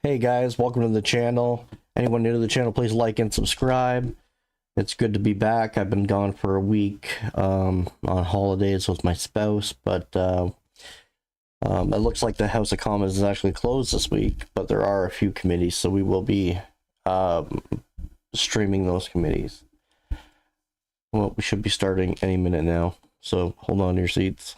Hey guys, welcome to the channel. Anyone new to the channel, please like and subscribe. It's good to be back. I've been gone for a week on holidays with my spouse, but it looks like the House of Commons is actually closed this week, but there are a few committees, so we will be streaming those committees. Well, we should be starting any minute now, so hold on to your seats.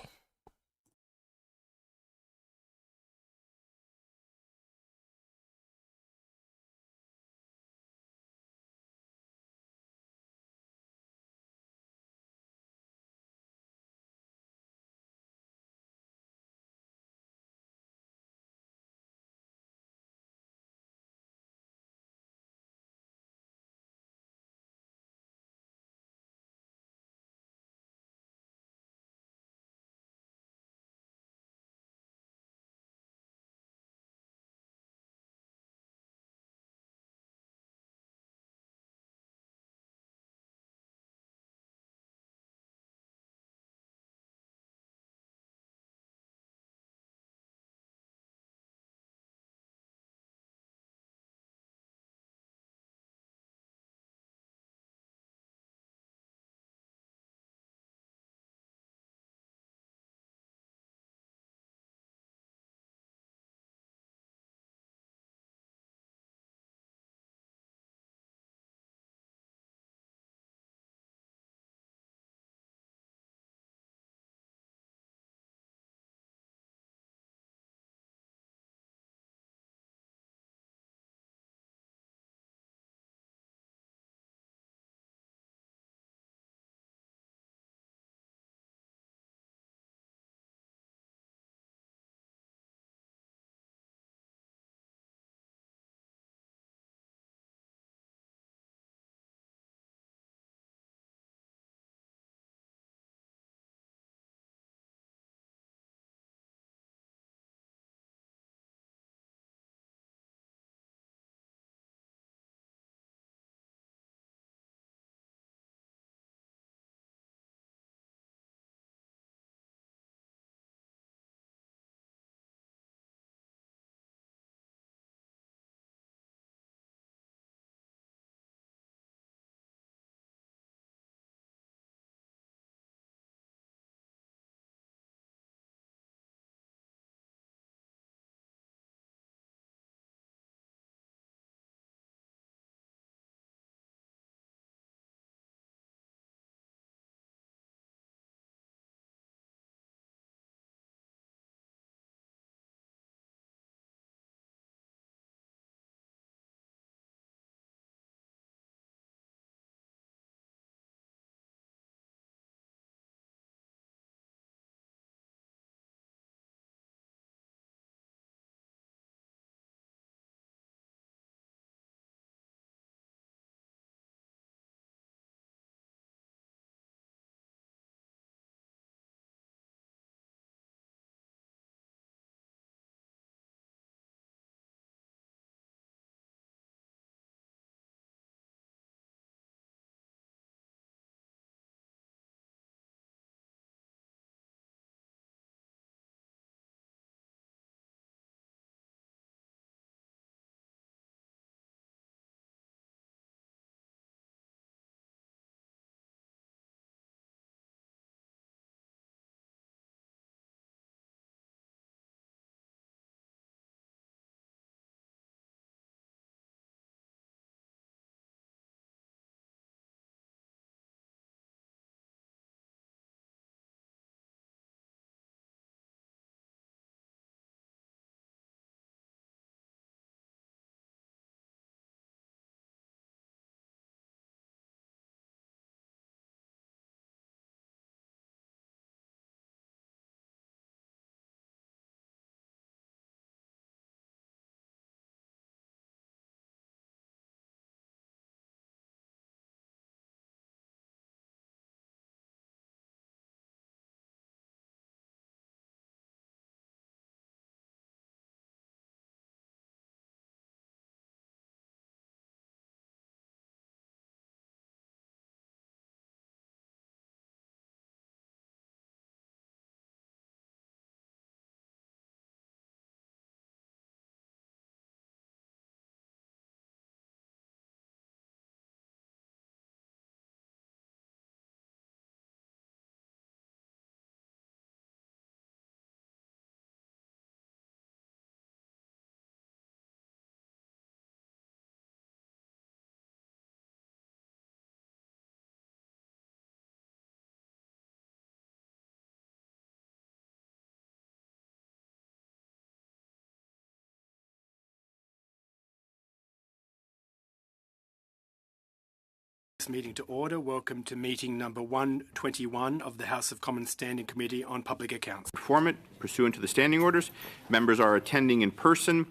This meeting to order. Welcome to meeting number 121 of the House of Commons Standing Committee on Public Accounts. Performant pursuant to the standing orders. Members are attending in person,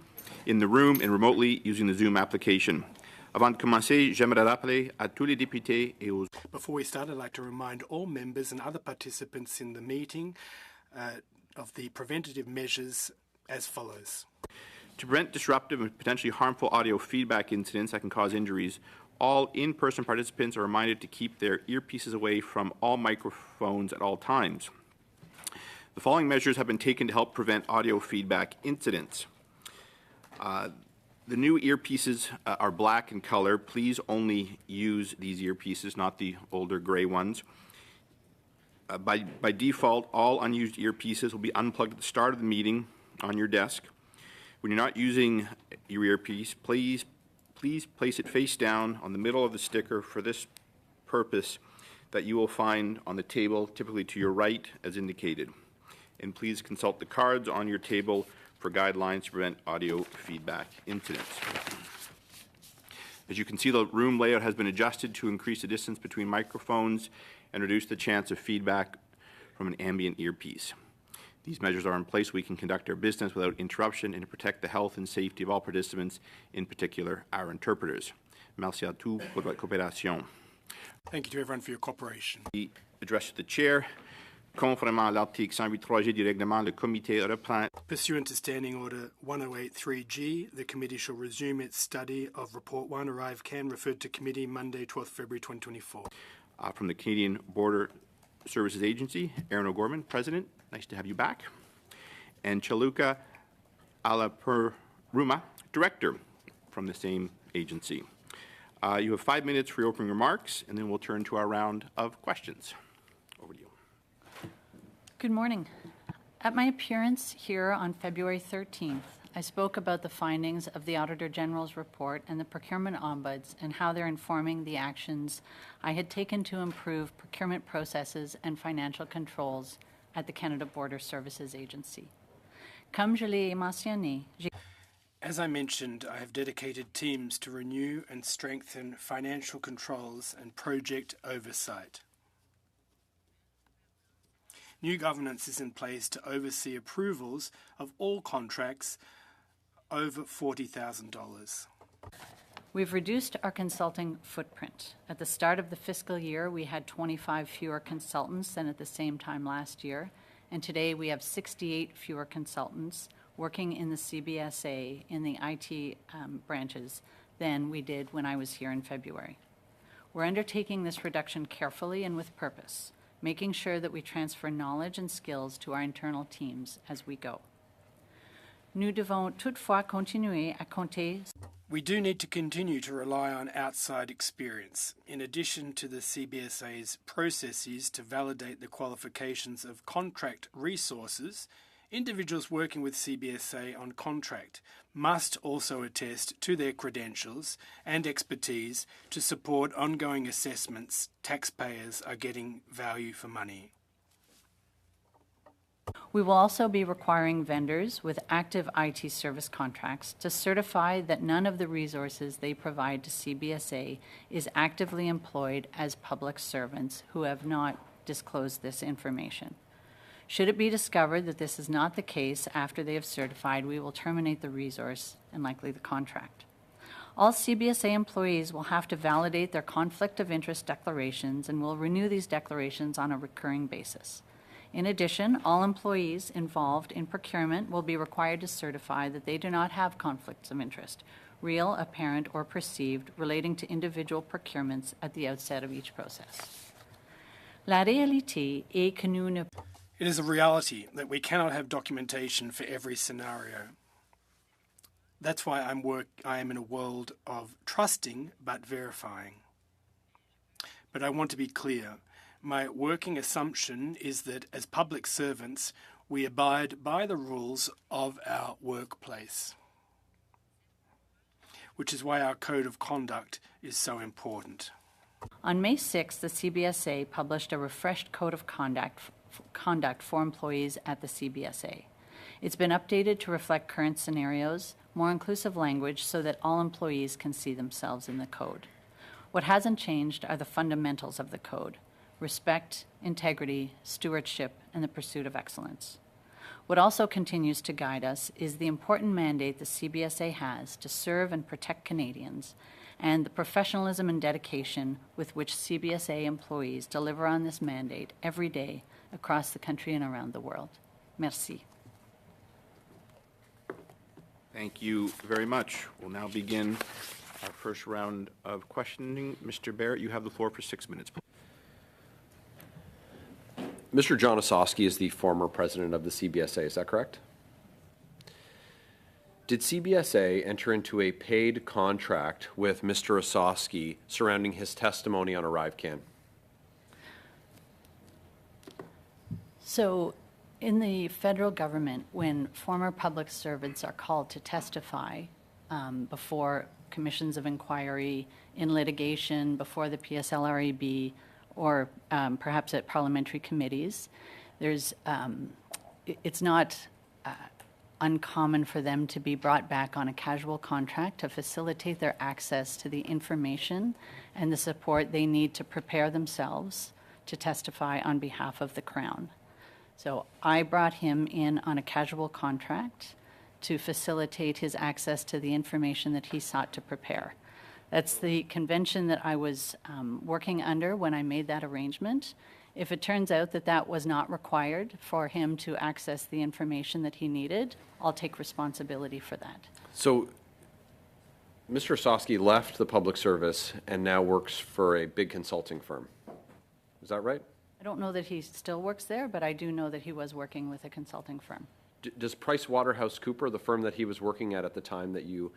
in the room, and remotely using the Zoom application. Avant de commencer, j'aimerais rappeler à tous les députés et aux... Before we start, I'd like to remind all members and other participants in the meeting of the preventative measures as follows. To prevent disruptive and potentially harmful audio feedback incidents that can cause injuries, all in-person participants are reminded to keep their earpieces away from all microphones at all times. The following measures have been taken to help prevent audio feedback incidents. The new earpieces are black in color. Please only use these earpieces, not the older gray ones. By default, all unused earpieces will be unplugged at the start of the meeting on your desk. When you're not using your earpiece, please place it face down on the middle of the sticker for this purpose that you will find on the table, typically to your right as indicated. And please consult the cards on your table for guidelines to prevent audio feedback incidents. As you can see, the room layout has been adjusted to increase the distance between microphones and reduce the chance of feedback from an ambient earpiece. These measures are in place so we can conduct our business without interruption and to protect the health and safety of all participants, in particular our interpreters. Merci à tous pour votre coopération. Thank you to everyone for your cooperation. The address to the Chair. Conformément à l'article 108.3G du règlement, le comité reprend. Pursuant to Standing Order 1083G, the committee shall resume its study of Report 1, ArriveCAN, referred to committee Monday, 12th February 2024. From the Canadian Border Services Agency, Aaron O'Gorman, President. Nice to have you back. And Chaluka Alaperuma, Director from the same agency. You have 5 minutes for your opening remarks, and then we'll turn to our round of questions. Over to you. Good morning. At my appearance here on February 13th, I spoke about the findings of the Auditor General's report and the Procurement Ombuds and how they're informing the actions I had taken to improve procurement processes and financial controls at the Canada Border Services Agency. Comme je l'ai mentionné, as I mentioned, I have dedicated teams to renew and strengthen financial controls and project oversight. New governance is in place to oversee approvals of all contracts over $40,000. We've reduced our consulting footprint. At the start of the fiscal year, we had 25 fewer consultants than at the same time last year, and today we have 68 fewer consultants working in the CBSA in the IT branches than we did when I was here in February. We're undertaking this reduction carefully and with purpose, making sure that we transfer knowledge and skills to our internal teams as we go. Nous devons toutefois continuer à compter. We do need to continue to rely on outside experience. In addition to the CBSA's processes to validate the qualifications of contract resources, individuals working with CBSA on contract must also attest to their credentials and expertise to support ongoing assessments taxpayers are getting value for money. We will also be requiring vendors with active IT service contracts to certify that none of the resources they provide to CBSA is actively employed as public servants who have not disclosed this information. Should it be discovered that this is not the case after they have certified, we will terminate the resource and likely the contract. All CBSA employees will have to validate their conflict of interest declarations and will renew these declarations on a recurring basis. In addition, all employees involved in procurement will be required to certify that they do not have conflicts of interest, real, apparent, or perceived, relating to individual procurements at the outset of each process. La réalité est que nous ne... It is a reality that we cannot have documentation for every scenario. That's why I am in a world of trusting but verifying. But I want to be clear. My working assumption is that as public servants, we abide by the rules of our workplace, which is why our code of conduct is so important. On May 6th, the CBSA published a refreshed code of conduct for employees at the CBSA. It's been updated to reflect current scenarios, more inclusive language so that all employees can see themselves in the code. What hasn't changed are the fundamentals of the code: respect, integrity, stewardship, and the pursuit of excellence. What also continues to guide us is the important mandate the CBSA has to serve and protect Canadians, and the professionalism and dedication with which CBSA employees deliver on this mandate every day across the country and around the world. Merci. Thank you very much. We'll now begin our first round of questioning. Mr. Barrett, you have the floor for 6 minutes. Mr. John Osowski is the former president of the CBSA, is that correct? Did CBSA enter into a paid contract with Mr. Osowski surrounding his testimony on ArriveCAN? So, in the federal government, when former public servants are called to testify before commissions of inquiry, in litigation, before the PSLRAB, or perhaps at parliamentary committees, it's not uncommon for them to be brought back on a casual contract to facilitate their access to the information and the support they need to prepare themselves to testify on behalf of the Crown. So I brought him in on a casual contract to facilitate his access to the information that he sought to prepare. That's the convention that I was working under when I made that arrangement. If it turns out that that was not required for him to access the information that he needed, I'll take responsibility for that. So, Mr. Osowski left the public service and now works for a big consulting firm. Is that right? I don't know that he still works there, but I do know that he was working with a consulting firm. Does PricewaterhouseCoopers, the firm that he was working at the time that you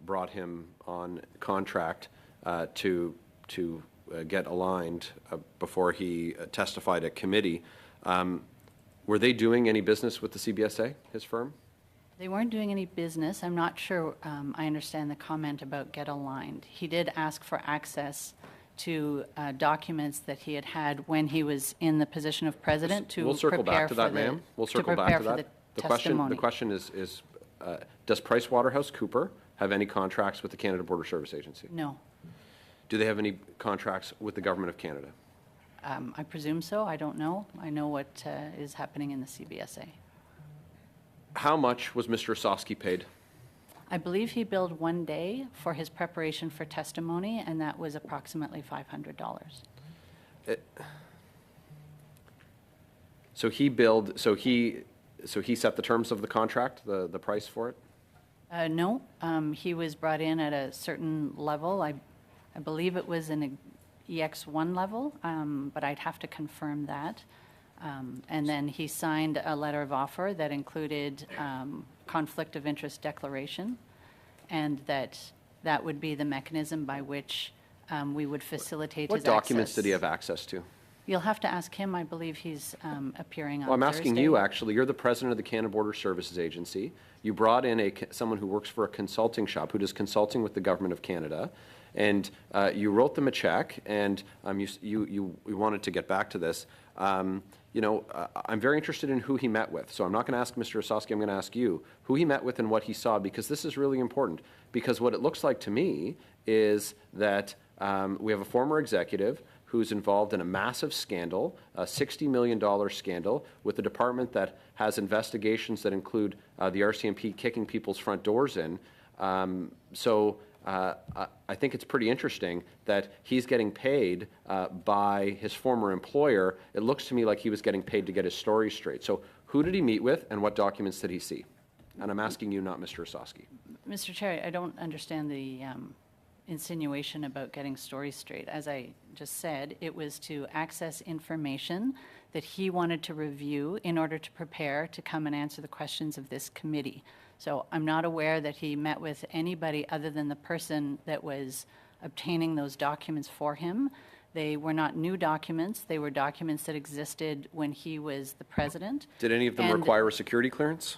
brought him on contract to get aligned before he testified at committee, were they doing any business with the CBSA, his firm? They weren't doing any business. I'm not sure I understand the comment about get aligned. He did ask for access to documents that he had had when he was in the position of president to We'll circle prepare back to for that, the, ma'am. We'll to circle back prepare to for that. the The testimony. question is does PricewaterhouseCoopers have any contracts with the Canada Border Service Agency? No. Do they have any contracts with the Government of Canada? I presume so. I don't know. I know what is happening in the CBSA. How much was Mr. Osowski paid? I believe he billed 1 day for his preparation for testimony, and that was approximately $500. So he billed. So he set the terms of the contract, the price for it. No, he was brought in at a certain level. I believe it was an EX1 level, but I'd have to confirm that. And then he signed a letter of offer that included conflict of interest declaration, and that would be the mechanism by which we would facilitate his access. What documents did he have access to? You'll have to ask him. I believe he's appearing on Well, I'm asking you, Thursday. actually. You're the president of the Canada Border Services Agency. You brought in someone who works for a consulting shop who does consulting with the Government of Canada, and you wrote them a check, and you wanted to get back to this. I'm very interested in who he met with. So I'm not going to ask Mr. Osowski, I'm going to ask you who he met with and what he saw, because this is really important. Because what it looks like to me is that we have a former executive who's involved in a massive scandal, a $60 million scandal, with a department that has investigations that include the RCMP kicking people's front doors in. I think it's pretty interesting that he's getting paid by his former employer. It looks to me like he was getting paid to get his story straight. So who did he meet with, and what documents did he see? And I'm asking you, not Mr. Osowski. Mr. Chair, I don't understand the insinuation about getting stories straight. As I just said, it was to access information that he wanted to review in order to prepare to come and answer the questions of this committee. So I'm not aware that he met with anybody other than the person that was obtaining those documents for him. They were not new documents. They were documents that existed when he was the president. Did any of them And require a security clearance?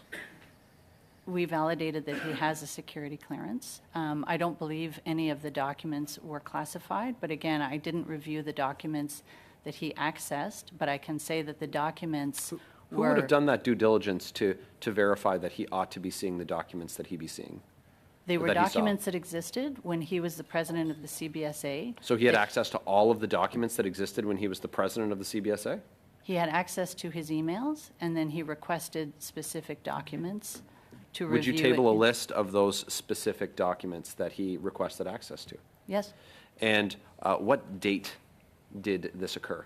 we validated that he has a security clearance. I don't believe any of the documents were classified, but again, I didn't review the documents that he accessed, but I can say that the documents Who would have done that due diligence to verify that he ought to be seeing the documents that he be seeing? They were that he saw? documents that existed when he was the president of the CBSA. So he had access to all of the documents that existed when he was the president of the CBSA? He had access to his emails, and then he requested specific documents to review. Would you table a list of those specific documents that he requested access to? Yes. And what date did this occur?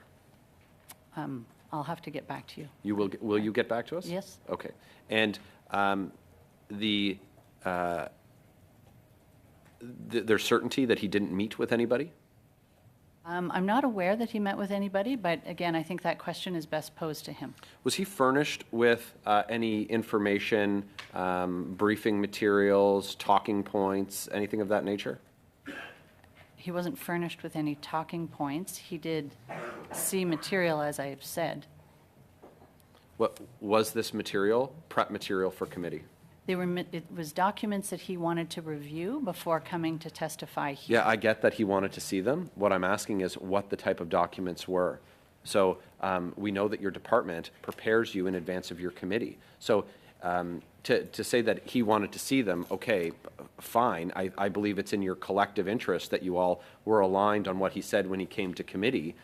I'll have to get back to you. You will you get back to us? Yes. Okay. And there's certainty that he didn't meet with anybody? I'm not aware that he met with anybody, but again, I think that question is best posed to him. Was he furnished with any information, briefing materials, talking points, anything of that nature? He wasn't furnished with any talking points. He did see material, as I have said. What was this material? Prep material for committee? It was documents that he wanted to review before coming to testify here. Yeah, I get that he wanted to see them. What I'm asking is what the type of documents were. So we know that your department prepares you in advance of your committee. So to say that he wanted to see them, okay, fine. I believe it's in your collective interest that you all were aligned on what he said when he came to committee,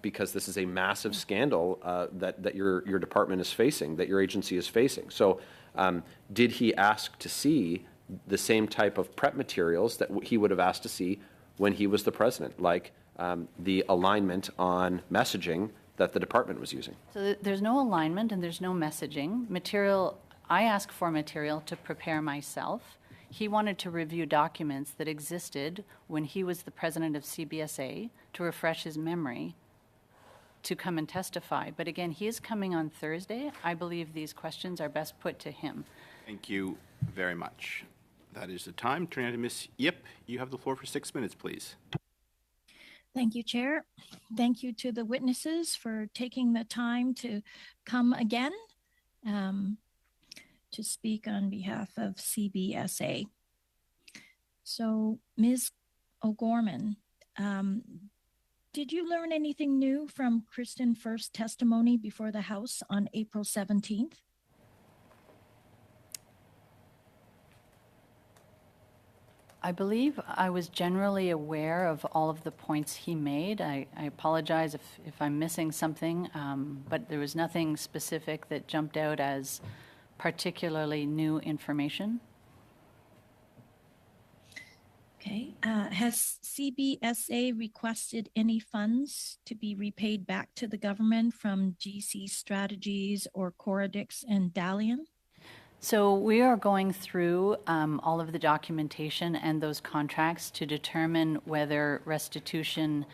because this is a massive scandal that your department is facing, that your agency is facing. So did he ask to see the same type of prep materials that he would have asked to see when he was the president, like the alignment on messaging that the department was using? So there's no alignment and there's no messaging. Material, I asked for material to prepare myself. He wanted to review documents that existed when he was the president of CBSA to refresh his memory to come and testify. But again, he is coming on Thursday. I believe these questions are best put to him. Thank you very much. That is the time. Turning to Ms. Yip, you have the floor for 6 minutes, please. Thank you, Chair. Thank you to the witnesses for taking the time to come again to speak on behalf of CBSA. So, Ms. O'Gorman, did you learn anything new from Kristen First's testimony before the House on April 17th? I believe I was generally aware of all of the points he made. I apologize if I'm missing something, but there was nothing specific that jumped out as particularly new information. Okay. Has CBSA requested any funds to be repaid back to the government from GC Strategies or Coradix and Dalian? So we are going through all of the documentation and those contracts to determine whether restitution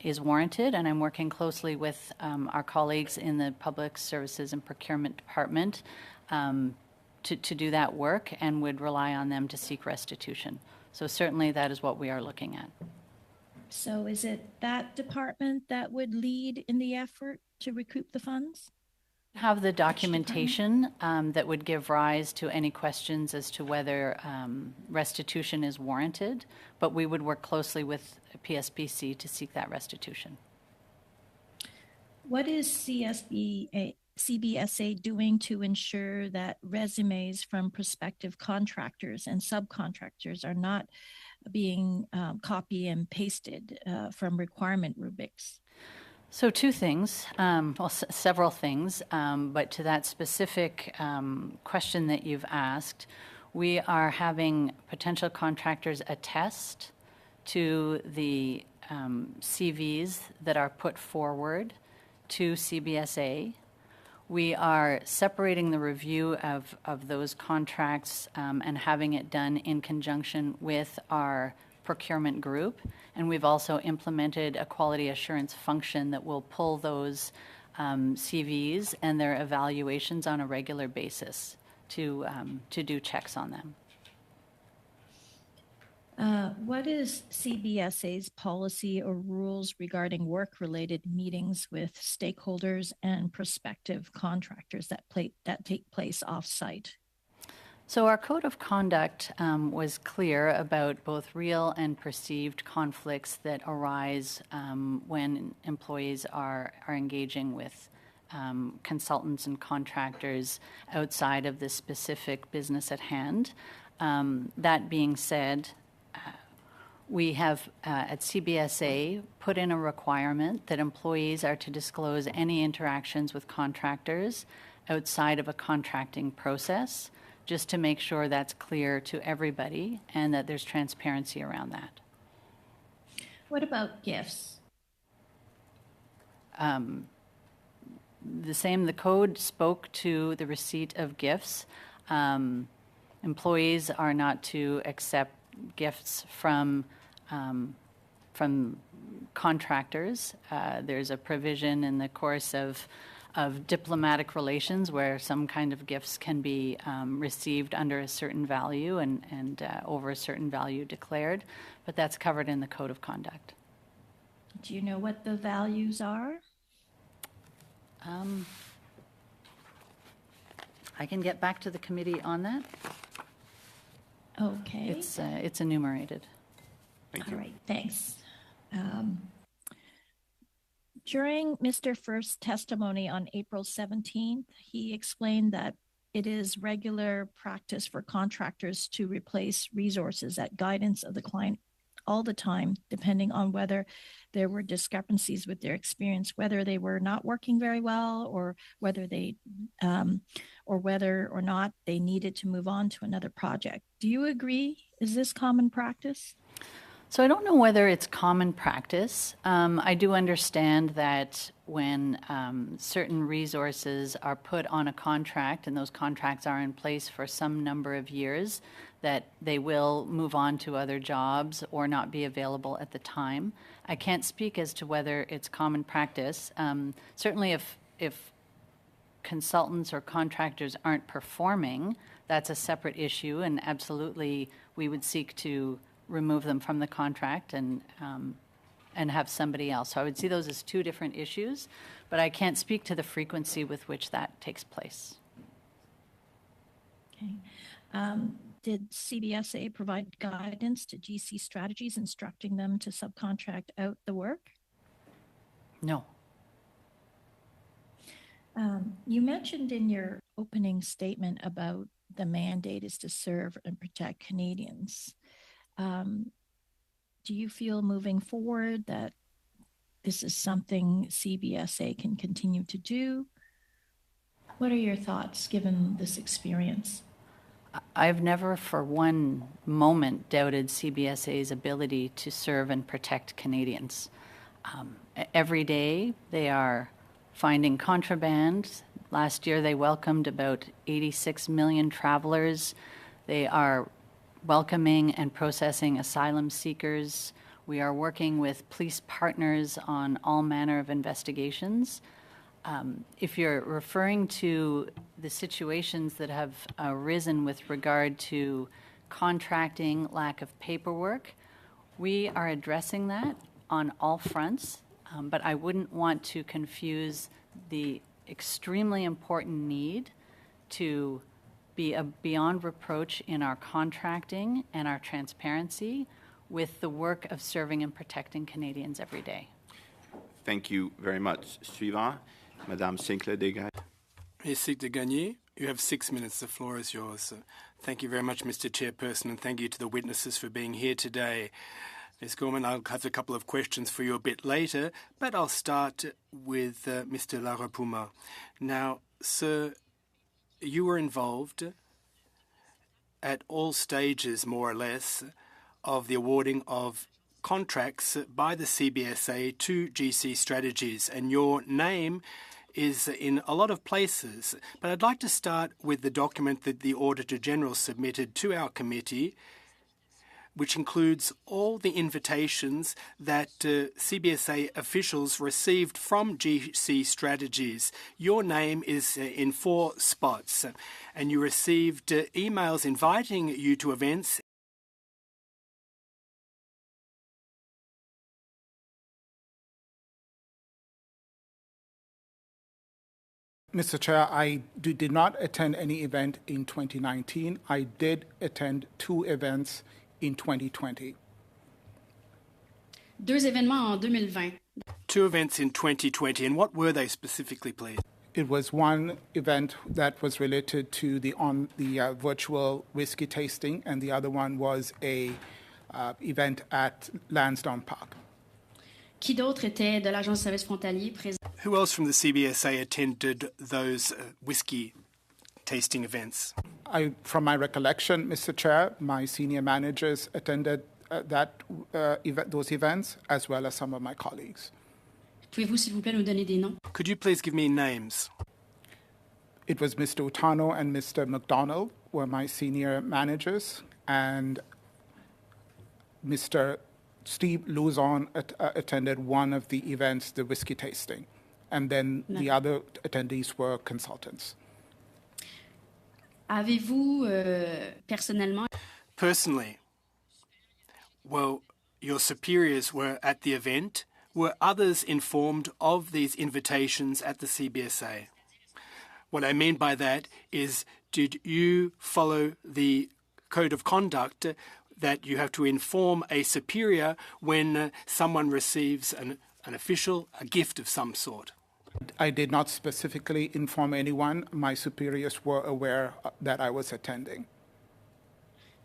is warranted, and I'm working closely with our colleagues in the Public Services and Procurement Department to do that work, and would rely on them to seek restitution. So certainly that is what we are looking at. So is it that department that would lead in the effort to recoup the funds? Have the documentation that would give rise to any questions as to whether restitution is warranted, but we would work closely with PSPC to seek that restitution. What is CBSA doing to ensure that resumes from prospective contractors and subcontractors are not being copy and pasted from requirement rubrics? So two things, several things, but to that specific question that you've asked, we are having potential contractors attest to the CVs that are put forward to CBSA. We are separating the review of those contracts and having it done in conjunction with our procurement group, and we've also implemented a quality assurance function that will pull those CVs and their evaluations on a regular basis to do checks on them. What is CBSA's policy or rules regarding work-related meetings with stakeholders and prospective contractors that take place off-site? So our code of conduct was clear about both real and perceived conflicts that arise when employees are engaging with consultants and contractors outside of the specific business at hand. That being said, we have at CBSA put in a requirement that employees are to disclose any interactions with contractors outside of a contracting process, just to make sure that's clear to everybody and that there's transparency around that. What about gifts? The same, the code spoke to the receipt of gifts. Employees are not to accept gifts from contractors. There's a provision in the course of diplomatic relations where some kind of gifts can be received under a certain value and over a certain value declared, but that's covered in the Code of Conduct. Do you know what the values are? I can get back to the committee on that. Okay. It's enumerated. Thank you. All right, thanks. During Mr. First's testimony on April 17th, he explained that it is regular practice for contractors to replace resources at guidance of the client all the time, depending on whether there were discrepancies with their experience, whether they were not working very well, or whether or not they needed to move on to another project. Do you agree? Is this common practice? So I don't know whether it's common practice. I do understand that when certain resources are put on a contract and those contracts are in place for some number of years, that they will move on to other jobs or not be available at the time. I can't speak as to whether it's common practice. Certainly if consultants or contractors aren't performing, that's a separate issue, and absolutely we would seek to remove them from the contract and have somebody else. So I would see those as two different issues, but I can't speak to the frequency with which that takes place. Okay. Did CBSA provide guidance to GC strategies instructing them to subcontract out the work? No. You mentioned in your opening statement about the mandate is to serve and protect Canadians. Do you feel moving forward that this is something CBSA can continue to do? What are your thoughts given this experience? I've never for one moment doubted CBSA's ability to serve and protect Canadians. Every day they are finding contraband. Last year they welcomed about 86 million travelers. They are welcoming and processing asylum seekers. We are working with police partners on all manner of investigations. If you're referring to the situations that have arisen with regard to contracting, lack of paperwork, we are addressing that on all fronts, but I wouldn't want to confuse the extremely important need to be beyond reproach in our contracting and our transparency with the work of serving and protecting Canadians every day. Thank you very much. Suivant, Madame Sinclair-Desgagne. Merci de Gagner. You have 6 minutes. The floor is yours. Thank you very much, Mr. Chairperson, and thank you to the witnesses for being here today. Ms. Gorman, I'll have a couple of questions for you a bit later, but I'll start with Mr. Larapuma. Now, sir, you were involved at all stages, more or less, of the awarding of contracts by the CBSA to GC Strategies, and your name is in a lot of places. But I'd like to start with the document that the Auditor General submitted to our committee, which includes all the invitations that CBSA officials received from GC Strategies. Your name is in 4 spots, and you received emails inviting you to events. Mr. Chair, I did not attend any event in 2019. I did attend 2 events in 2020. 2 événements en 2020. 2 events in 2020, and what were they specifically, please? It was one event that was related to the virtual whiskey tasting, and the other one was a event at Lansdowne Park. Qui d'autre était de l'Agence de services frontaliers présent? Who else from the CBSA attended those whiskey tasting events? From my recollection, Mr. Chair, my senior managers attended those events, as well as some of my colleagues. Pouvez-vous, s'il vous plaît, nous donner des noms? Could you please give me names? It was Mr. Utano and Mr. McDonald were my senior managers, and Mr. Steve Luzon attended one of the events, the whiskey tasting, and then the other attendees were consultants. Avez-vous personnellement? Personally, well, your superiors were at the event. Were others informed of these invitations at the CBSA? What I mean by that is, did you follow the code of conduct that you have to inform a superior when someone receives an official, a gift of some sort? I did not specifically inform anyone. My superiors were aware that I was attending.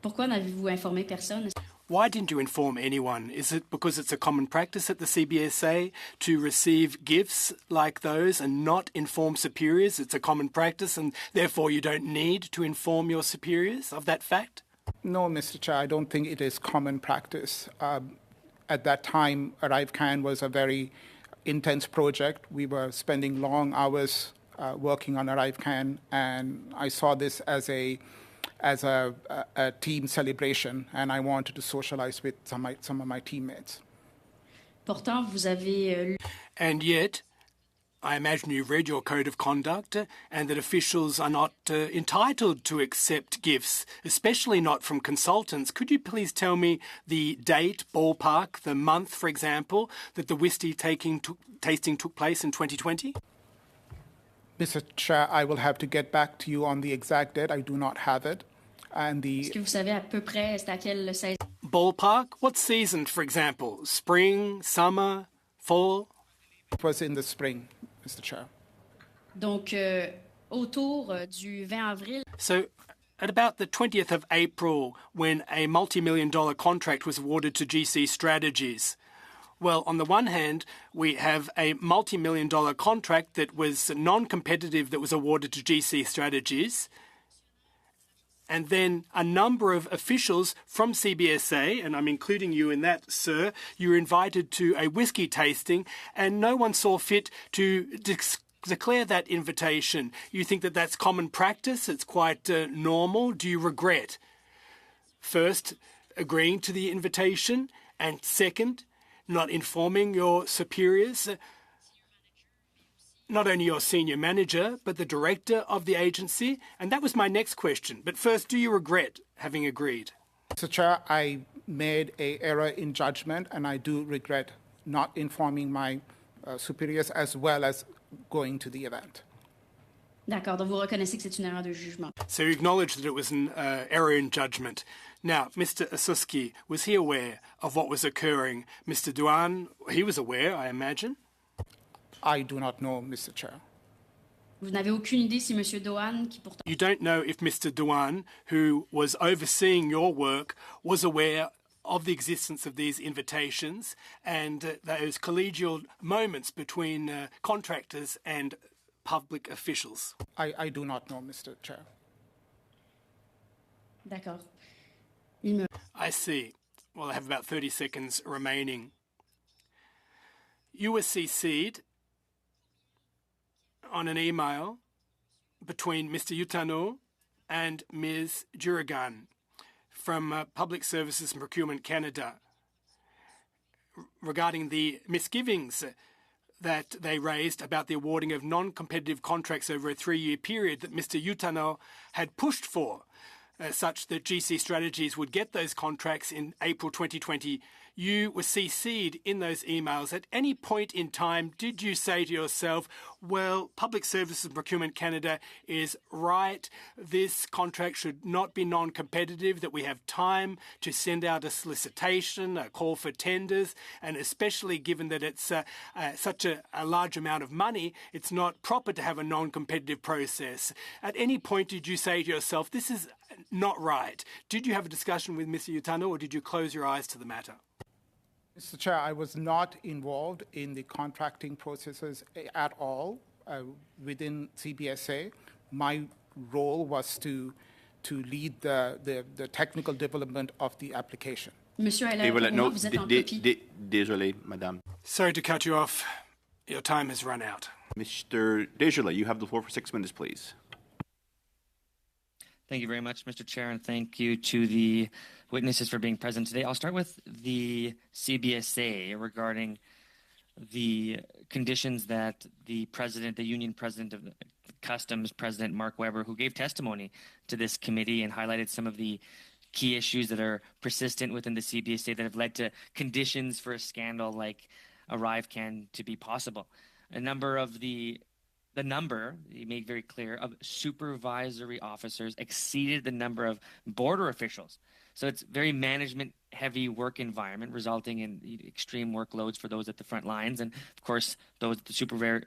Pourquoi n'avez-vous informé personne? Why didn't you inform anyone? Is it because it's a common practice at the CBSA to receive gifts like those and not inform superiors? It's a common practice and therefore you don't need to inform your superiors of that fact? No, Mr. Chair, I don't think it is common practice. At that time, ArriveCAN was a very intense project. We were spending long hours working on ArriveCAN, and I saw this as a team celebration, and I wanted to socialize with some of my teammates. Pourtant, vous avez And yet, I imagine you've read your code of conduct and that officials are not entitled to accept gifts, especially not from consultants. Could you please tell me the date, ballpark, the month, for example, that the whiskey tasting took place in 2020? Mr. Chair, I will have to get back to you on the exact date. I do not have it. And Est-ce que vous savez à peu près c'est à quelle saison? Ballpark? What season, for example? Spring, summer, fall? It was in the spring, Mr. Chair. Donc, autour du 20 avril. So, at about the 20th of April, when a multi-million-dollar contract was awarded to GC Strategies. Well, on the one hand, we have a multi-million-dollar contract that was non-competitive that was awarded to GC Strategies. And then a number of officials from CBSA, and I'm including you in that, sir, you were invited to a whiskey tasting and no one saw fit to declare that invitation. You think that that's common practice? It's quite normal? Do you regret, first, agreeing to the invitation, and second, not informing your superiors, not only your senior manager, but the director of the agency? And that was my next question. But first, do you regret having agreed? Mr. Chair, I made an error in judgment, and I do regret not informing my superiors as well as going to the event. D'accord, donc vous reconnaissez que c'est une erreur de jugement. So you acknowledge that it was an error in judgment. Now, Mr. Asuski, was he aware of what was occurring? Mr. Duan, he was aware, I imagine? I do not know, Mr. Chair. Vous n'avez aucune idée si M. Dohan, qui pourtant... You don't know if Mr. Duan, who was overseeing your work, was aware of the existence of these invitations and those collegial moments between contractors and public officials? I do not know, Mr. Chair. D'accord. I see. Well, I have about 30 seconds remaining. You were CC'd on an email between Mr. Utano and Ms. Juragan from Public Services and Procurement Canada regarding the misgivings that they raised about the awarding of non-competitive contracts over a 3-year period that Mr. Utano had pushed for. such that GC Strategies would get those contracts in April 2020. You were CC'd in those emails. At any point in time, did you say to yourself, well, Public Services and Procurement Canada is right, this contract should not be non-competitive, that we have time to send out a solicitation, a call for tenders, and especially given that it's such a large amount of money, it's not proper to have a non-competitive process. At any point did you say to yourself, this is not right? Did you have a discussion with Mr. Utano, or did you close your eyes to the matter? Mr. Chair, I was not involved in the contracting processes at all within CBSA. My role was to lead the technical development of the application. Monsieur Et voilà, Allaire, non, vous êtes en copie. désolé, madame. Sorry to cut you off. Your time has run out. Mr. Desjardins, you have the floor for 6 minutes, please. Thank you very much, Mr. Chair, and thank you to the witnesses for being present today. I'll start with the CBSA regarding the conditions that the president, the union president of the Customs, President Mark Weber, who gave testimony to this committee and highlighted some of the key issues that are persistent within the CBSA that have led to conditions for a scandal like ArriveCAN to be possible. A number of the number, he made very clear, of supervisory officers exceeded the number of border officials. So it's very management-heavy work environment, resulting in extreme workloads for those at the front lines, and of course, those at the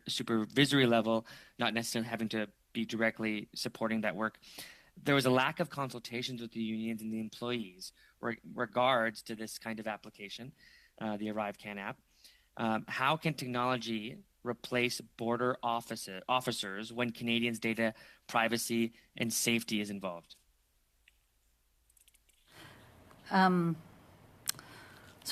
supervisory level not necessarily having to be directly supporting that work. There was a lack of consultations with the unions and the employees regards to this kind of application, the ArriveCAN app. How can technology replace border officers when Canadians' data privacy and safety is involved? So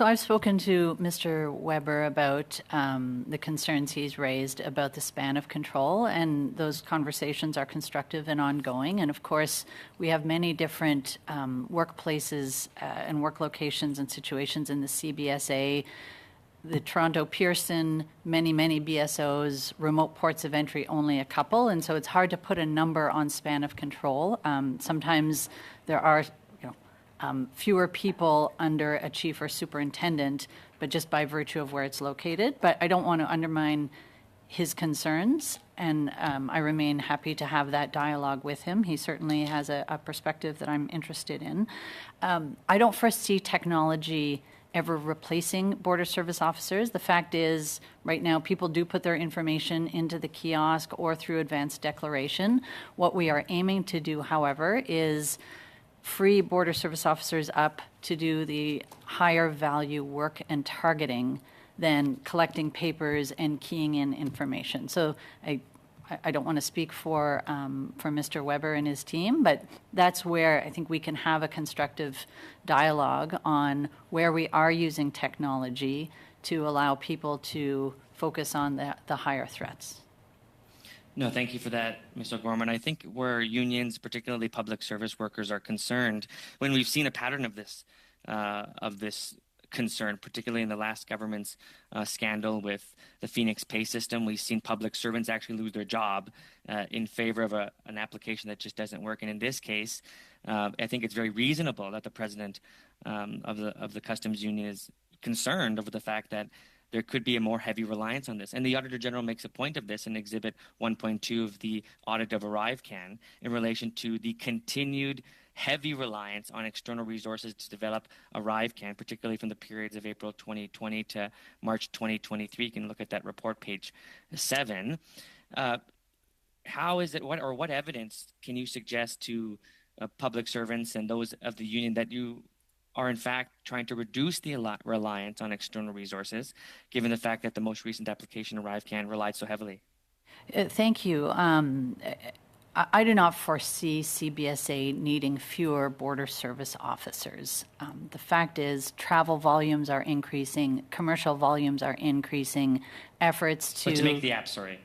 I've spoken to Mr. Weber about the concerns he's raised about the span of control, and those conversations are constructive and ongoing. And of course, we have many different workplaces and work locations and situations in the CBSA. The Toronto Pearson, many BSOs, remote ports of entry, only a couple. And so it's hard to put a number on span of control. Sometimes there are fewer people under a chief or superintendent, but just by virtue of where it's located. But I don't want to undermine his concerns, and I remain happy to have that dialogue with him. He certainly has a perspective that I'm interested in. I don't foresee technology ever replacing border service officers. The fact is, right now, people do put their information into the kiosk or through advanced declaration. What we are aiming to do, however, is free border service officers up to do the higher value work and targeting than collecting papers and keying in information. So I don't want to speak for Mr. Weber and his team, but that's where I think we can have a constructive dialogue on where we are using technology to allow people to focus on the higher threats. No, thank you for that, Mr. O'Gorman. I think where unions, particularly public service workers, are concerned, when we've seen a pattern of this concern, particularly in the last government's scandal with the Phoenix pay system, we've seen public servants actually lose their job in favor of an application that just doesn't work. And in this case, I think it's very reasonable that the president of the Customs Union is concerned over the fact that there could be a more heavy reliance on this. And the Auditor General makes a point of this in Exhibit 1.2 of the audit of ArriveCAN in relation to the continued heavy reliance on external resources to develop ArriveCAN, particularly from the periods of April 2020 to March 2023. You can look at that report, page 7. How is it, what evidence can you suggest to public servants and those of the union that you are in fact trying to reduce the reliance on external resources, given the fact that the most recent application, ArriveCAN, relied so heavily? Thank you. I do not foresee CBSA needing fewer border service officers. The fact is, travel volumes are increasing, commercial volumes are increasing, efforts to... But to make the apps, sorry.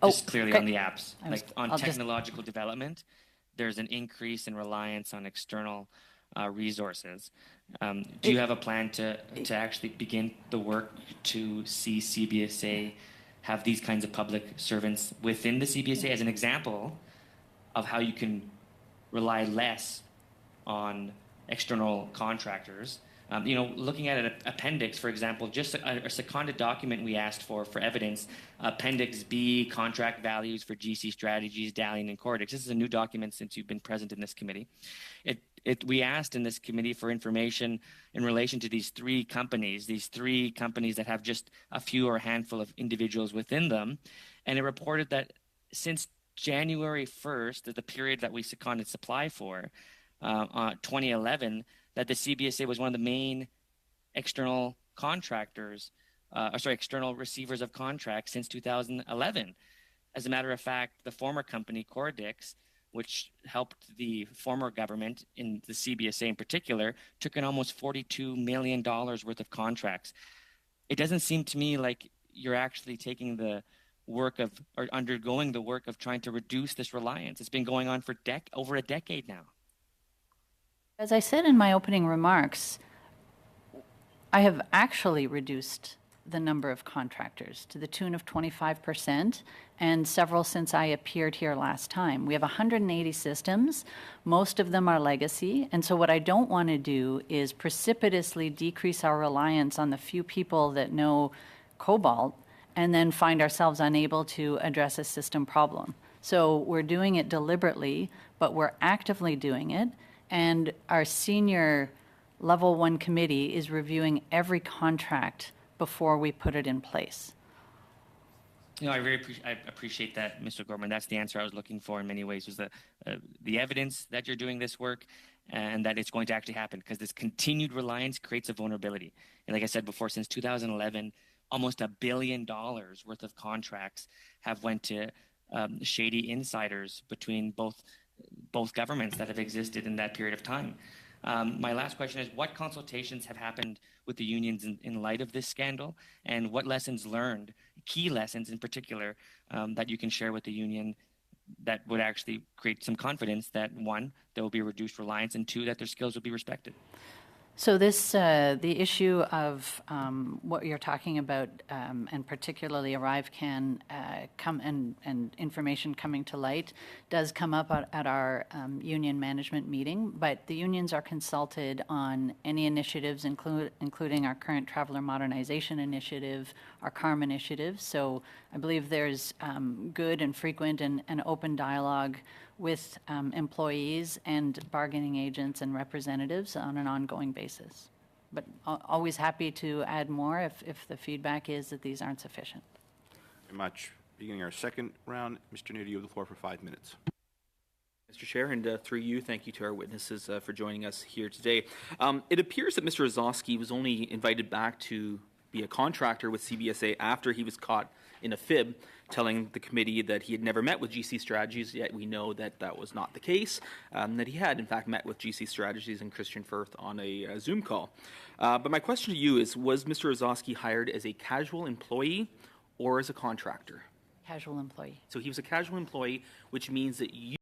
Just clearly on the apps. Like on technological development, there's an increase in reliance on external resources. Do you have a plan to actually begin the work to see CBSA have these kinds of public servants within the CBSA as an example of how you can rely less on external contractors. Looking at an appendix, for example, just a seconded document we asked for evidence, Appendix B, contract values for GC Strategies, Dalian, and Cordix. This is a new document since you've been present in this committee. We asked in this committee for information in relation to these three companies that have just a few or a handful of individuals within them, and it reported that since January 1st, the period that we seconded supply for, 2011, that the CBSA was one of the main external contractors, external receivers of contracts since 2011. As a matter of fact, the former company, Cordix, which helped the former government, in the CBSA in particular, took in almost $42 million worth of contracts. It doesn't seem to me like you're actually taking the work of, or undergoing the work of trying to reduce this reliance. It's been going on for over a decade now. As I said in my opening remarks, I have actually reduced the number of contractors to the tune of 25%, and several since I appeared here last time. We have 180 systems. Most of them are legacy, and so what I don't want to do is precipitously decrease our reliance on the few people that know COBOL and then find ourselves unable to address a system problem. So we're doing it deliberately, but we're actively doing it. And our senior level 1 committee is reviewing every contract before we put it in place. I appreciate that, Mr. Gorman. That's the answer I was looking for in many ways, was the evidence that you're doing this work and that it's going to actually happen, because this continued reliance creates a vulnerability. And like I said before, since 2011, almost $1 billion worth of contracts have went to shady insiders between both governments that have existed in that period of time. My last question is, what consultations have happened with the unions in light of this scandal, and what lessons learned, key lessons in particular, that you can share with the union that would actually create some confidence that, one, there will be reduced reliance, and two, that their skills will be respected? So this, the issue of what you're talking about, and particularly ArriveCAN and information coming to light, does come up at our union management meeting, but the unions are consulted on any initiatives, including our current Traveler Modernization Initiative, our CARM initiative. So I believe there's good and frequent and open dialogue with employees and bargaining agents and representatives on an ongoing basis. But always happy to add more if the feedback is that these aren't sufficient. Very much. Beginning our second round, Mr. Nudie, you have the floor for 5 minutes. Mr. Chair, and through you, thank you to our witnesses for joining us here today. It appears that Mr. Ozowski was only invited back to be a contractor with CBSA after he was caught in a fib, telling the committee that he had never met with GC Strategies, yet we know that that was not the case, that he had in fact met with GC Strategies and Christian Firth on a Zoom call. But my question to you is, was Mr. Ozowski hired as a casual employee or as a contractor? Casual employee. So he was a casual employee, which means that you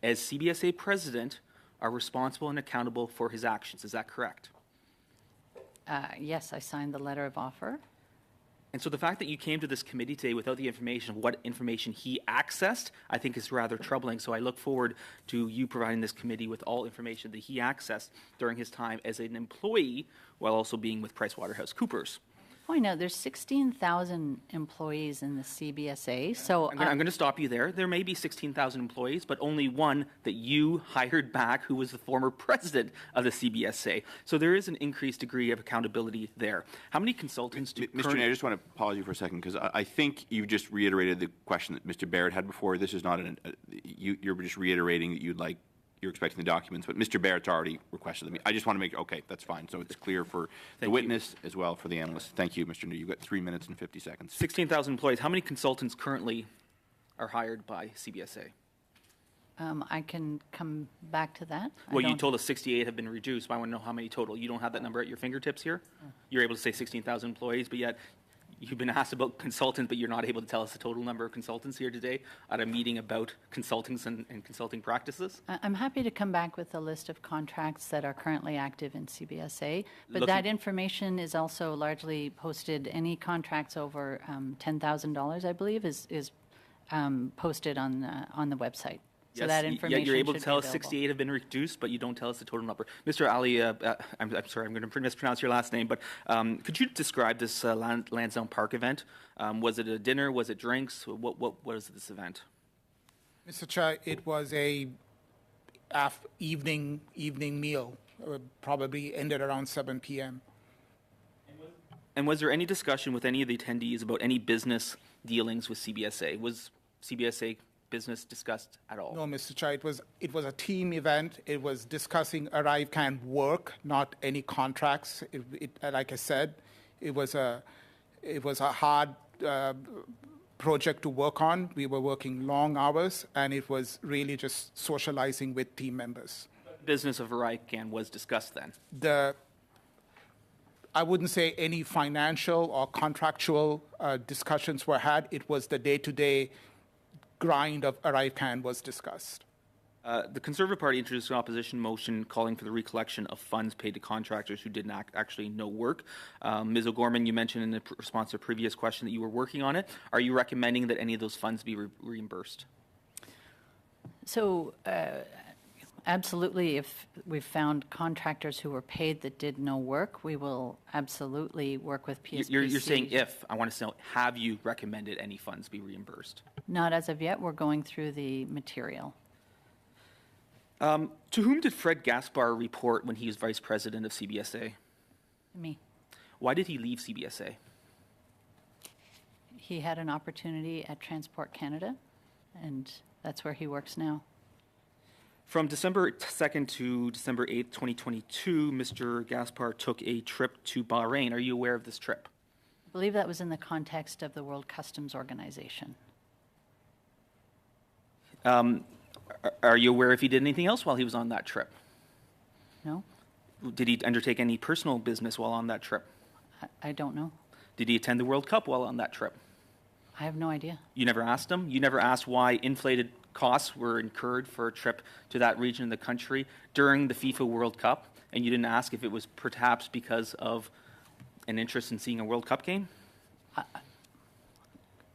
as CBSA president, are responsible and accountable for his actions. Is that correct? Yes, I signed the letter of offer. And so the fact that you came to this committee today without the information of what information he accessed, I think is rather troubling. So I look forward to you providing this committee with all information that he accessed during his time as an employee while also being with PricewaterhouseCoopers. Point out, there's 16,000 employees in the CBSA. So I'm going to stop you there. There may be 16,000 employees, but only one that you hired back, who was the former president of the CBSA. So there is an increased degree of accountability there. How many consultants do Mr. Ney, I just want to pause you for a second, because I think you just reiterated the question that Mr. Barrett had before. This is not you're just reiterating that you're expecting the documents, but Mr. Barrett's already requested them. I just want to make, okay, that's fine. So it's clear for the witness as well for the analyst. Thank you, Mr. New. You've got 3 minutes and 50 seconds. 16,000 employees. How many consultants currently are hired by CBSA? I can come back to that. Well, you told us 68 have been reduced, but I want to know how many total. You don't have that number at your fingertips here? You're able to say 16,000 employees, but yet you've been asked about consultants, but you're not able to tell us the total number of consultants here today at a meeting about consultants and consulting practices? I'm happy to come back with a list of contracts that are currently active in CBSA, but that information is also largely posted. Any contracts over $10,000, I believe, is posted on the website. So that information you're able to should tell be us available. 68 have been reduced, but you don't tell us the total number. Mr. Ali, I'm sorry, I'm going to mispronounce your last name, but could you describe this Lansdowne Park event? Was it a dinner? Was it drinks? What was this event? Mr. Chair, it was a evening meal, probably ended around 7 p.m. And was there any discussion with any of the attendees about any business dealings with CBSA? Was CBSA business discussed at all? No, Mr. Chair, it was a team event. It was discussing ArriveCAN work, not any contracts. Like I said, it was a hard project to work on. We were working long hours, and it was really just socializing with team members. Business of ArriveCAN was discussed then? I wouldn't say any financial or contractual discussions were had. It was the day-to-day grind of ArriveCAN was discussed. The Conservative Party introduced an opposition motion calling for the recollection of funds paid to contractors who did not actually no work. Ms. O'Gorman, you mentioned in the response to a previous question that you were working on it. Are you recommending that any of those funds be reimbursed? So absolutely, if we've found contractors who were paid that did no work, we will absolutely work with PSPC. You're saying if. I want to know, have you recommended any funds be reimbursed? Not as of yet. We're going through the material. To whom did Fred Gaspar report when he was vice president of CBSA? Me. Why did he leave CBSA? He had an opportunity at Transport Canada, and that's where he works now. From December 2nd to December 8th, 2022, Mr. Gaspar took a trip to Bahrain. Are you aware of this trip? I believe that was in the context of the World Customs Organization. Are you aware if he did anything else while he was on that trip? No? Did he undertake any personal business while on that trip? I don't know. Did he attend the World Cup while on that trip? I have no idea. You never asked him? You never asked why inflated costs were incurred for a trip to that region of the country during the FIFA World Cup, and you didn't ask if it was perhaps because of an interest in seeing a World Cup game?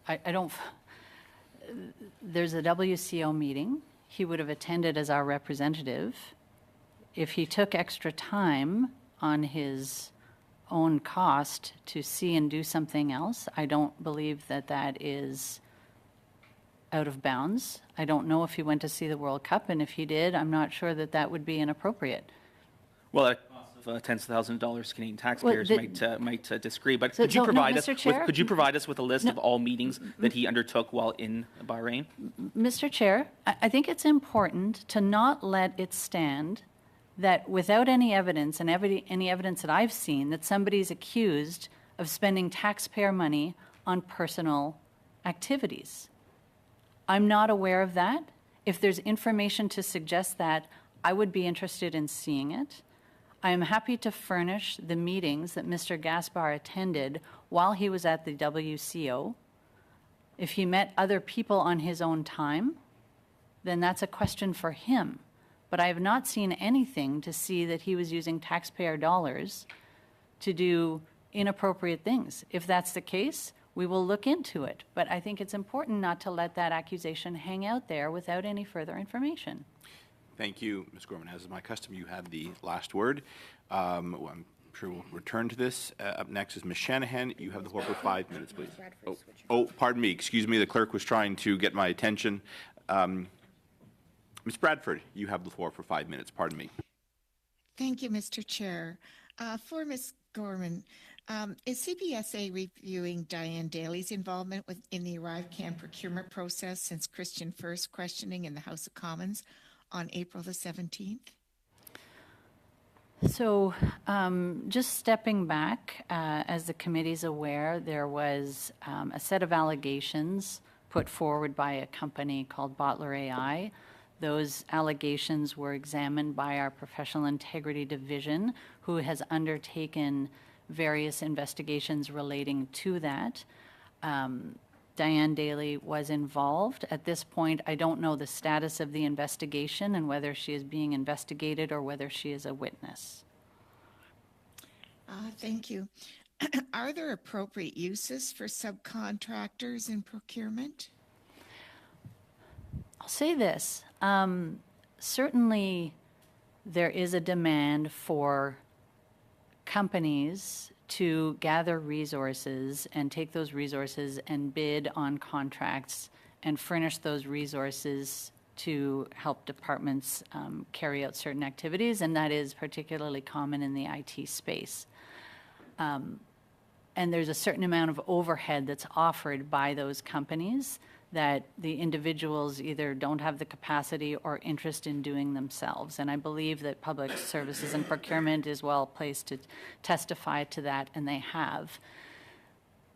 I don't... There's a WCO meeting. He would have attended as our representative. If he took extra time on his own cost to see and do something else, I don't believe that that is out of bounds. I don't know if he went to see the World Cup, and if he did, I'm not sure that that would be inappropriate. Well, at tens of thousands of dollars, Canadian taxpayers might disagree. But So- could you so, no, provide Mr. us Chair? with, could you provide us with a list No. of all meetings that he undertook while in Bahrain? Mr. Chair, I think it's important to not let it stand that without any evidence, and any evidence that I've seen, that somebody's accused of spending taxpayer money on personal activities. I'm not aware of that. If there's information to suggest that, I would be interested in seeing it. I am happy to furnish the meetings that Mr. Gaspar attended while he was at the WCO. If he met other people on his own time, then that's a question for him. But I have not seen anything to see that he was using taxpayer dollars to do inappropriate things. If that's the case, we will look into it. But I think it's important not to let that accusation hang out there without any further information. Thank you, Ms. Gorman. As is my custom, you had the last word. I'm sure we'll return to this. Up next is Ms. Shanahan. You have the floor for 5 minutes, please. Oh, pardon me. Excuse me. The clerk was trying to get my attention. Ms. Bradford, you have the floor for 5 minutes. Pardon me. Thank you, Mr. Chair. For Ms. Gorman, is CBSA reviewing Diane Daly's involvement in the ArriveCAN procurement process since Christian First questioning in the House of Commons on April the 17th? So just stepping back, as the committee's aware, there was a set of allegations put forward by a company called Bottler AI. Those allegations were examined by our Professional Integrity Division, who has undertaken various investigations relating to that. Diane Daly was involved. At this point, I don't know the status of the investigation and whether she is being investigated or whether she is a witness. Thank you. Are there appropriate uses for subcontractors in procurement? I'll say this. Certainly, there is a demand for companies to gather resources and take those resources and bid on contracts and furnish those resources to help departments carry out certain activities, and that is particularly common in the IT space. And there's a certain amount of overhead that's offered by those companies that the individuals either don't have the capacity or interest in doing themselves. And I believe that Public Services and Procurement is well placed to testify to that, and they have.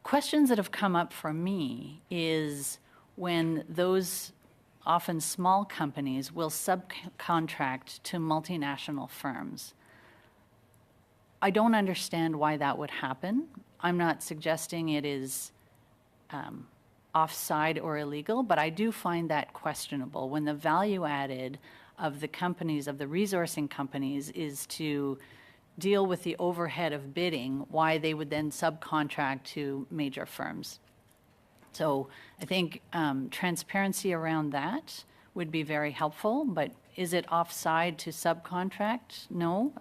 Questions that have come up for me is when those often small companies will subcontract to multinational firms. I don't understand why that would happen. I'm not suggesting it is offside or illegal, but I do find that questionable when the value added of the companies, of the resourcing companies, is to deal with the overhead of bidding, why they would then subcontract to major firms. So I think transparency around that would be very helpful, but is it offside to subcontract? No,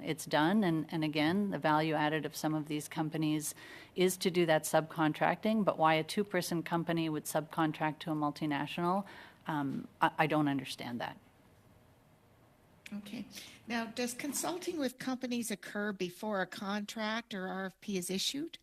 it's done. And again, the value added of some of these companies is to do that subcontracting, but why a two-person company would subcontract to a multinational, I don't understand that. Okay. Now, does consulting with companies occur before a contract or RFP is issued?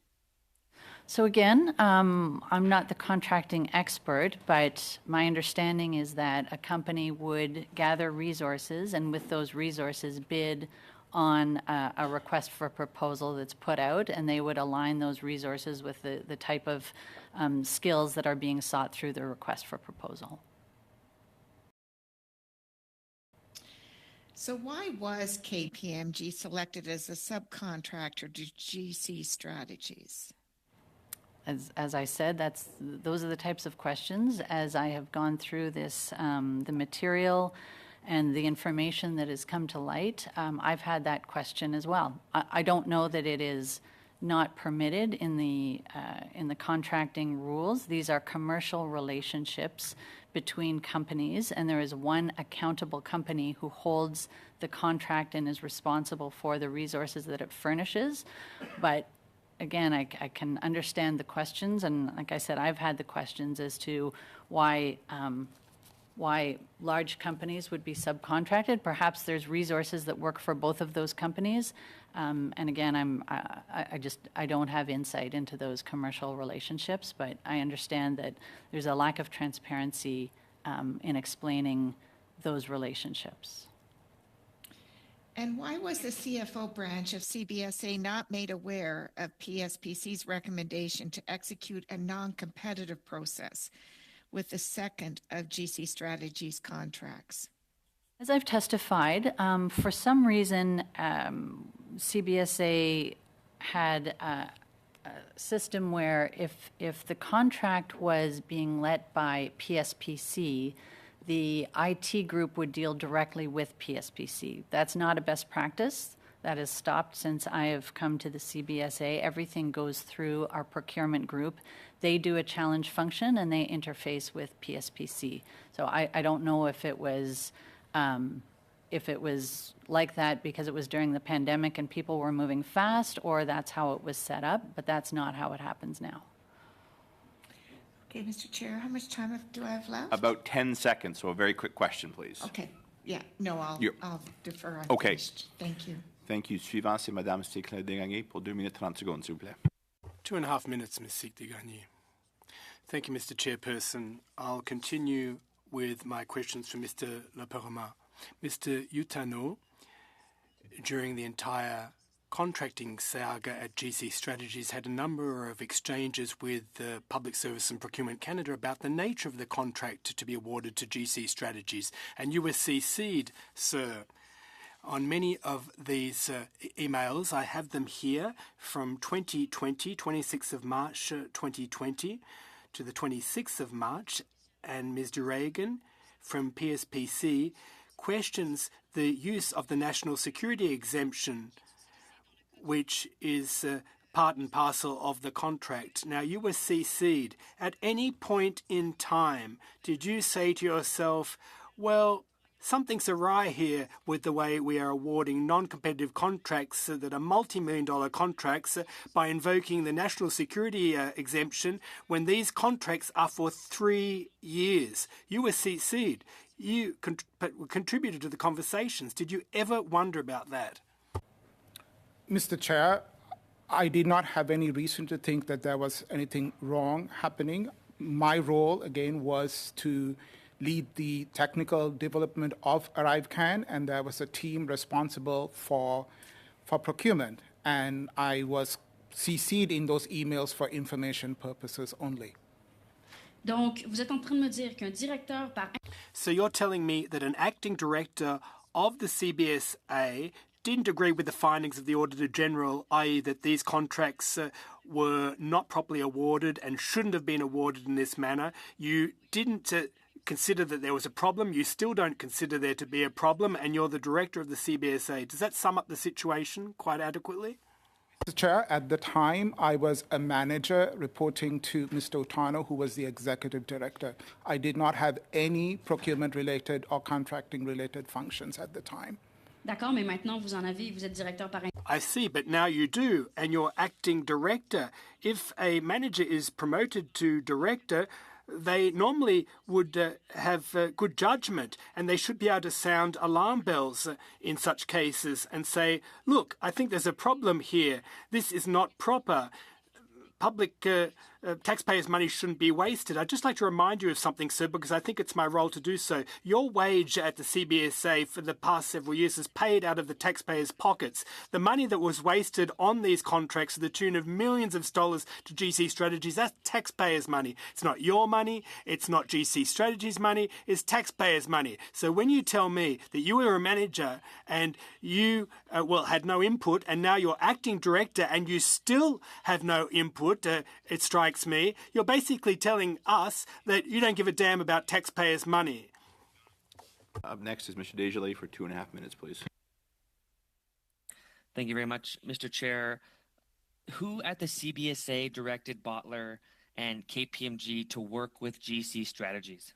So again, I'm not the contracting expert, but my understanding is that a company would gather resources and with those resources bid on a request for proposal that's put out, and they would align those resources with the type of skills that are being sought through the request for proposal. So why was KPMG selected as a subcontractor to GC Strategies? As I said, those are the types of questions. As I have gone through this, the material and the information that has come to light, I've had that question as well. I don't know that it is not permitted in the contracting rules. These are commercial relationships between companies, and there is one accountable company who holds the contract and is responsible for the resources that it furnishes. But again, I can understand the questions, and like I said, I've had the questions as to why large companies would be subcontracted. Perhaps there's resources that work for both of those companies, and again, I don't have insight into those commercial relationships, but I understand that there's a lack of transparency in explaining those relationships. And why was the CFO branch of CBSA not made aware of PSPC's recommendation to execute a non-competitive process with the second of GC Strategies contracts? As I've testified, for some reason, CBSA had a system where if the contract was being let by PSPC, the IT group would deal directly with PSPC. That's not a best practice. That has stopped since I have come to the CBSA. Everything goes through our procurement group. They do a challenge function and they interface with PSPC. So I don't know if it was like that because it was during the pandemic and people were moving fast, or that's how it was set up, but that's not how it happens now. Okay, Mr. Chair, how much time do I have left? About 10 seconds, so a very quick question, please. Okay, yeah, no, I'll defer. Okay. Finished. Thank you. Thank you. Suivant, c'est Madame Stéclin-Desgagnés pour 2 minutes 30 secondes, s'il vous plaît. 2.5 minutes, Ms. Stéclin-Desgagnés. Thank you, Mr. Chairperson. I'll continue with my questions for Mr. Leperma. Mr. Utano, during the entire contracting saga at GC Strategies, had a number of exchanges with Public Service and Procurement Canada about the nature of the contract to be awarded to GC Strategies. And you were CC'd, sir, on many of these emails. I have them here from 2020, 26th of March 2020 to the 26th of March. And Ms. Duragan from PSPC questions the use of the national security exemption, which is part and parcel of the contract. Now, you were CC'd. At any point in time, did you say to yourself, Well, something's awry here with the way we are awarding non-competitive contracts that are multi-million-dollar contracts by invoking the national security exemption when these contracts are for 3 years. You were CC'd. You contributed to the conversations. Did you ever wonder about that? Mr. Chair, I did not have any reason to think that there was anything wrong happening. My role, again, was to lead the technical development of ArriveCAN, and there was a team responsible for procurement. And I was CC'd in those emails for information purposes only. Donc, vous êtes en train de me dire qu'un directeur par... So you're telling me that an acting director of the CBSA didn't agree with the findings of the Auditor General, i.e. that these contracts were not properly awarded and shouldn't have been awarded in this manner. You didn't consider that there was a problem. You still don't consider there to be a problem, and you're the director of the CBSA. Does that sum up the situation quite adequately? Mr. Chair, at the time, I was a manager reporting to Mr. Otano, who was the executive director. I did not have any procurement-related or contracting-related functions at the time. D'accord, mais maintenant vous en avez, vous êtes directeur par... I see, but now you do, and you're acting director. If a manager is promoted to director, they normally would have good judgment, and they should be able to sound alarm bells in such cases and say, look, I think there's a problem here. This is not proper. Public taxpayers' money shouldn't be wasted. I'd just like to remind you of something, sir, because I think it's my role to do so. Your wage at the CBSA for the past several years is paid out of the taxpayers' pockets. The money that was wasted on these contracts to the tune of millions of dollars to GC Strategies, that's taxpayers' money. It's not your money. It's not GC Strategies' money. It's taxpayers' money. So when you tell me that you were a manager and you, had no input, and now you're acting director and you still have no input, it strikes me, you're basically telling us that you don't give a damn about taxpayers' money. Up next is Mr. Desjardins for 2.5 minutes, please. Thank you very much, Mr. Chair. Who at the CBSA directed Bottler and KPMG to work with GC Strategies?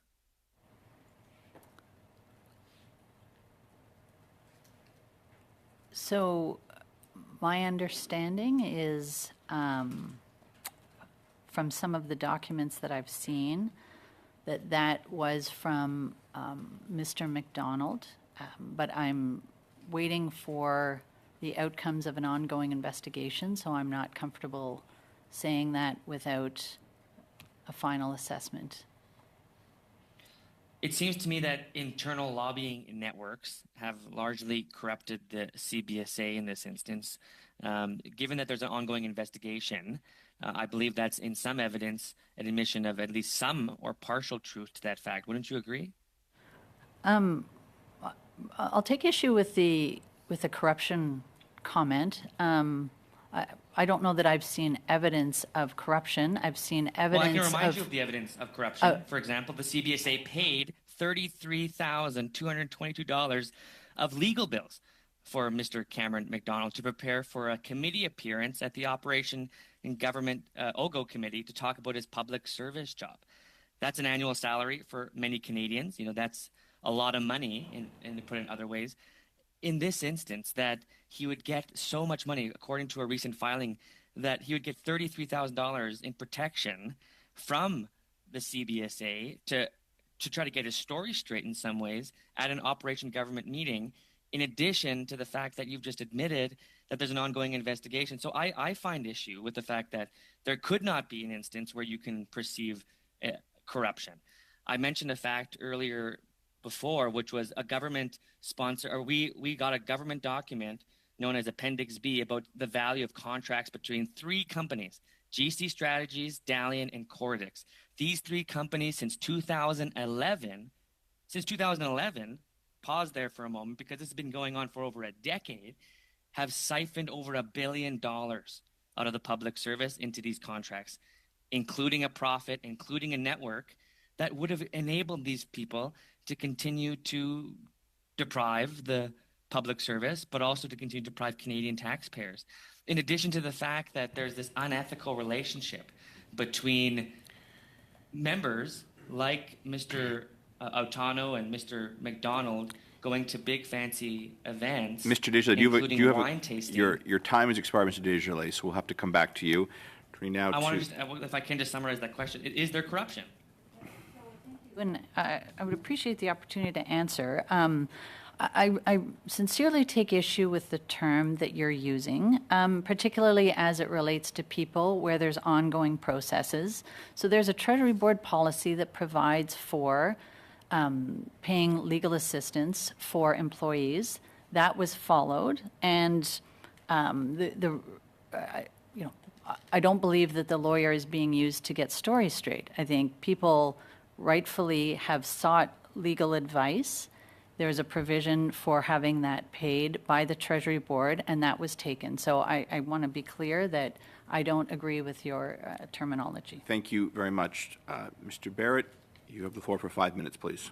So my understanding is from some of the documents that I've seen that was from Mr. McDonald, but I'm waiting for the outcomes of an ongoing investigation, so I'm not comfortable saying that without a final assessment. It seems to me that internal lobbying networks have largely corrupted the CBSA in this instance. Given that there's an ongoing investigation, I believe that's in some evidence an admission of at least some or partial truth to that fact. Wouldn't you agree? I'll take issue with the corruption comment. I don't know that I've seen evidence of corruption. I've seen evidence. Well, I can remind you of the evidence of corruption. For example, the CBSA paid $33,222 of legal bills for Mr. Cameron McDonald to prepare for a committee appearance at the Operation and Government OGO Committee to talk about his public service job. That's an annual salary for many Canadians. You know, that's a lot of money, and to put it in other ways. In this instance, that he would get so much money, according to a recent filing, that he would get $33,000 in protection from the CBSA to try to get his story straight in some ways at an Operation Government meeting, in addition to the fact that you've just admitted that there's an ongoing investigation. So I find issue with the fact that there could not be an instance where you can perceive corruption. I mentioned a fact earlier before, which was a government sponsor, or we got a government document known as Appendix B about the value of contracts between 3 companies, GC Strategies, Dalian, and Cordix. These 3 companies since 2011, pause there for a moment because this has been going on for over a decade, have siphoned over $1 billion out of the public service into these contracts, including a profit, including a network that would have enabled these people to continue to deprive the public service, but also to continue to deprive Canadian taxpayers. In addition to the fact that there's this unethical relationship between members like Mr. Autano and Mr. McDonald going to big fancy events, Mr. Desjardins, including do you have wine tasting. your time has expired, Mr. Desjardins, so we'll have to come back to you. I want to just, if I can just summarize that question. Is there corruption? And I would appreciate the opportunity to answer. I sincerely take issue with the term that you're using, particularly as it relates to people where there's ongoing processes. So there's a Treasury Board policy that provides for paying legal assistance for employees. That was followed, and I don't believe that the lawyer is being used to get stories straight. I think people rightfully have sought legal advice. There's a provision for having that paid by the Treasury Board, and that was taken. So I want to be clear that I don't agree with your terminology. Thank you very much. Mr. Barrett, you have the floor for 5 minutes, please.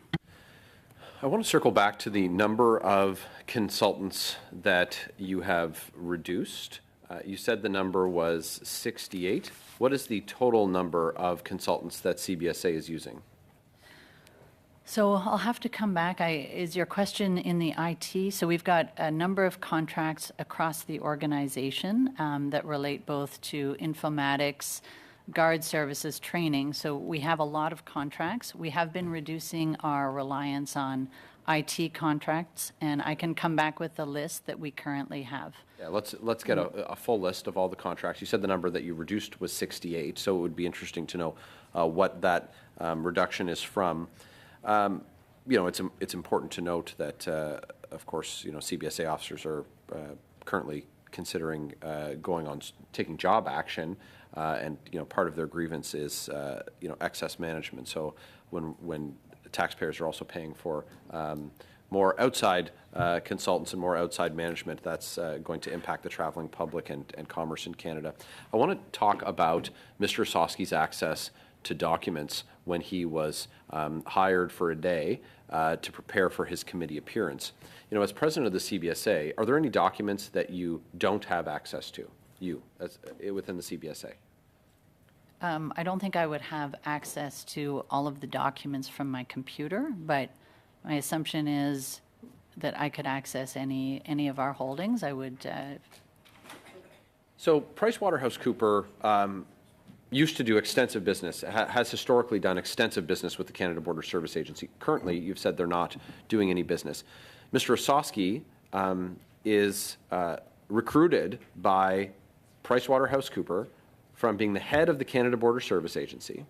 I want to circle back to the number of consultants that you have reduced. You said the number was 68. What is the total number of consultants that CBSA is using? So I'll have to come back. Is your question in the IT? So we've got a number of contracts across the organization that relate both to informatics, guard services, training. So we have a lot of contracts. We have been reducing our reliance on IT contracts, and I can come back with the list that we currently have. Yeah, let's get a full list of all the contracts. You said the number that you reduced was 68, so it would be interesting to know what that reduction is from. It's important to note that, of course, CBSA officers are currently considering taking job action, and part of their grievance is excess management. So when taxpayers are also paying for more outside consultants and more outside management, that's going to impact the traveling public and commerce in Canada. I want to talk about Mr. Ossowski's access to documents when he was hired for a day to prepare for his committee appearance. As president of the CBSA, are there any documents that you don't have access to, within the CBSA? I don't think I would have access to all of the documents from my computer, but my assumption is that I could access any of our holdings. I would. So PricewaterhouseCoopers used to do extensive business, has historically done extensive business with the Canada Border Service Agency. Currently, you've said they're not doing any business. Mr. Ossowski is recruited by PricewaterhouseCoopers from being the head of the Canada Border Service Agency.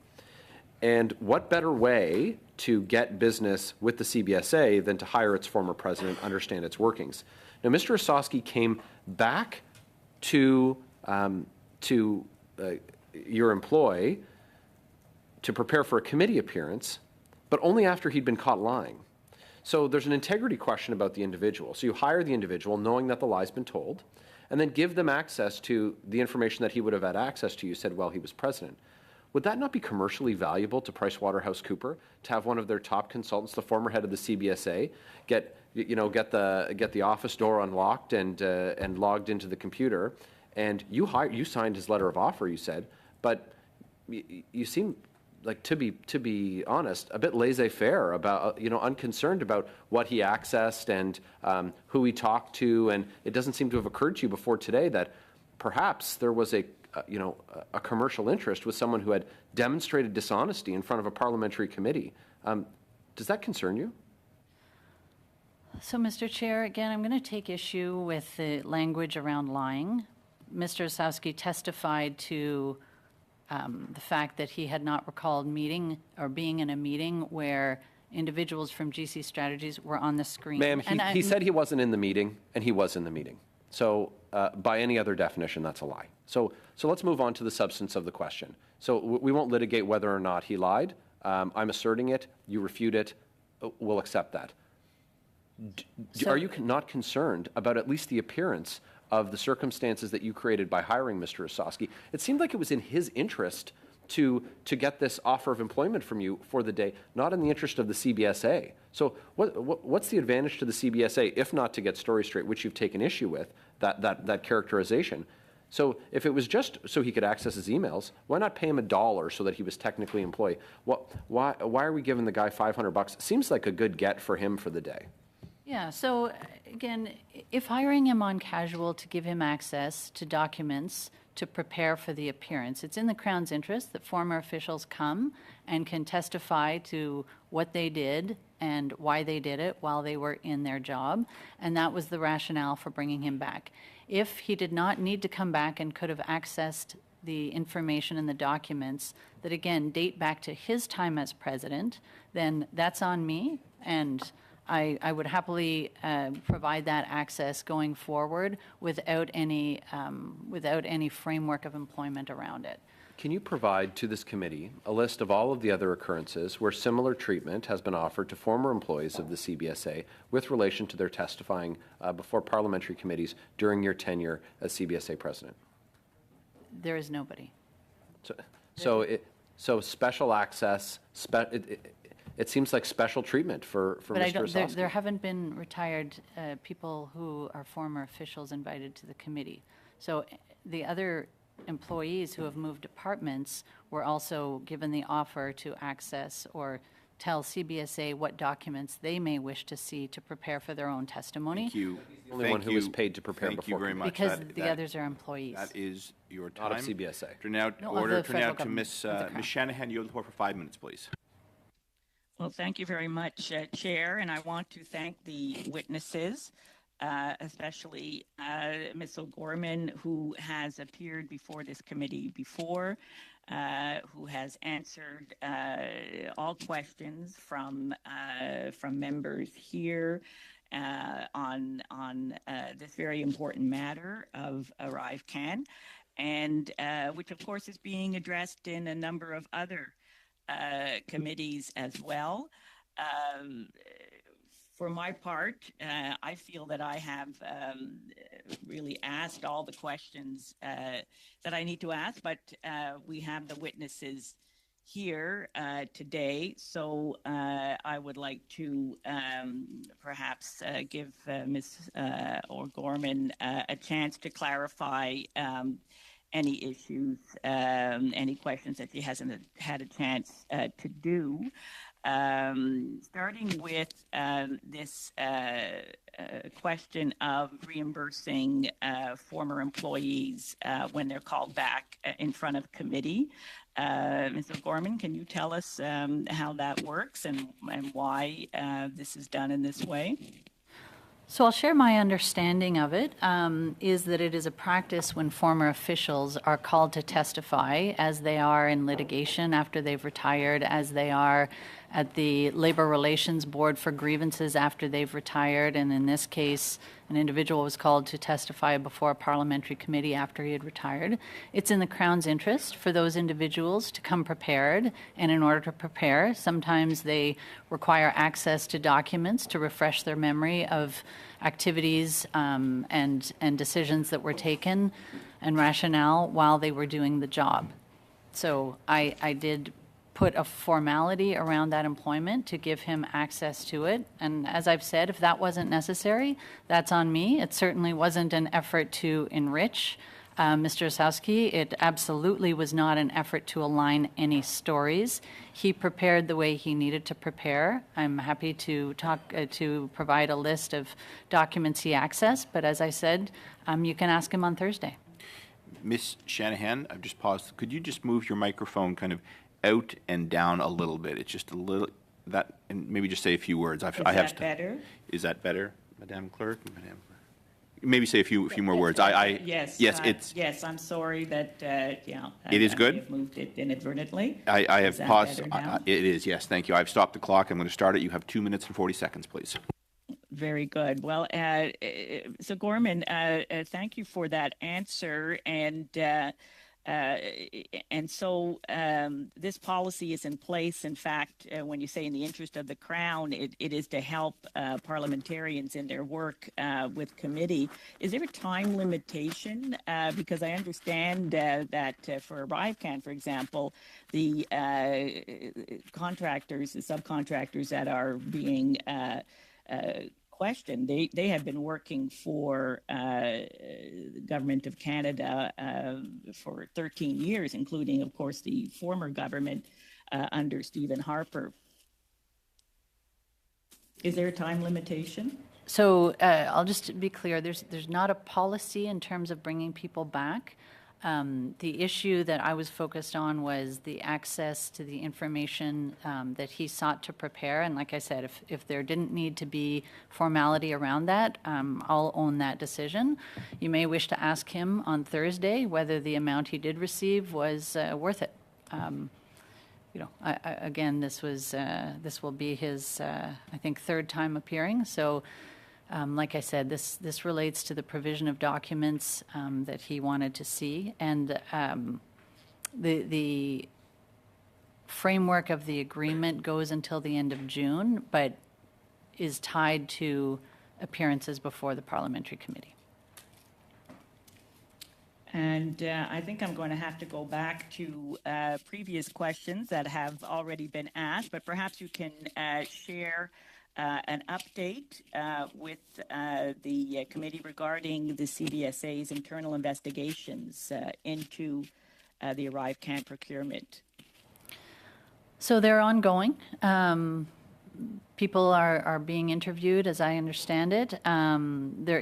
And what better way to get business with the CBSA than to hire its former president, understand its workings? Now, Mr. Ossowski came back to your employ to prepare for a committee appearance, but only after he'd been caught lying. So there's an integrity question about the individual. So you hire the individual knowing that the lie's been told, and then give them access to the information that he would have had access to, you said, while he was president. Would that not be commercially valuable to PricewaterhouseCoopers to have one of their top consultants, the former head of the CBSA, get the office door unlocked and logged into the computer? And you signed his letter of offer, you said, but you seem like, to be honest, a bit laissez-faire about, unconcerned about what he accessed and who he talked to, and it doesn't seem to have occurred to you before today that perhaps there was a commercial interest with someone who had demonstrated dishonesty in front of a parliamentary committee. Does that concern you? So, Mr. Chair, again, I'm going to take issue with the language around lying. Mr. Ossowski testified to the fact that he had not recalled meeting or being in a meeting where individuals from GC Strategies were on the screen. Ma'am, he said he wasn't in the meeting, and he was in the meeting. So by any other definition, that's a lie. So let's move on to the substance of the question. So we won't litigate whether or not he lied. I'm asserting it. You refute it. We'll accept that. Are you not concerned about at least the appearance of the circumstances that you created by hiring Mr. Ossowski? It seemed like it was in his interest to get this offer of employment from you for the day, not in the interest of the CBSA. So what's the advantage to the CBSA, if not to get stories straight, which you've taken issue with, that characterization? So if it was just so he could access his emails, why not pay him $1 so that he was technically employed? Why are we giving the guy $500? Seems like a good get for him for the day. Yeah, so again, if hiring him on casual to give him access to documents to prepare for the appearance, it's in the Crown's interest that former officials come and can testify to what they did and why they did it while they were in their job, and that was the rationale for bringing him back. If he did not need to come back and could have accessed the information and the documents that, again, date back to his time as president, then that's on me, and I would happily provide that access going forward without any framework of employment around it. Can you provide to this committee a list of all of the other occurrences where similar treatment has been offered to former employees of the CBSA with relation to their testifying before parliamentary committees during your tenure as CBSA president? There is nobody. So special access, it seems like special treatment for But Mr. Osowski. there haven't been retired people who are former officials invited to the committee. So the other employees who have moved departments were also given the offer to access or tell CBSA what documents they may wish to see to prepare for their own testimony. Thank you. The only one who was paid to prepare Thank you before very much. Because the others are employees. That is your time. Not of CBSA. Turn now, No, of order, the turn now federal to government, Ms. of the Crown. Ms. Shanahan. You have the floor for 5 minutes, please. Well, thank you very much, Chair, and I want to thank the witnesses, especially Ms. O'Gorman, who has appeared before this committee before, who has answered all questions from members here on this very important matter of ArriveCAN, and which, of course, is being addressed in a number of other committees as well. For my part, I feel that I have really asked all the questions that I need to ask, but we have the witnesses here today, so I would like to perhaps give Ms. O'Gorman a chance to clarify any issues, any questions that she hasn't had a chance to do. Starting with this question of reimbursing former employees when they're called back in front of committee. Ms. O'Gorman, can you tell us how that works and why this is done in this way? So I'll share my understanding of it, is that it is a practice when former officials are called to testify, as they are in litigation after they've retired, as they are at the Labor Relations Board for grievances after they've retired, and in this case, an individual was called to testify before a parliamentary committee after he had retired. It's in the Crown's interest for those individuals to come prepared, and in order to prepare, sometimes they require access to documents to refresh their memory of activities and decisions that were taken and rationale while they were doing the job. So I did put a formality around that employment to give him access to it. And as I've said, if that wasn't necessary, that's on me. It certainly wasn't an effort to enrich Mr. Osowski. It absolutely was not an effort to align any stories. He prepared the way he needed to prepare. I'm happy to provide a list of documents he accessed, but as I said, you can ask him on Thursday. Ms. Shanahan, I've just paused. Could you just move your microphone kind of out and down a little bit? It's just a little, that, and maybe just say a few words. Is that better? Is that better, Madam Clerk? Maybe say a few more words. Yes. It's. Yes, I'm sorry that, It is good? I moved it inadvertently. I have Is that paused. better now? It is, yes, thank you. I've stopped the clock. I'm going to start it. You have 2 minutes and 40 seconds, please. Very good. Well, so Gorman, thank you for that answer. And so this policy is in place. In fact, when you say in the interest of the Crown, it is to help parliamentarians in their work with committee. Is there a time limitation? Because I understand that for ArriveCAN, for example, the contractors, the subcontractors that are being question. They have been working for the government of Canada for 13 years, including, of course, the former government under Stephen Harper. Is there a time limitation? So I'll just be clear, there's not a policy in terms of bringing people back. The issue that I was focused on was the access to the information that he sought to prepare. And like I said, if there didn't need to be formality around that, I'll own that decision. You may wish to ask him on Thursday whether the amount he did receive was worth it. Again, this will be his, I think, third time appearing. So, like I said, this relates to the provision of documents that he wanted to see, and the framework of the agreement goes until the end of June, but is tied to appearances before the parliamentary committee. And I think I'm going to have to go back to previous questions that have already been asked, but perhaps you can share an update with the committee regarding the CBSA's internal investigations into the ArriveCAN procurement. So they're ongoing. People are being interviewed, as I understand it. There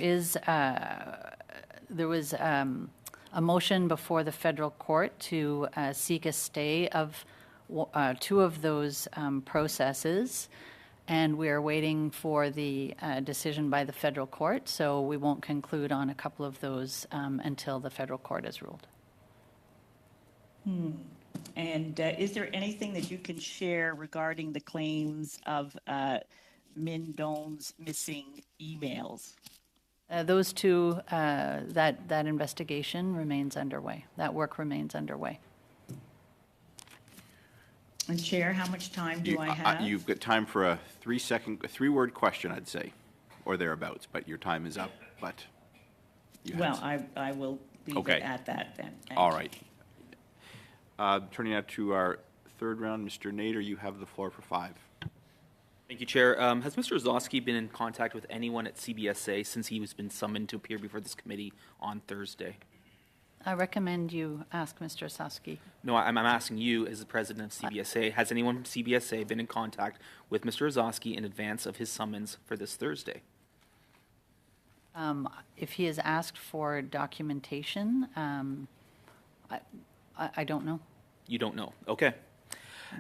was a motion before the federal court to seek a stay of two of those processes, and we are waiting for the decision by the federal court, so we won't conclude on a couple of those until the federal court has ruled. And is there anything that you can share regarding the claims of Min Don's missing emails? Those two, that investigation remains underway. That work remains underway. And Chair, how much time do I have? You've got time for a three-word question, I'd say, or thereabouts, but your time is up, but I will leave it at that then. All right. Turning now to our third round, Mr. Nader, you have the floor for 5. Thank you, Chair. Has Mr. Ozowski been in contact with anyone at CBSA since he has been summoned to appear before this committee on Thursday? I recommend you ask Mr. Ozowski. No, I'm asking you as the president of CBSA. Has anyone from CBSA been in contact with Mr. Ozowski in advance of his summons for this Thursday? If he has asked for documentation, I don't know. You don't know. Okay.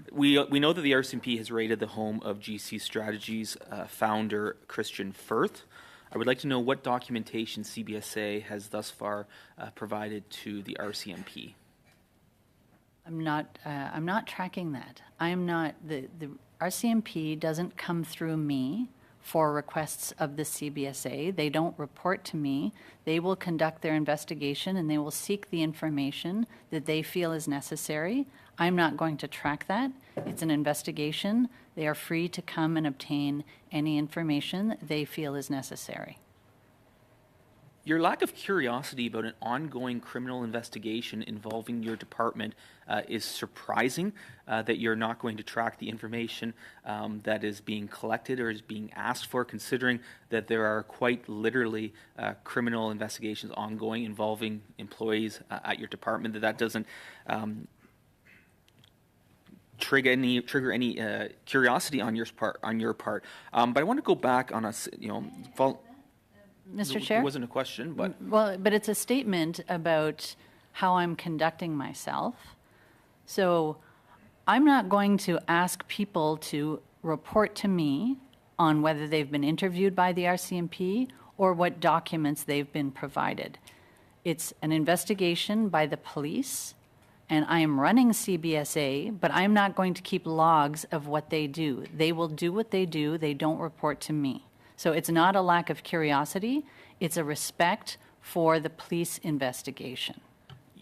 We know that the RCMP has raided the home of GC Strategies founder Christian Firth. I would like to know what documentation CBSA has thus far provided to the RCMP. I'm not tracking that. I'm not the RCMP doesn't come through me for requests of the CBSA. They don't report to me. They will conduct their investigation and they will seek the information that they feel is necessary. I'm not going to track that. It's an investigation. They are free to come and obtain any information they feel is necessary. Your lack of curiosity about an ongoing criminal investigation involving your department is surprising, that you're not going to track the information that is being collected or is being asked for, considering that there are quite literally criminal investigations ongoing involving employees at your department, that doesn't trigger any curiosity on your part. But I want to go back on Mr. Chair? It wasn't a question, but... Well, but it's a statement about how I'm conducting myself. So I'm not going to ask people to report to me on whether they've been interviewed by the RCMP or what documents they've been provided. It's an investigation by the police, and I am running CBSA, but I'm not going to keep logs of what they do. They will do what they do. They don't report to me. So it's not a lack of curiosity. It's a respect for the police investigation.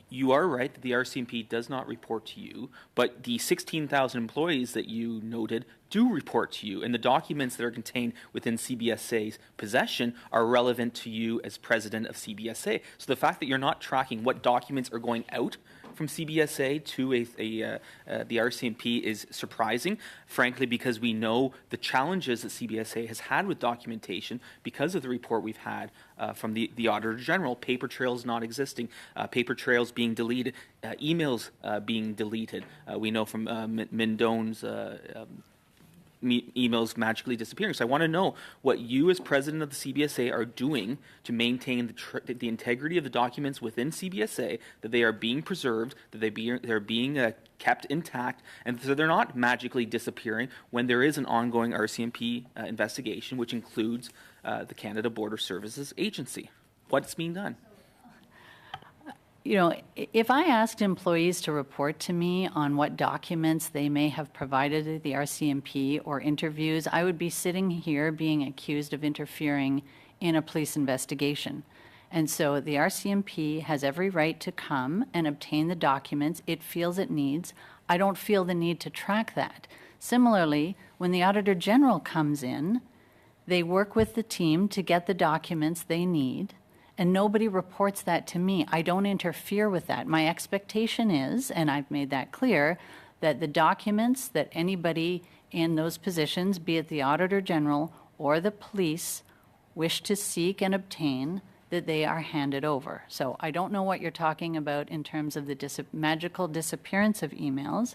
You are right that the RCMP does not report to you, but the 16,000 employees that you noted do report to you, and the documents that are contained within CBSA's possession are relevant to you as president of CBSA. So the fact that you're not tracking what documents are going out from CBSA to the RCMP is surprising, frankly, because we know the challenges that CBSA has had with documentation because of the report we've had from the Auditor General, paper trails not existing, paper trails being deleted, emails being deleted. We know from Mindone's emails magically disappearing. So I want to know what you as president of the CBSA are doing to maintain the integrity of the documents within CBSA, that they are being preserved, that they're being kept intact, and so they're not magically disappearing when there is an ongoing RCMP investigation, which includes the Canada Border Services Agency. What's being done? You know, if I asked employees to report to me on what documents they may have provided to the RCMP or interviews, I would be sitting here being accused of interfering in a police investigation. And so the RCMP has every right to come and obtain the documents it feels it needs. I don't feel the need to track that. Similarly, when the Auditor General comes in, they work with the team to get the documents they need, and nobody reports that to me. I don't interfere with that. My expectation is, and I've made that clear, that the documents that anybody in those positions, be it the Auditor General or the police, wish to seek and obtain, that they are handed over. So I don't know what you're talking about in terms of the magical disappearance of emails,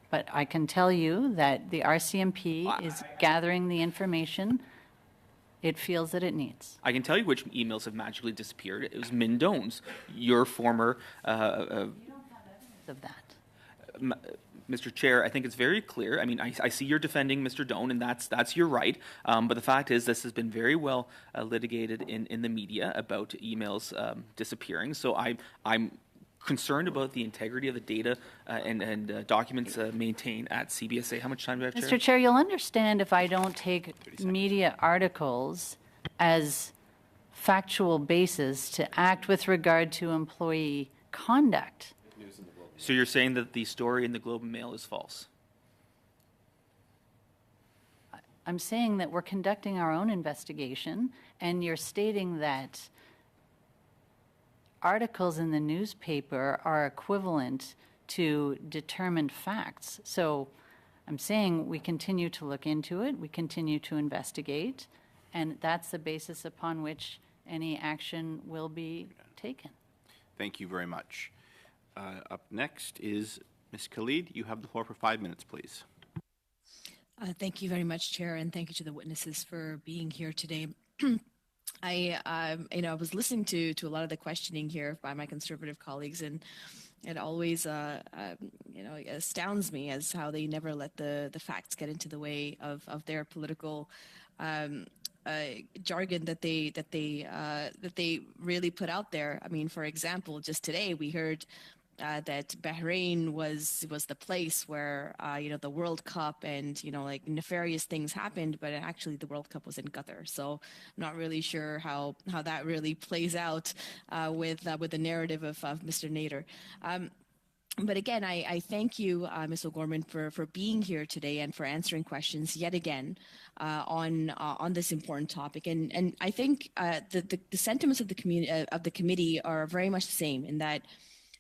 but I can tell you that the RCMP is gathering the information it feels that it needs. I can tell you which emails have magically disappeared. It was Mindone's, your former... You don't have evidence of that. Mr. Chair, I think it's very clear. I mean, I see you're defending Mr. Doan, and that's your right. But the fact is, this has been very well litigated in the media about emails disappearing. So I'm concerned about the integrity of the data and documents maintained at CBSA. How much time do I have, Chair? Mr. Chair, you'll understand if I don't take media articles as factual basis to act with regard to employee conduct. So you're saying that the story in the Globe and Mail is false? I'm saying that we're conducting our own investigation, and you're stating that articles in the newspaper are equivalent to determined facts. So I'm saying we continue to look into it, we continue to investigate, and that's the basis upon which any action will be taken. Thank you very much. Up next is Ms. Khalid. You have the floor for 5 minutes, please. Thank you very much, Chair, and thank you to the witnesses for being here today. I was listening to a lot of the questioning here by my conservative colleagues, and it always, astounds me as how they never let the facts get into the way of their political jargon that they really put out there. I mean, for example, just today we heard that Bahrain was the place where the World Cup and nefarious things happened, but actually the World Cup was in Qatar. So I'm not really sure how that really plays out with the narrative of Mr. Nader. But again, I thank you, Ms. O'Gorman, for being here today and for answering questions yet again on this important topic. And I think the sentiments of the committee are very much the same, in that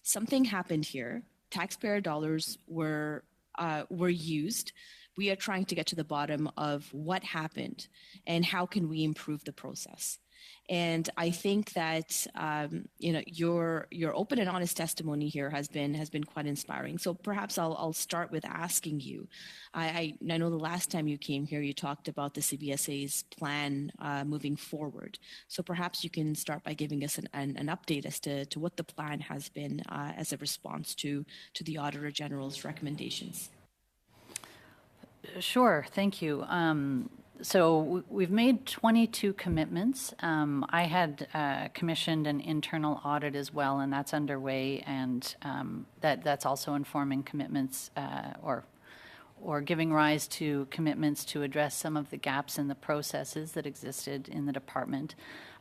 something happened here. Taxpayer dollars were used. We are trying to get to the bottom of what happened and how can we improve the process. And I think that your open and honest testimony here has been quite inspiring. So perhaps I'll start with asking you. I know the last time you came here, you talked about the CBSA's plan moving forward. So perhaps you can start by giving us an update as to what the plan has been as a response to the Auditor General's recommendations. Sure, thank you. So we've made 22 commitments. I had commissioned an internal audit as well, and that's underway, and that's also informing commitments or giving rise to commitments to address some of the gaps in the processes that existed in the department.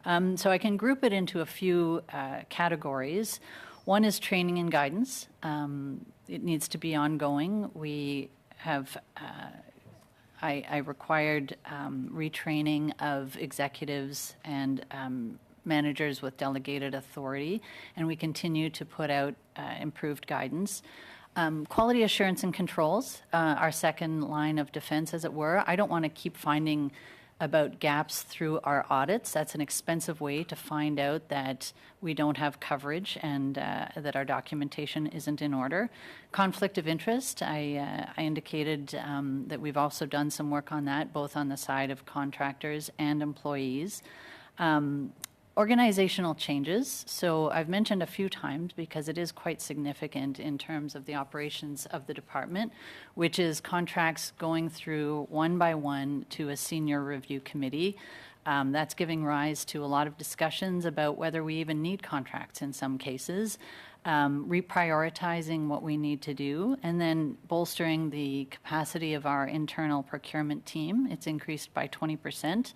So I can group it into a few categories. One is training and guidance. It needs to be ongoing. We have I required retraining of executives and managers with delegated authority, and we continue to put out improved guidance. Quality assurance and controls, our second line of defense, as it were. I don't want to keep finding about gaps through our audits. That's an expensive way to find out that we don't have coverage and that our documentation isn't in order. Conflict of interest, I indicated that we've also done some work on that, both on the side of contractors and employees. Organizational changes. So I've mentioned a few times because it is quite significant in terms of the operations of the department, which is contracts going through one by one to a senior review committee. That's giving rise to a lot of discussions about whether we even need contracts in some cases, reprioritizing what we need to do, and then bolstering the capacity of our internal procurement team. It's increased by 20%.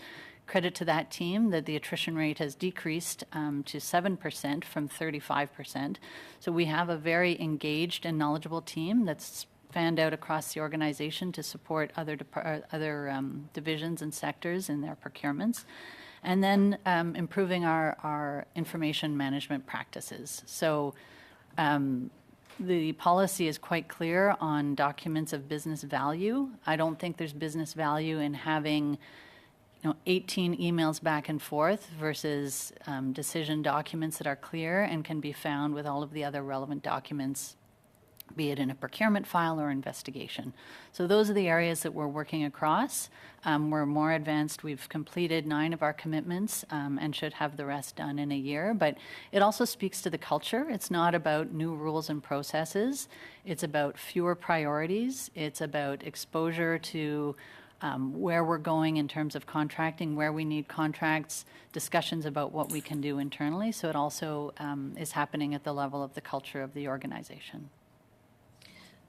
Credit to that team that the attrition rate has decreased to 7% from 35%. So we have a very engaged and knowledgeable team that's fanned out across the organization to support other divisions and sectors in their procurements. And then improving our information management practices. So the policy is quite clear on documents of business value. I don't think there's business value in having 18 emails back and forth versus decision documents that are clear and can be found with all of the other relevant documents, be it in a procurement file or investigation. So those are the areas that we're working across. We're more advanced. We've completed 9 of our commitments and should have the rest done in a year. But it also speaks to the culture. It's not about new rules and processes. It's about fewer priorities. It's about exposure to where we're going in terms of contracting, where we need contracts, discussions about what we can do internally. So it also is happening at the level of the culture of the organization.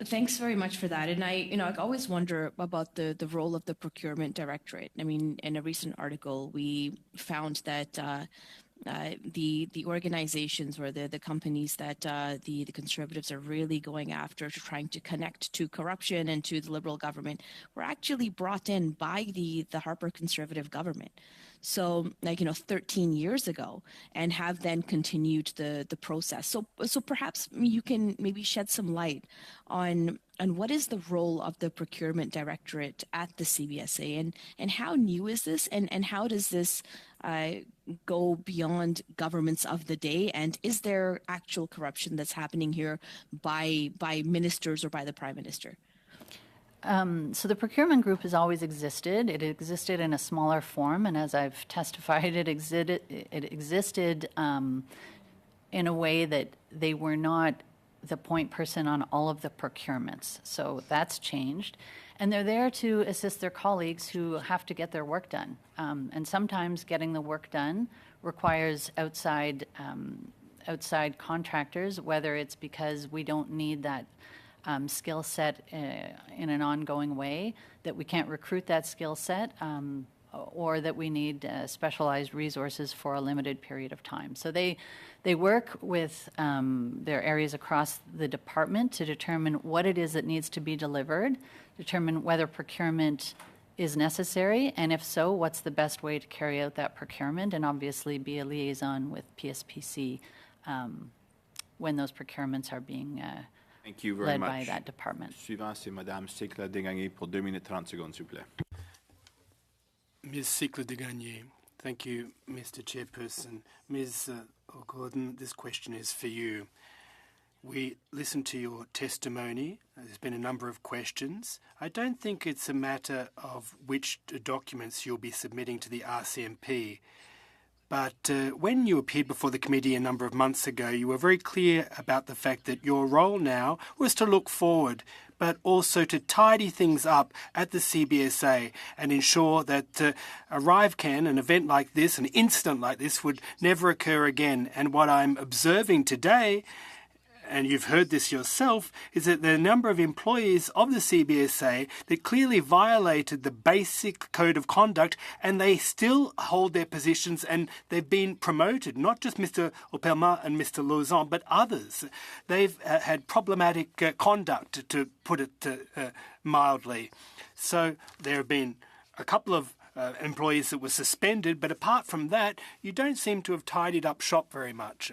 Thanks very much for that. And I always wonder about the role of the Procurement Directorate. I mean, in a recent article, we found that the organizations or the companies that the Conservatives are really going after, to trying to connect to corruption and to the Liberal government, were actually brought in by the Harper Conservative government. So 13 years ago, and have then continued the process. So perhaps you can maybe shed some light on what is the role of the Procurement Directorate at the CBSA, and how new is this, and how does this go beyond governments of the day, and is there actual corruption that's happening here by ministers or by the Prime Minister? So the procurement group has always existed. It existed in a smaller form, and as I've testified, it existed in a way that they were not the point person on all of the procurements. So that's changed. And they're there to assist their colleagues who have to get their work done. And sometimes getting the work done requires outside contractors, whether it's because we don't need that skill set in an ongoing way, that we can't recruit that skill set, or that we need specialized resources for a limited period of time. So they work with their areas across the department to determine what it is that needs to be delivered, determine whether procurement is necessary, and if so, what's the best way to carry out that procurement, and obviously be a liaison with PSPC when those procurements are being Thank you very led much. by that department. Suivant, c'est Madame Sicle-Degagné pour 2 minutes 30 secondes, s'il vous plaît. Ms. Sicle-Degagné. Thank you, Mr. Chairperson. Ms. O'Gordon, this question is for you. We listened to your testimony. There's been a number of questions. I don't think it's a matter of which documents you'll be submitting to the RCMP. But when you appeared before the committee a number of months ago, you were very clear about the fact that your role now was to look forward, but also to tidy things up at the CBSA and ensure that ArriveCAN, an event like this, an incident like this, would never occur again. And what I'm observing today, and you've heard this yourself, is that there are a number of employees of the CBSA that clearly violated the basic code of conduct, and they still hold their positions, and they've been promoted, not just Mr. Opelma and Mr. Lauzon, but others. They've had problematic conduct, to put it mildly. So there have been a couple of employees that were suspended, but apart from that, you don't seem to have tidied up shop very much.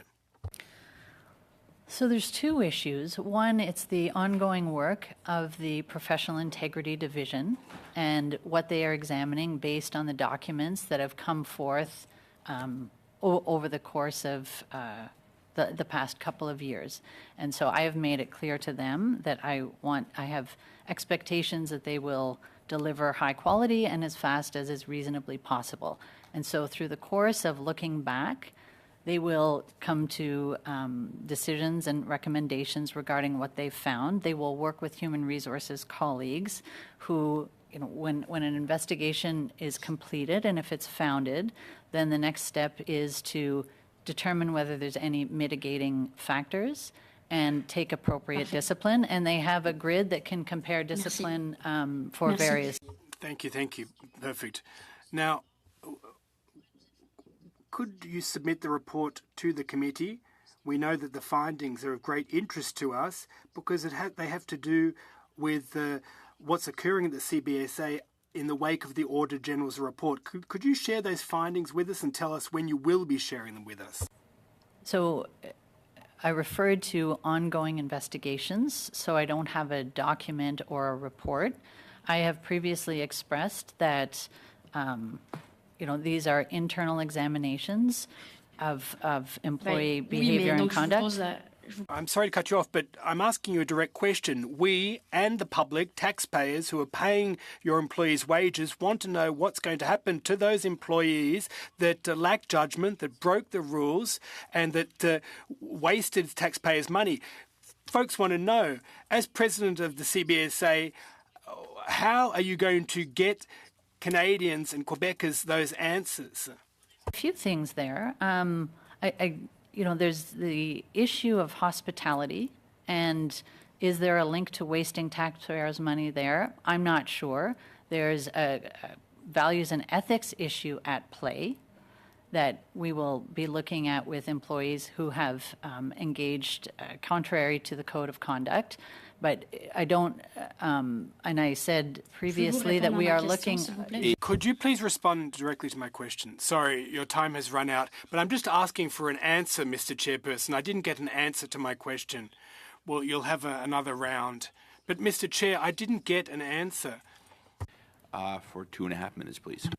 So there's two issues. One, it's the ongoing work of the Professional Integrity Division and what they are examining based on the documents that have come forth over the course of the past couple of years. And so I have made it clear to them that I have expectations that they will deliver high quality and as fast as is reasonably possible. And so through the course of looking back, they will come to decisions and recommendations regarding what they've found. They will work with human resources colleagues who, when an investigation is completed and if it's founded, then the next step is to determine whether there's any mitigating factors and take appropriate discipline. And they have a grid that can compare discipline for various. Thank you. Perfect. Now, could you submit the report to the committee? We know that the findings are of great interest to us because they have to do with what's occurring at the CBSA in the wake of the Auditor General's report. Could you share those findings with us and tell us when you will be sharing them with us? So I referred to ongoing investigations, so I don't have a document or a report. I have previously expressed that these are internal examinations of employee behavior and conduct. I'm sorry to cut you off, but I'm asking you a direct question. We and the public, taxpayers who are paying your employees' wages, want to know what's going to happen to those employees that lack judgment, that broke the rules, and that wasted taxpayers' money. Folks want to know, as president of the CBSA, how are you going to get Canadians and Quebecers those answers? A few things there. There's the issue of hospitality, and is there a link to wasting taxpayers' money there? I'm not sure. There's a values and ethics issue at play that we will be looking at with employees who have engaged contrary to the code of conduct. But I don't, and I said previously that we are looking. Could you please respond directly to my question? Sorry, your time has run out, but I'm just asking for an answer, Mr. Chairperson. I didn't get an answer to my question. Well, you'll have another round. But, Mr. Chair, I didn't get an answer. For 2.5 minutes, please.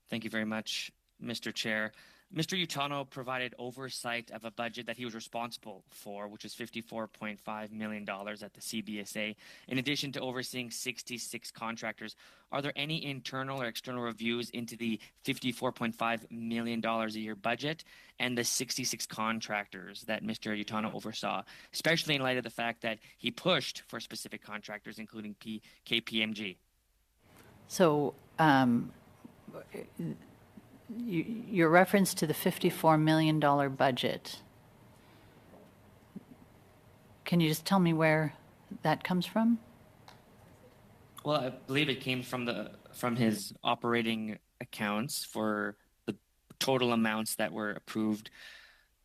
Thank you very much, Mr. Chair. Mr. Utano provided oversight of a budget that he was responsible for, which is $54.5 million at the CBSA, in addition to overseeing 66 contractors. Are there any internal or external reviews into the $54.5 million a year budget and the 66 contractors that Mr. Utano oversaw, especially in light of the fact that he pushed for specific contractors, including KPMG? So, your reference to the $54 million budget, can you just tell me where that comes from? Well, I believe it came from his operating accounts for the total amounts that were approved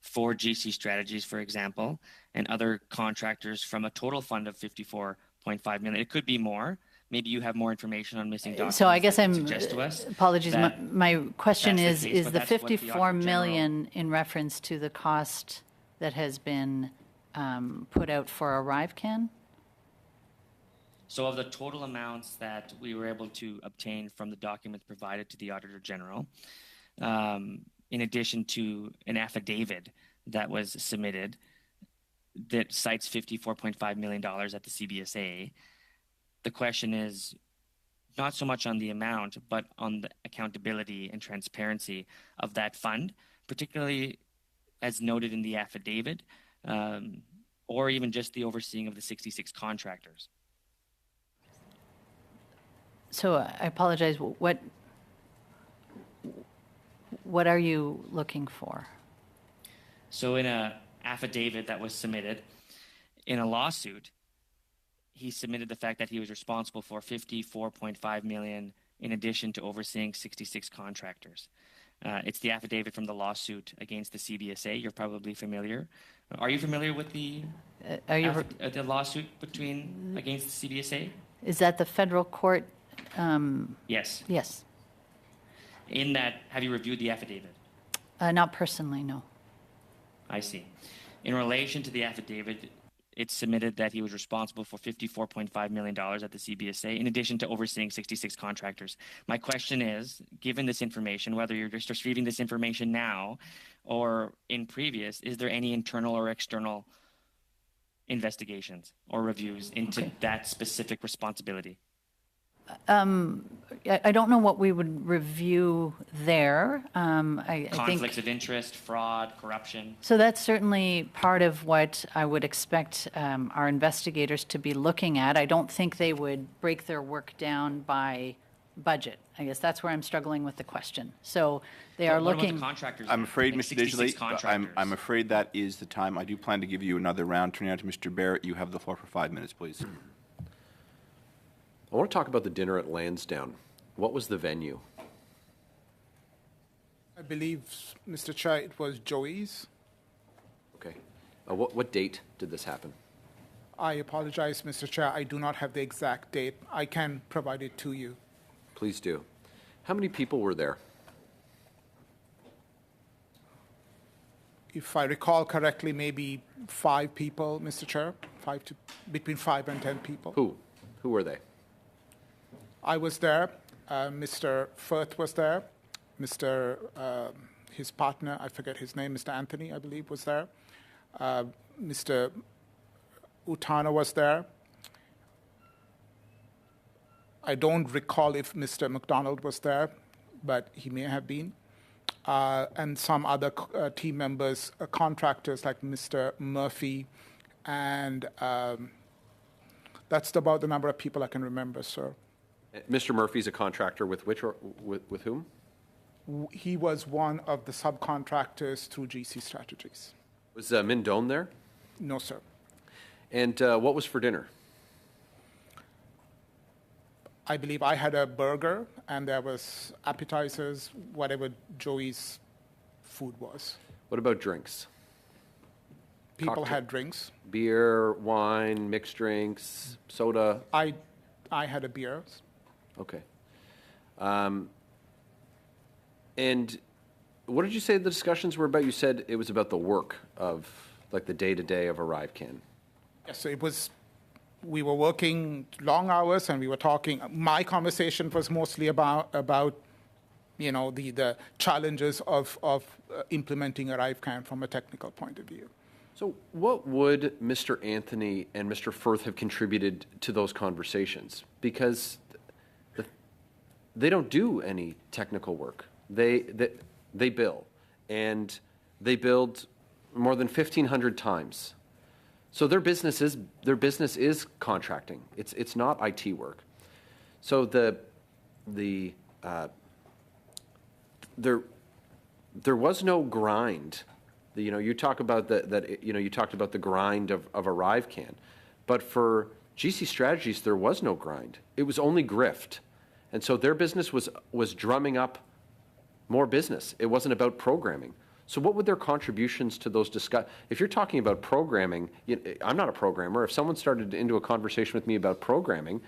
for GC Strategies, for example, and other contractors from a total fund of $54.5 million. It could be more. Maybe you have more information on missing documents. So I guess apologies. My question is the $54 million in reference to the cost that has been put out for ArriveCAN? So of the total amounts that we were able to obtain from the documents provided to the Auditor General, in addition to an affidavit that was submitted that cites $54.5 million at the CBSA, the question is not so much on the amount, but on the accountability and transparency of that fund, particularly as noted in the affidavit, or even just the overseeing of the 66 contractors. So I apologize. What are you looking for? So in an affidavit that was submitted in a lawsuit, he submitted the fact that he was responsible for $54.5 million in addition to overseeing 66 contractors. It's the affidavit from the lawsuit against the CBSA. You're probably familiar. Are you familiar with the lawsuit against the CBSA? Is that the federal court Yes. Yes. In that, have you reviewed the affidavit? Not personally, no. I see. In relation to the affidavit, it's submitted that he was responsible for $54.5 million at the CBSA, in addition to overseeing 66 contractors. My question is, given this information, whether you're just receiving this information now or in previous, is there any internal or external investigations or reviews into that specific responsibility? I don't know what we would review there. I think Conflicts of interest, fraud, corruption. so. That's certainly part of what I would expect our investigators to be looking at. I don't think they would break their work down by budget. I guess that's where I'm struggling with the question. So they are What about looking. the contractors? I'm afraid, Like Mr. 66 Digely, contractors. I'm afraid that is the time. I do plan to give you another round. Turning out to Mr. Barrett, you have the floor for 5 minutes, please. I want to talk about the dinner at Lansdowne. What was the venue? I believe, Mr. Chair, it was Joey's. Okay. What date did this happen? I apologize, Mr. Chair. I do not have the exact date. I can provide it to you. Please do. How many people were there? If I recall correctly, maybe 5 people, Mr. Chair. Between 5 and 10 people. Who were they? I was there. Mr. Firth was there. His partner, I forget his name, Mr. Anthony, I believe, was there. Mr. Utana was there. I don't recall if Mr. McDonald was there, but he may have been. And some other team members, contractors like Mr. Murphy, and that's about the number of people I can remember, sir. Mr. Murphy's a contractor with which or with whom? He was one of the subcontractors through GC Strategies. Was Mindone there? No, sir. And what was for dinner? I believe I had a burger, and there was appetizers, whatever Joey's food was. What about drinks? People Cocktail. had drinks. Beer, wine, mixed drinks, soda? I had a beer. Okay. And what did you say the discussions were about? You said it was about the work of, like, the day-to-day of ArriveCAN. Yes, so it was, we were working long hours, and we were talking. My conversation was mostly about you know, the challenges of implementing ArriveCAN from a technical point of view. So what would Mr. Anthony and Mr. Firth have contributed to those conversations? Because they don't do any technical work. They bill, and they billed more than 1,500 times. So their business is contracting. It's not IT work. So there was no grind. You know, you talk about you talked about the grind of ArriveCAN, but for GC Strategies there was no grind. It was only grift, and so their business was drumming up more business. It wasn't about programming. So what would their contributions to those if you're talking about programming, I'm not a programmer. If someone started into a conversation with me about programming,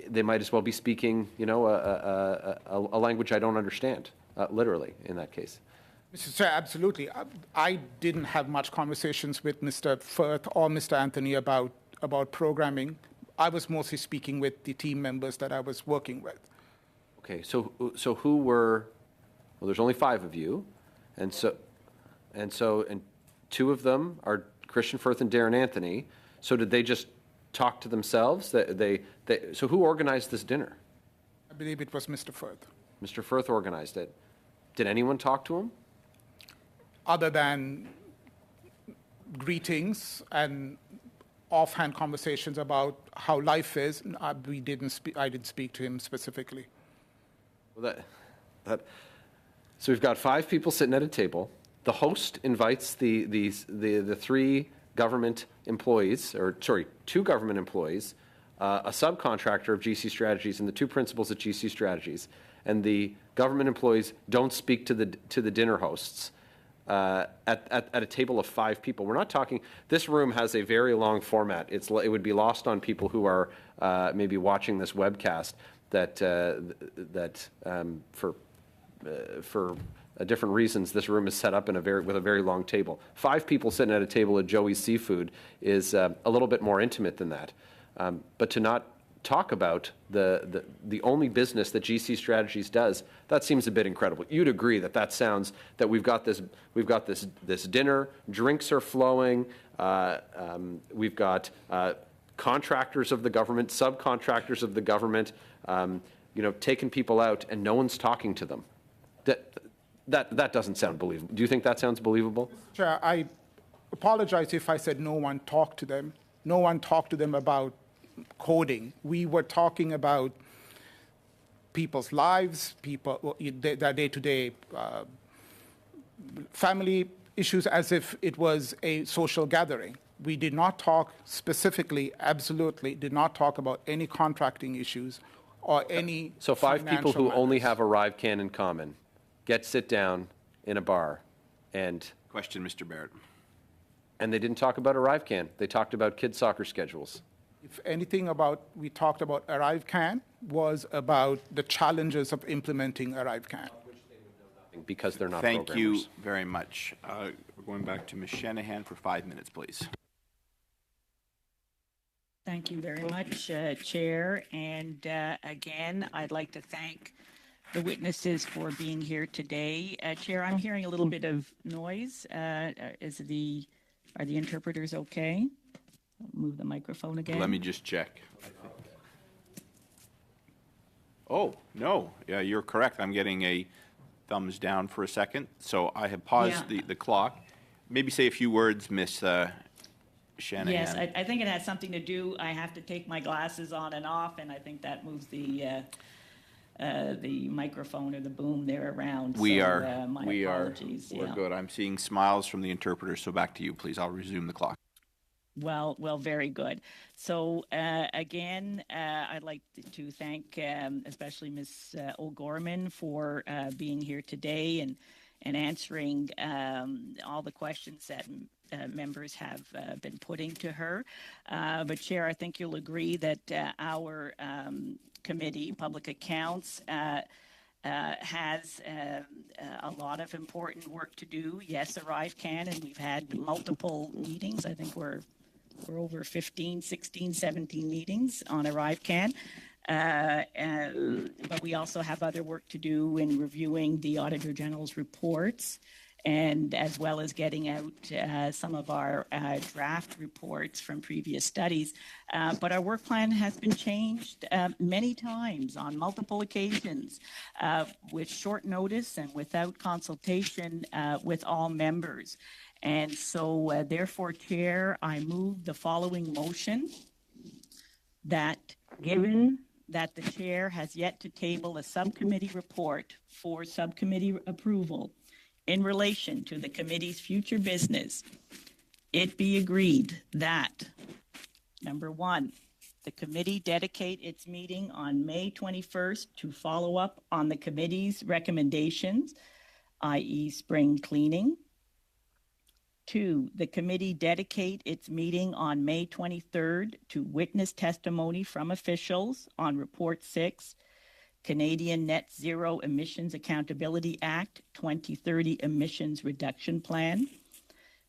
they might as well be speaking, a language I don't understand, literally, in that case. Mr. Chair, absolutely. I didn't have much conversations with Mr. Firth or Mr. Anthony about programming. I was mostly speaking with the team members that I was working with. Okay, so who were? Well, there's only 5 of you, and 2 of them are Christian Firth and Darren Anthony. So did they just talk to themselves? So who organized this dinner? I believe it was Mr. Firth. Mr. Firth organized it. Did anyone talk to him? Other than greetings and offhand conversations about how life is, I didn't speak to him specifically. Well, so we've got 5 people sitting at a table. The host invites the 3 government employees, 2 government employees, a subcontractor of GC Strategies, and the 2 principals at GC Strategies. And the government employees don't speak to the dinner hosts. at a table of 5 people. We're not talking, this room has a very long format. It would be lost on people who are maybe watching this webcast that for different reasons, this room is set up with a very long table. 5 people sitting at a table at Joey's Seafood is a little bit more intimate than that. But to not talk about the only business that GC Strategies does, that seems a bit incredible. You'd agree that sounds that we've got this dinner, drinks are flowing, we've got contractors of the government, subcontractors of the government, taking people out, and no one's talking to them. That doesn't sound believable. Do you think that sounds believable? Chair, I apologize if I said no one talked to them. No one talked to them about coding. We were talking about people's lives, their day-to-day family issues, as if it was a social gathering. We did not talk specifically, absolutely, did not talk about any contracting issues or any. So 5 people who financial only matters. have ArriveCAN in common sit down in a bar and. Question, Mr. Barrett. And they didn't talk about ArriveCAN. They talked about kids' soccer schedules. If anything we talked about ArriveCAN was about the challenges of implementing ArriveCAN. Because they're not Thank programmers. you very much. We're going back to Ms. Shanahan for 5 minutes, please. Thank you very much, Chair. And again, I'd like to thank the witnesses for being here today. Chair, I'm hearing a little bit of noise. Are the interpreters okay? Move the microphone again. Let me just check. Oh, no. Yeah, you're correct. I'm getting a thumbs down for a second. So I have paused the clock. Maybe say a few words, Miss Shanahan. Yes, I think it has something to do, I have to take my glasses on and off, and I think that moves the microphone or the boom there around. My apologies. We're good. I'm seeing smiles from the interpreter, so back to you, please. I'll resume the clock. Well, very good. So again, I'd like to thank especially Ms. O'Gorman for being here today and answering all the questions that members have been putting to her. But Chair, I think you'll agree that our committee, Public Accounts, has a lot of important work to do. Yes, ArriveCAN, and we've had multiple meetings. I think we're over 15, 16, 17 meetings on ArriveCAN. But we also have other work to do in reviewing the Auditor General's reports, and as well as getting out some of our draft reports from previous studies. But our work plan has been changed many times on multiple occasions with short notice and without consultation with all members. And so therefore, Chair, I move the following motion that given that the Chair has yet to table a subcommittee report for subcommittee approval in relation to the committee's future business, it be agreed that, number 1, the committee dedicate its meeting on May 21st to follow up on the committee's recommendations, i.e. spring cleaning. 2, the committee dedicate its meeting on May 23rd to witness testimony from officials on Report 6, Canadian Net Zero Emissions Accountability Act 2030 Emissions Reduction Plan.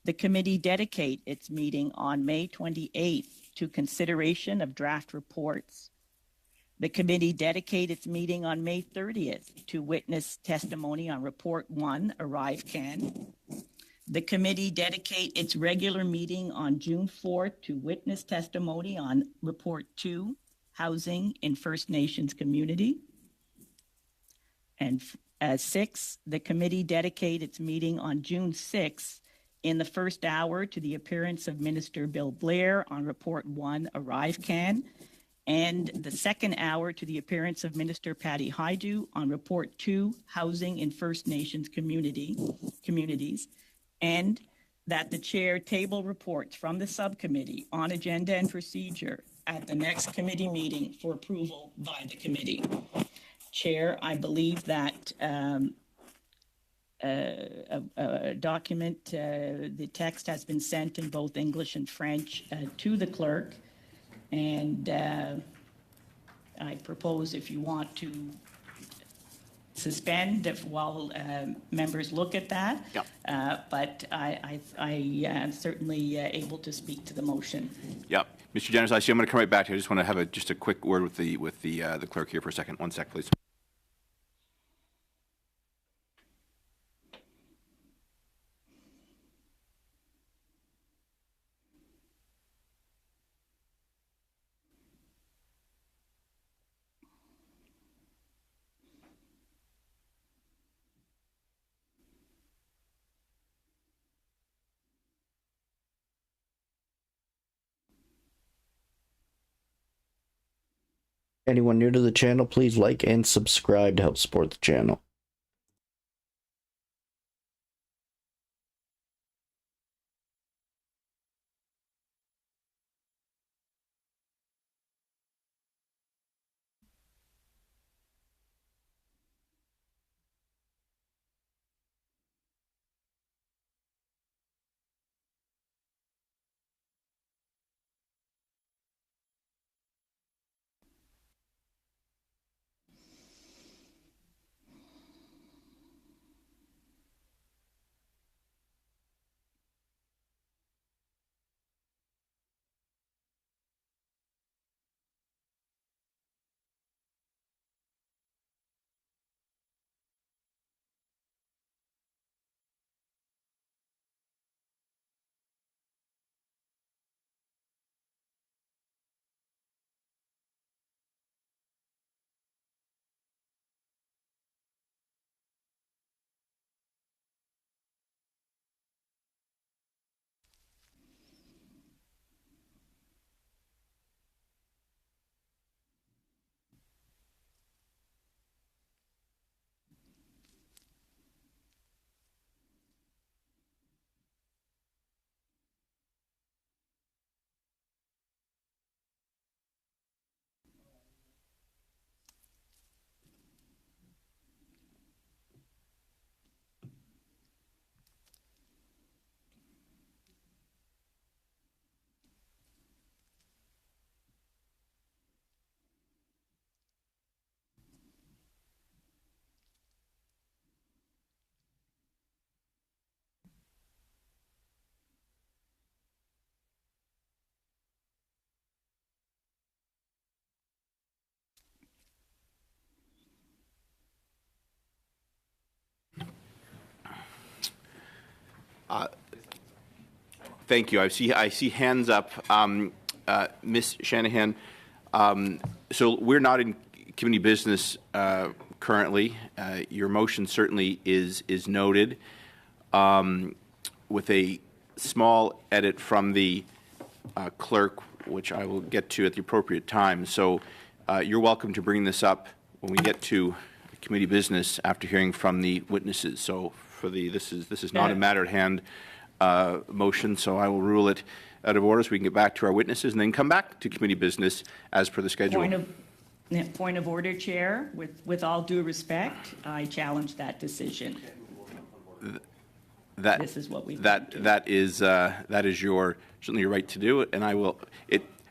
The committee dedicate its meeting on May 28th to consideration of draft reports. The committee dedicate its meeting on May 30th to witness testimony on Report 1, ArriveCAN. The committee dedicate its regular meeting on June 4th to witness testimony on Report 2, Housing in First Nations Community. And 6, the committee dedicate its meeting on June 6th in the first hour to the appearance of Minister Bill Blair on Report 1, ArriveCAN, and the second hour to the appearance of Minister Patty Hajdu on Report 2, Housing in First Nations Communities, and that the Chair table reports from the subcommittee on agenda and procedure at the next committee meeting for approval by the committee. Chair, I believe that a document. The text has been sent in both English and French to the clerk. And I propose, if you want to suspend while members look at that. Yep. But I am certainly able to speak to the motion. Yep. Mr. Janice, I see I'm going to come right back to you. I just want to have just a quick word with the clerk here for a second. 1 sec, please. Anyone new to the channel, please like and subscribe to help support the channel. Thank you. I see hands up. Ms. Shanahan, so we're not in committee business currently. Your motion certainly is noted, with a small edit from the clerk, which I will get to at the appropriate time. So you're welcome to bring this up when we get to committee business after hearing from the witnesses. So for this is not a matter at hand motion, so I will rule it out of order so we can get back to our witnesses and then come back to committee business as per the schedule. Point of order, Chair. With all due respect, I challenge that decision. This is what we do. That is your certainly your right to do it, and I will.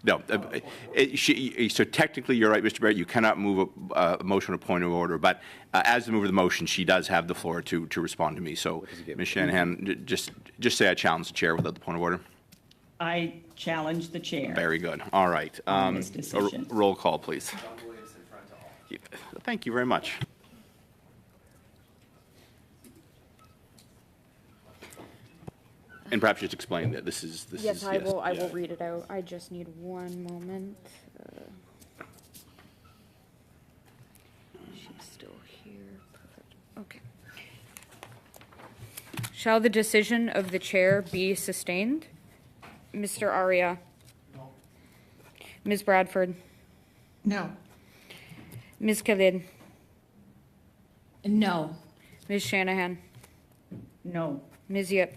So technically, you're right, Mr. Barrett. You cannot move a motion or point of order, but as the mover of the motion, she does have the floor to respond to me. So, Ms. Shanahan, just say I challenge the chair without the point of order. I challenge the chair. Very good. All right. On this decision. Roll call, please. Thank you very much. And perhaps just explain that this is. Yes, I will read it out. I just need one moment. She's still here. Perfect. Okay. Shall the decision of the chair be sustained? Mr. Aria? No. Ms. Bradford? No. Ms. Khalid? No. Ms. Shanahan? No. Ms. Yip?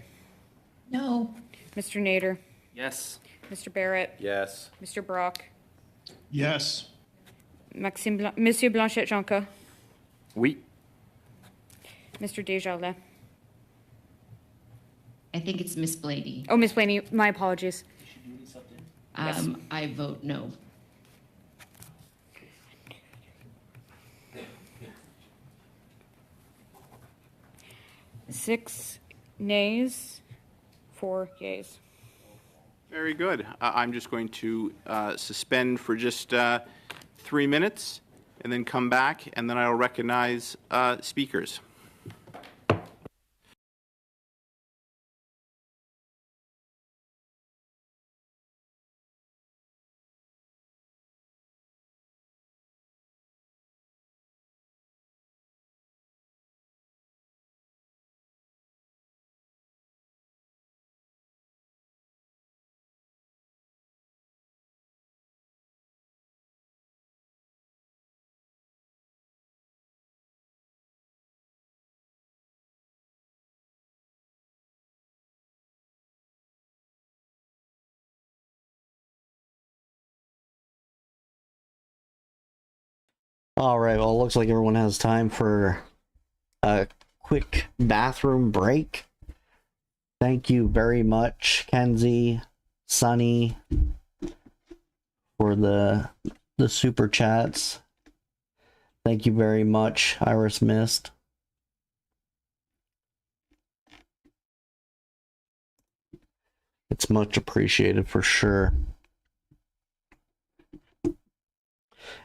No. Mr. Nader? Yes. Mr. Barrett? Yes. Mr. Brock? Yes. Monsieur Blanchette-Jonca? Oui. Mr. Desjardins? think it's Miss Blady. Oh, Miss Blaney, my apologies. Yes. I vote no. Six nays, 4 yeas. Very good. I'm just going to suspend for just 3 minutes and then come back, and then I'll recognize speakers. All right, well, it looks like everyone has time for a quick bathroom break. Thank you very much, Kenzie, Sunny, for the super chats. Thank you very much, Iris Mist. It's much appreciated for sure.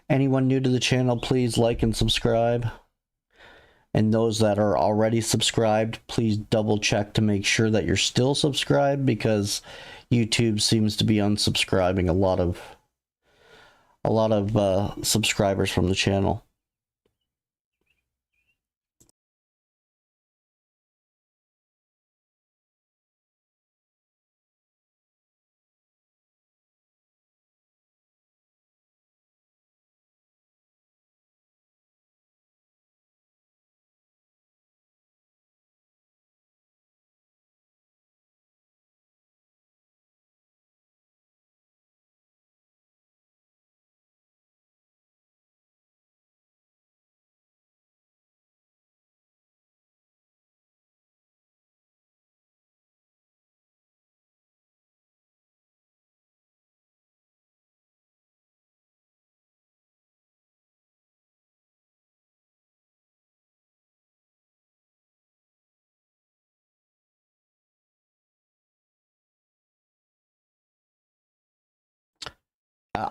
Anyone new to the channel, please like and subscribe. And those that are already subscribed, please double check to make sure that you're still subscribed, because YouTube seems to be unsubscribing a lot of subscribers from the channel.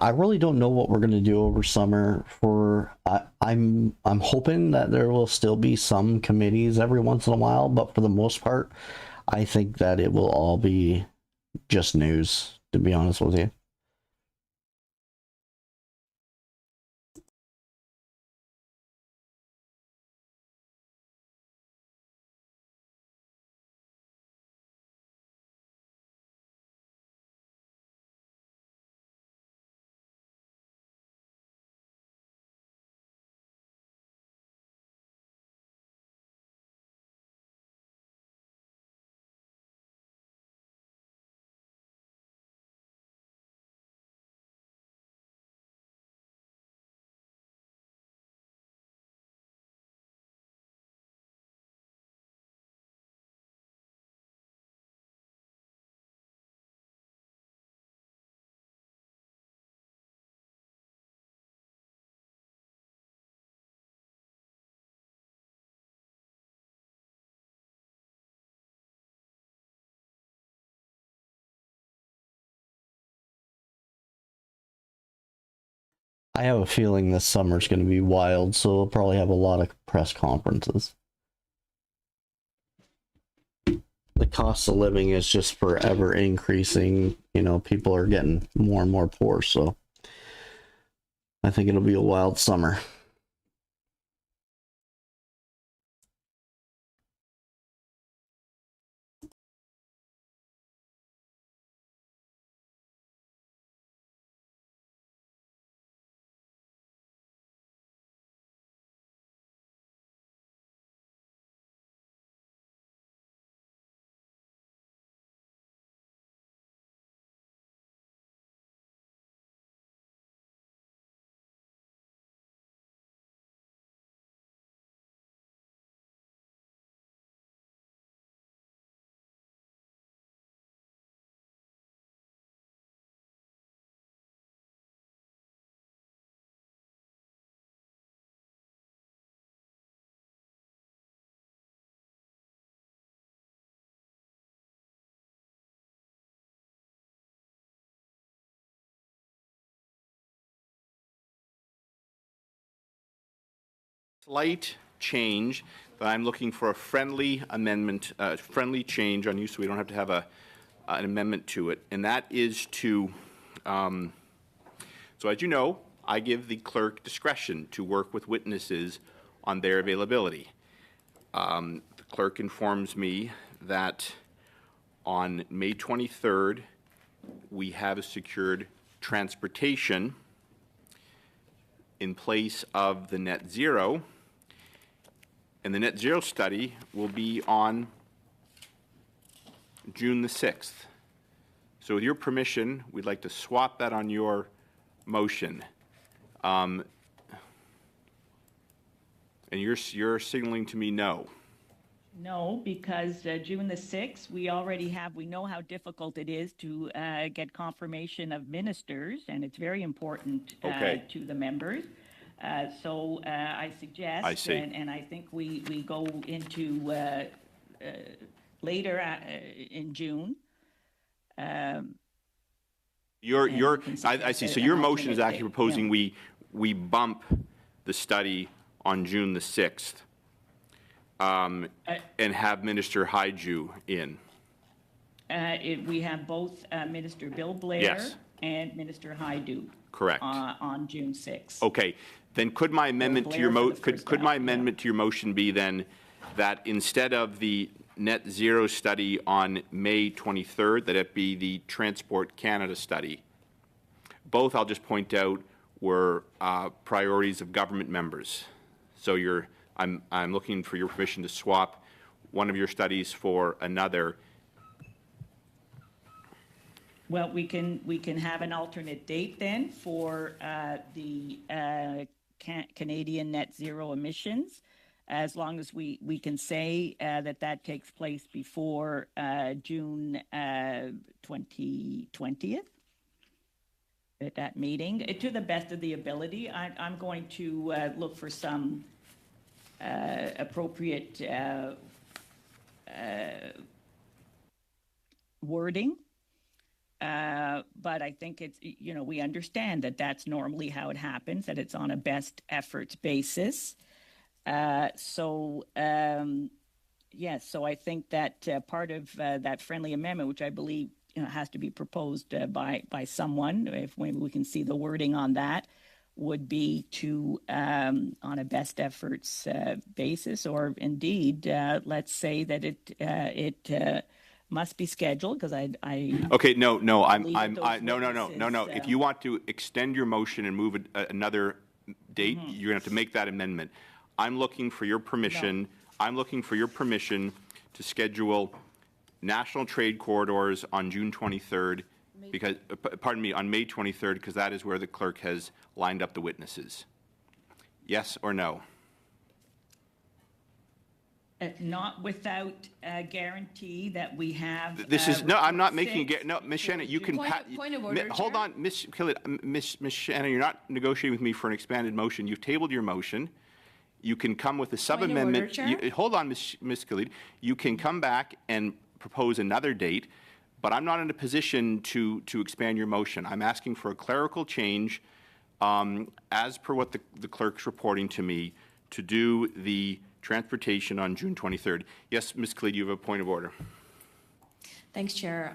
I really don't know what we're gonna do over summer. I'm hoping that there will still be some committees every once in a while, but for the most part, I think that it will all be just news, to be honest with you. I have a feeling this summer's going to be wild, so we'll probably have a lot of press conferences. The cost of living is just forever increasing. You know, people are getting more and more poor, so I think it'll be a wild summer. slight change that I'm looking for a friendly amendment, friendly change on you, so we don't have to have an amendment to it, and that is to, so as you know, I give the clerk discretion to work with witnesses on their availability. The clerk informs me that on May 23rd, we have secured transportation in place of the net zero, and the net zero study will be on June the 6th. So with your permission, we'd like to swap that on your motion. And you're signaling to me no. No, because June the 6th, we know how difficult it is to get confirmation of ministers, and it's very important to the members. So I suggest, and I think we go into later in June. I see. So your motion is actually proposing we bump the study on June the 6th and have Minister Haiju in. We have both Minister Bill Blair and Minister Haiju. Correct. On June 6th. Okay. Then could my amendment to your amendment to your motion be then that instead of the net zero study on May 23rd, that it be the Transport Canada study? Both, I'll just point out, were priorities of government members. So I'm looking for your permission to swap one of your studies for another. Well, we can have an alternate date then for the Canadian net zero emissions, as long as we can say that takes place before June 2020th. At that meeting, to the best of the ability. I'm going to look for some appropriate wording, but I think it's, we understand that that's normally how it happens, that it's on a best efforts basis. So I think that part of that friendly amendment, which I believe has to be proposed by someone, if maybe we can see the wording on that, would be to, on a best efforts basis, or indeed, let's say that it must be scheduled, because I okay, no. If you want to extend your motion and move it another date, you're going to have to make that amendment. I'm looking for your permission. No. I'm looking for your permission to schedule national trade corridors on June 23rd, because, pardon me, on May 23rd, because that is where the clerk has lined up the witnesses. Yes or no? Not without a guarantee that we have. This is no. I'm not making. No, Ms. Shannon, you can. Point of order. Hold on, Ms. Shannon. You're not negotiating with me for an expanded motion. You've tabled your motion. You can come with a sub-amendment. Hold on, Ms. Khalid. You can come back and propose another date, but I'm not in a position to expand your motion. I'm asking for a clerical change, as per what the clerk's reporting to me, to do the transportation on June 23rd. Yes, Ms. Khalid, you have a point of order. Thanks, Chair.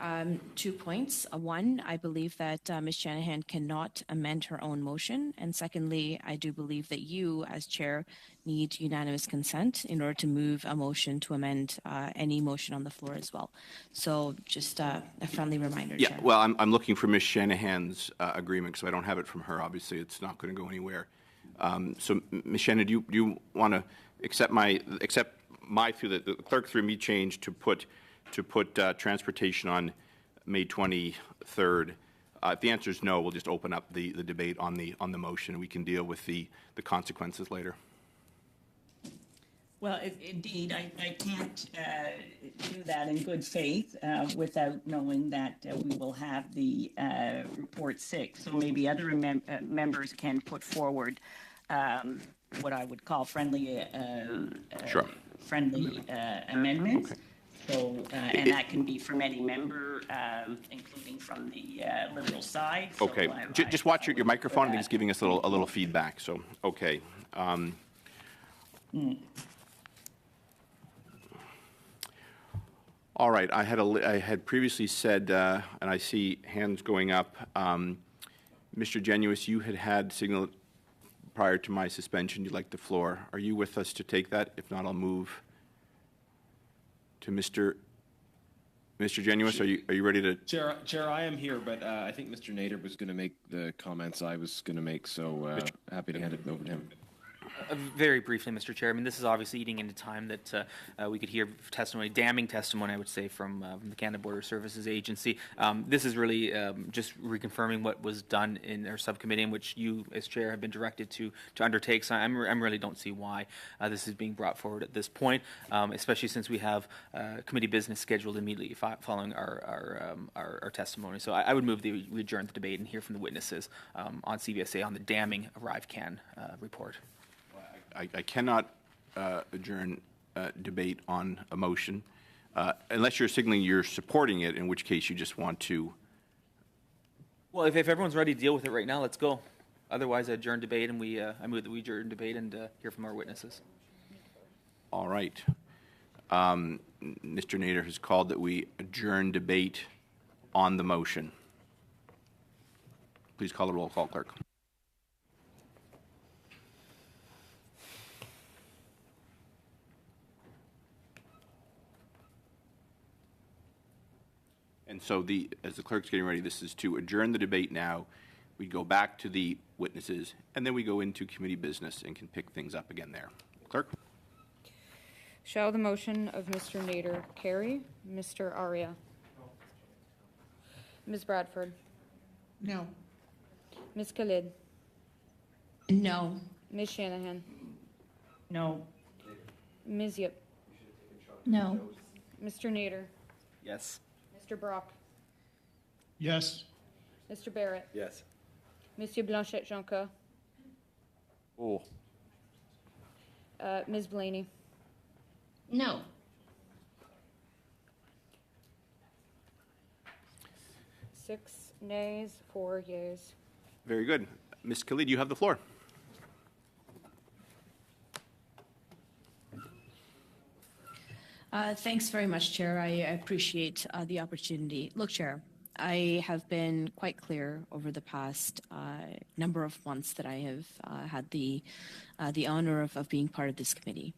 2 points. One, I believe that Ms. Shanahan cannot amend her own motion. And secondly, I do believe that you, as Chair, need unanimous consent in order to move a motion to amend any motion on the floor as well. So just a friendly reminder, Yeah, Chair. well, I'm looking for Ms. Shanahan's agreement, so I don't have it from her. Obviously, it's not going to go anywhere. So, Ms. Shannon, do you want to accept my through the clerk through me change to put transportation on May 23rd? If the answer is no, we'll just open up the debate on the motion, and we can deal with the consequences later. Well, indeed, I can't do that in good faith without knowing that we will have the report 6. So maybe other members can put forward what I would call friendly friendly amendments. Okay. So, and that can be from any member, including from the Liberal side. So okay. Just watch your microphone. I think it's giving us a little feedback. So, okay. All right, I had previously said, and I see hands going up, Mr. Genuis, you had signaled prior to my suspension you'd like the floor. Are you with us to take that? If not, I'll move to Mr. Genuis. Are you ready to? Chair, I am here, but I think Mr. Nader was going to make the comments I was going to make, so happy to hand it over to him. Very briefly, Mr. Chair. I mean, this is obviously eating into time that we could hear testimony, damning testimony, I would say, from the Canada Border Services Agency. This is really just reconfirming what was done in our subcommittee, in which you, as chair, have been directed to undertake. So I really don't see why this is being brought forward at this point, especially since we have committee business scheduled immediately following our testimony. So I would move that we adjourn the debate and hear from the witnesses on CBSA on the damning ArriveCAN report. I cannot adjourn debate on a motion unless you're signaling you're supporting it, in which case you just want to. Well, if everyone's ready to deal with it right now, let's go. Otherwise, I adjourn debate, and I move that we adjourn debate and hear from our witnesses. All right. Mr. Nader has called that we adjourn debate on the motion. Please call the roll call, clerk. And so as the clerk's getting ready, this is to adjourn the debate now. We go back to the witnesses, and then we go into committee business and can pick things up again there. Clerk? Shall the motion of Mr. Nader carry? Mr. Aria? No. Ms. Bradford? No. Ms. Khalid? No. Ms. Shanahan? No. Ms. Yip? No. Mr. Nader? Yes. Mr. Brock? Yes. Mr. Barrett? Yes. Monsieur Blanchette-Jonca? Oh. Ms. Blaney? No. Six nays, 4 yeas. Very good. Ms. Khalid, you have the floor. Thanks very much, Chair. I appreciate the opportunity. Look, Chair, I have been quite clear over the past number of months that I have had the honor of being part of this committee.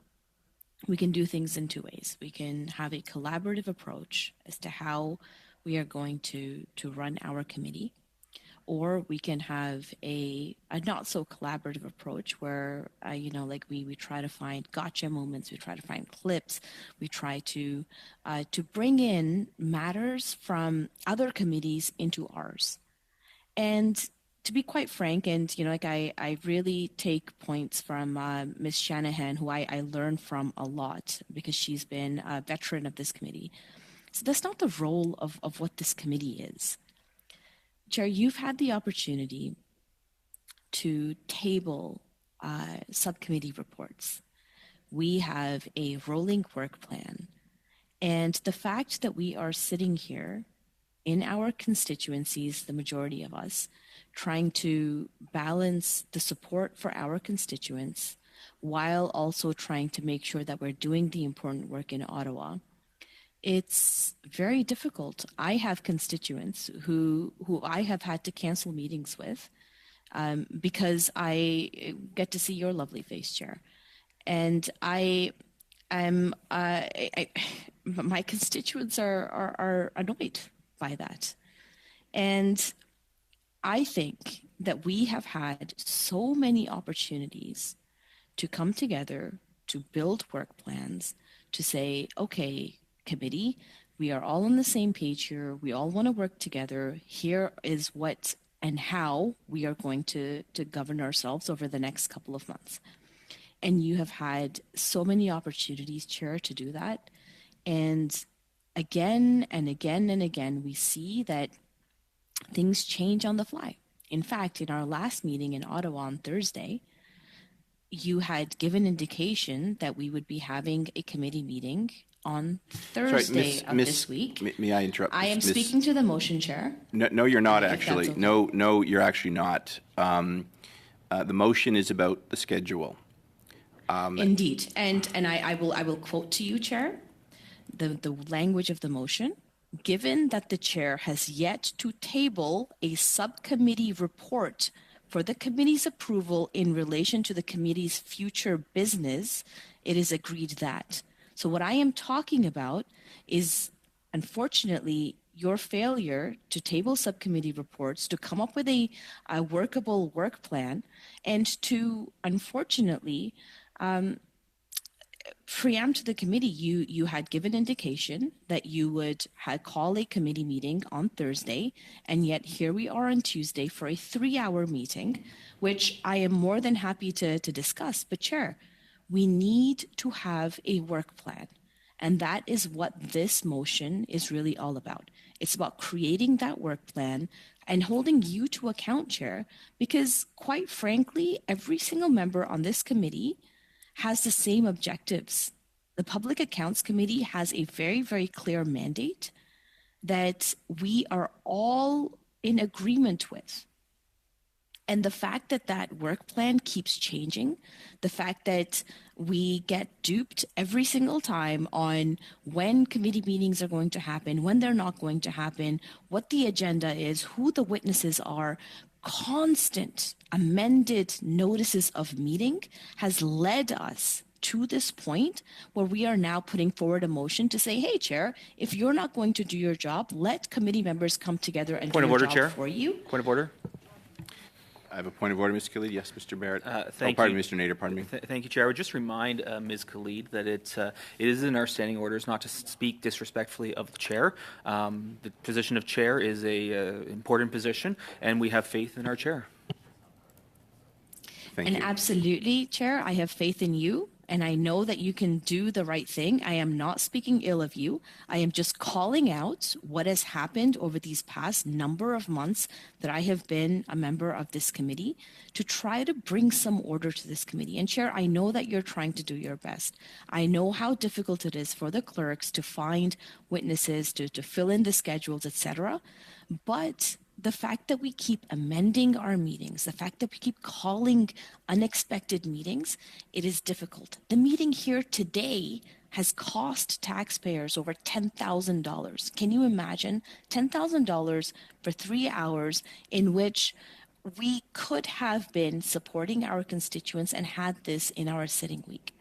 We can do things in two ways. We can have a collaborative approach as to how we are going to run our committee, or we can have a not so collaborative approach where we try to find gotcha moments, we try to find clips, we try to bring in matters from other committees into ours. And to be quite frank, and I really take points from Ms. Shanahan, who I learn from a lot because she's been a veteran of this committee. So that's not the role of what this committee is. Chair, you've had the opportunity to table subcommittee reports. We have a rolling work plan. And the fact that we are sitting here in our constituencies, the majority of us, trying to balance the support for our constituents while also trying to make sure that we're doing the important work in Ottawa, it's very difficult. I have constituents who I have had to cancel meetings with because I get to see your lovely face, Chair. And my constituents are annoyed by that. And I think that we have had so many opportunities to come together, to build work plans, to say, okay, committee, we are all on the same page here. We all want to work together. Here is what and how we are going to govern ourselves over the next couple of months. And you have had so many opportunities, Chair, to do that. And again and again and again, we see that things change on the fly. In fact, in our last meeting in Ottawa on Thursday, you had given indication that we would be having a committee meeting on Thursday of this week. May I interrupt? I am speaking to the motion, Chair. No, you're not actually. Okay. No, you're actually not. The motion is about the schedule. Indeed. And I will quote to you, Chair, the language of the motion. Given that the chair has yet to table a subcommittee report for the committee's approval in relation to the committee's future business, it is agreed that. So what I am talking about is, unfortunately, your failure to table subcommittee reports, to come up with a workable work plan, and to, unfortunately, preempt the committee. You had given indication that you would call a committee meeting on Thursday, and yet here we are on Tuesday for a 3-hour meeting, which I am more than happy to discuss. But Chair, we need to have a work plan, and that is what this motion is really all about. It's about creating that work plan and holding you to account, Chair, because quite frankly, every single member on this committee has the same objectives. The Public Accounts Committee has a very, very clear mandate that we are all in agreement with. And the fact that that work plan keeps changing, the fact that we get duped every single time on when committee meetings are going to happen, when they're not going to happen, what the agenda is, who the witnesses are, constant amended notices of meeting has led us to this point where we are now putting forward a motion to say, hey, Chair, if you're not going to do your job, let committee members come together and do your job Chair. for you. Point of order. I have a point of order, Ms. Khalid. Yes, Mr. Barrett. Pardon me, Mr. Nader. Pardon me. Thank you, Chair. I would just remind Ms. Khalid that it is in our standing orders not to speak disrespectfully of the Chair. The position of Chair is a important position, and we have faith in our Chair. Thank you. Absolutely, Chair, I have faith in you, and I know that you can do the right thing. I am not speaking ill of you. I am just calling out what has happened over these past number of months that I have been a member of this committee to try to bring some order to this committee. And Chair, I know that you're trying to do your best. I know how difficult it is for the clerks to find witnesses, to fill in the schedules, etc. But the fact that we keep amending our meetings, the fact that we keep calling unexpected meetings, it is difficult. The meeting here today has cost taxpayers over $10,000. Can you imagine $10,000 for 3 hours in which we could have been supporting our constituents and had this in our sitting week?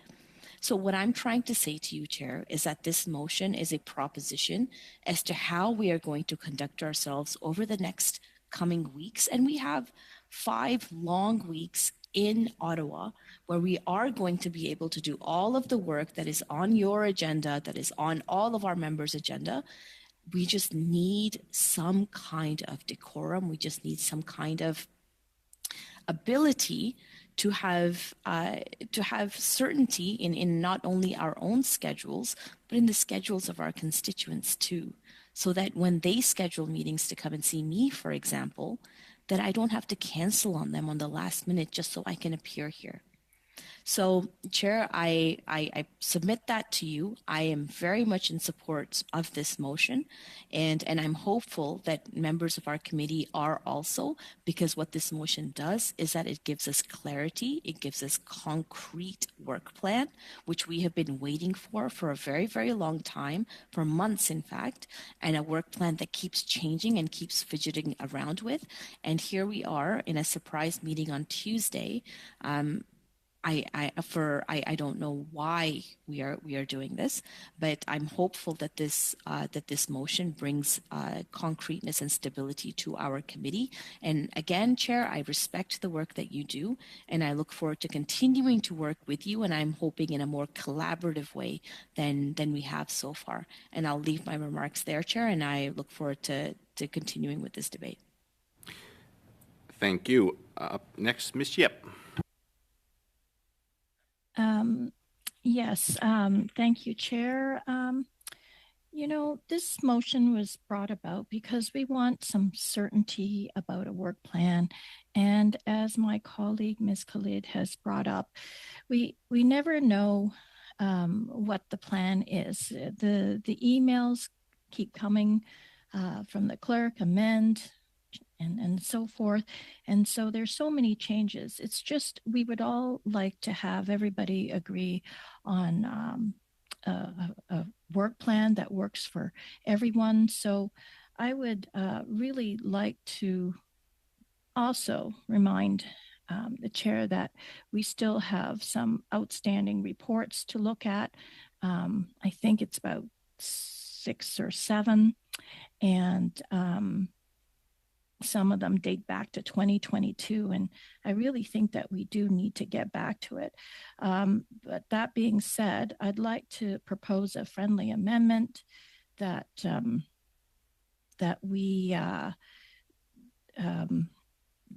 So what I'm trying to say to you, Chair, is that this motion is a proposition as to how we are going to conduct ourselves over the next coming weeks. And we have 5 long weeks in Ottawa where we are going to be able to do all of the work that is on your agenda, that is on all of our members' agenda. We just need some kind of decorum. We just need some kind of ability to have certainty in not only our own schedules, but in the schedules of our constituents too, so that when they schedule meetings to come and see me, for example, that I don't have to cancel on them on the last minute just so I can appear here. So, Chair, I submit that to you. I am very much in support of this motion, and I'm hopeful that members of our committee are also, because what this motion does is that it gives us clarity, it gives us concrete work plan, which we have been waiting for a very, very long time, for months in fact, and a work plan that keeps changing and keeps fidgeting around with. And here we are in a surprise meeting on Tuesday. I don't know why we are doing this, but I'm hopeful that this motion brings concreteness and stability to our committee. And again, Chair, I respect the work that you do, and I look forward to continuing to work with you. And I'm hoping in a more collaborative way than we have so far. And I'll leave my remarks there, Chair, and I look forward to continuing with this debate. Thank you. Next, Ms. Yip. Yes, thank you, Chair. This motion was brought about because we want some certainty about a work plan. And as my colleague, Ms. Khalid, has brought up, we never know what the plan is. The emails keep coming from the clerk, amend, and so forth. And so there's so many changes. It's just we would all like to have everybody agree on a work plan that works for everyone. So I would really like to also remind the chair that we still have some outstanding reports to look at. I think it's about 6 or 7, and some of them date back to 2022, and I really think that we do need to get back to it. But that being said, I'd like to propose a friendly amendment that that we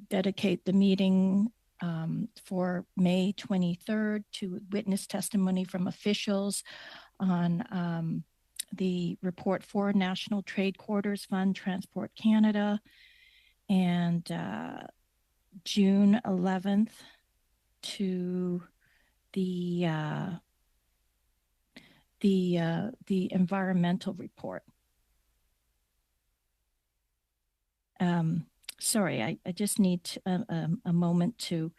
dedicate the meeting for May 23rd to witness testimony from officials on the report for National Trade Quarters Fund, Transport Canada, and June 11th to the environmental report. Sorry, I just need a moment to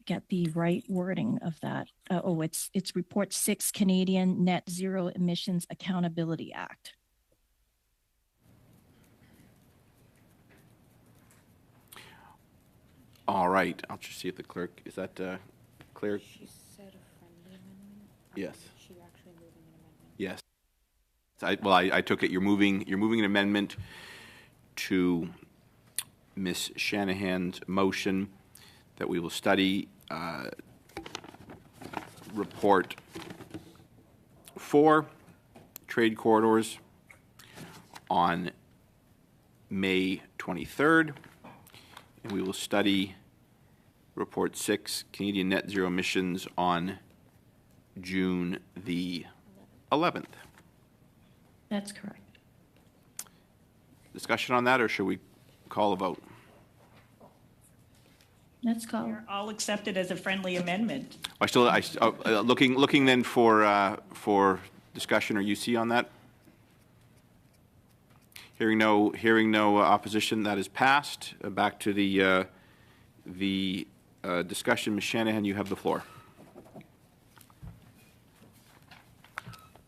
get the right wording of that. It's Report 6, Canadian Net Zero Emissions Accountability Act. All right, I'll just see if the clerk, is that clear? She said a friendly amendment. Yes. Is she actually moving an amendment? Yes. Well, I took it you're moving an amendment to Ms. Shanahan's motion that we will study report 4, trade corridors, on May 23rd, and we will study report 6, Canadian net zero emissions, on June the 11th. That's correct. Discussion on that, or should we call a vote? Let's call. I'll accept it as a friendly amendment. Looking then for discussion or UC on that. Hearing no opposition, that is passed. Back to the discussion. Ms. Shanahan, you have the floor.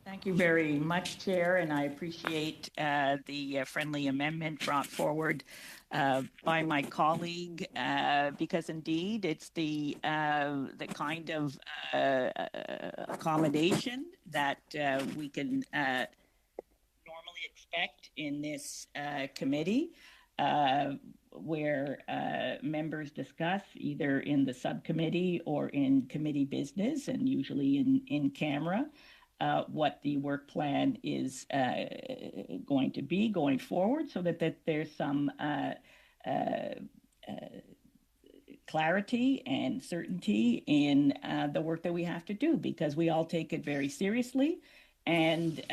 Thank you very much, Chair, and I appreciate the friendly amendment brought forward by my colleague, because indeed it's the kind of accommodation that we can normally expect in this committee, where members discuss either in the subcommittee or in committee business, and usually in camera, what the work plan is going to be going forward, so that there's some clarity and certainty in the work that we have to do, because we all take it very seriously, and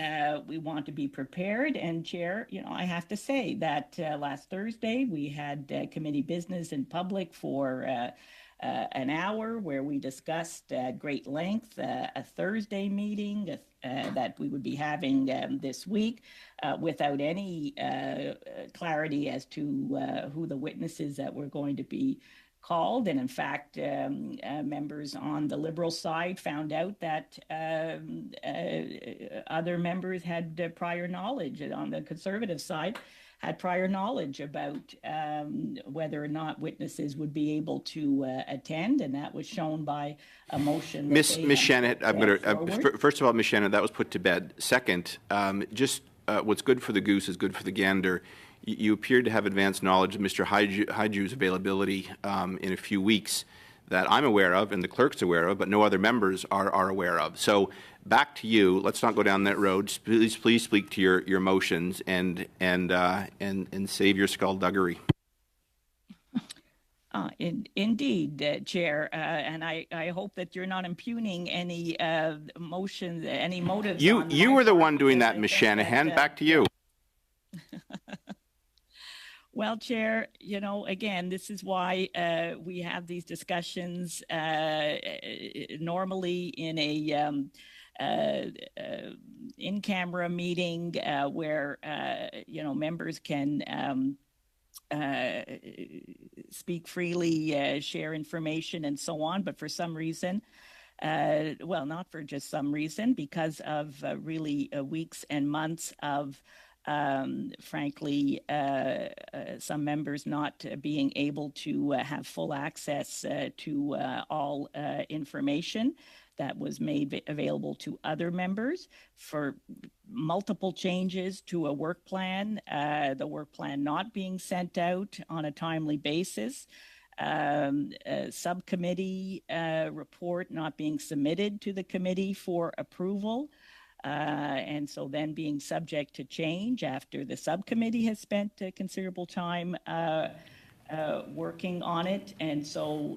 we want to be prepared. And Chair, I have to say that last Thursday we had committee business in public for an hour, where we discussed at great length a Thursday meeting that we would be having this week, without any clarity as to who the witnesses that were going to be called. And in fact, members on the Liberal side found out that other members had prior knowledge, and on the Conservative side had prior knowledge about whether or not witnesses would be able to attend, and that was shown by a motion. Ms. Shanahan, I'm going to first of all, Ms. Shanahan, that was put to bed. Second, what's good for the goose is good for the gander. You appeared to have advanced knowledge of Mr. Haiju's availability in a few weeks that I'm aware of and the clerk's aware of, but no other members are aware of. So back to you. Let's not go down that road. Please speak to your motions and save your skullduggery. Indeed, Chair, and I hope that you're not impugning any motions, any motives. You were the one doing that, Ms. Shanahan. Back to you. Well, Chair, again, this is why we have these discussions normally in a in-camera meeting where members can speak freely, share information, and so on. But for some reason, well, not for just some reason, because of really weeks and months of, frankly, some members not being able to have full access to all information that was made available to other members, for multiple changes to a work plan, the work plan not being sent out on a timely basis, a subcommittee report not being submitted to the committee for approval, and so then being subject to change after the subcommittee has spent considerable time working on it. And so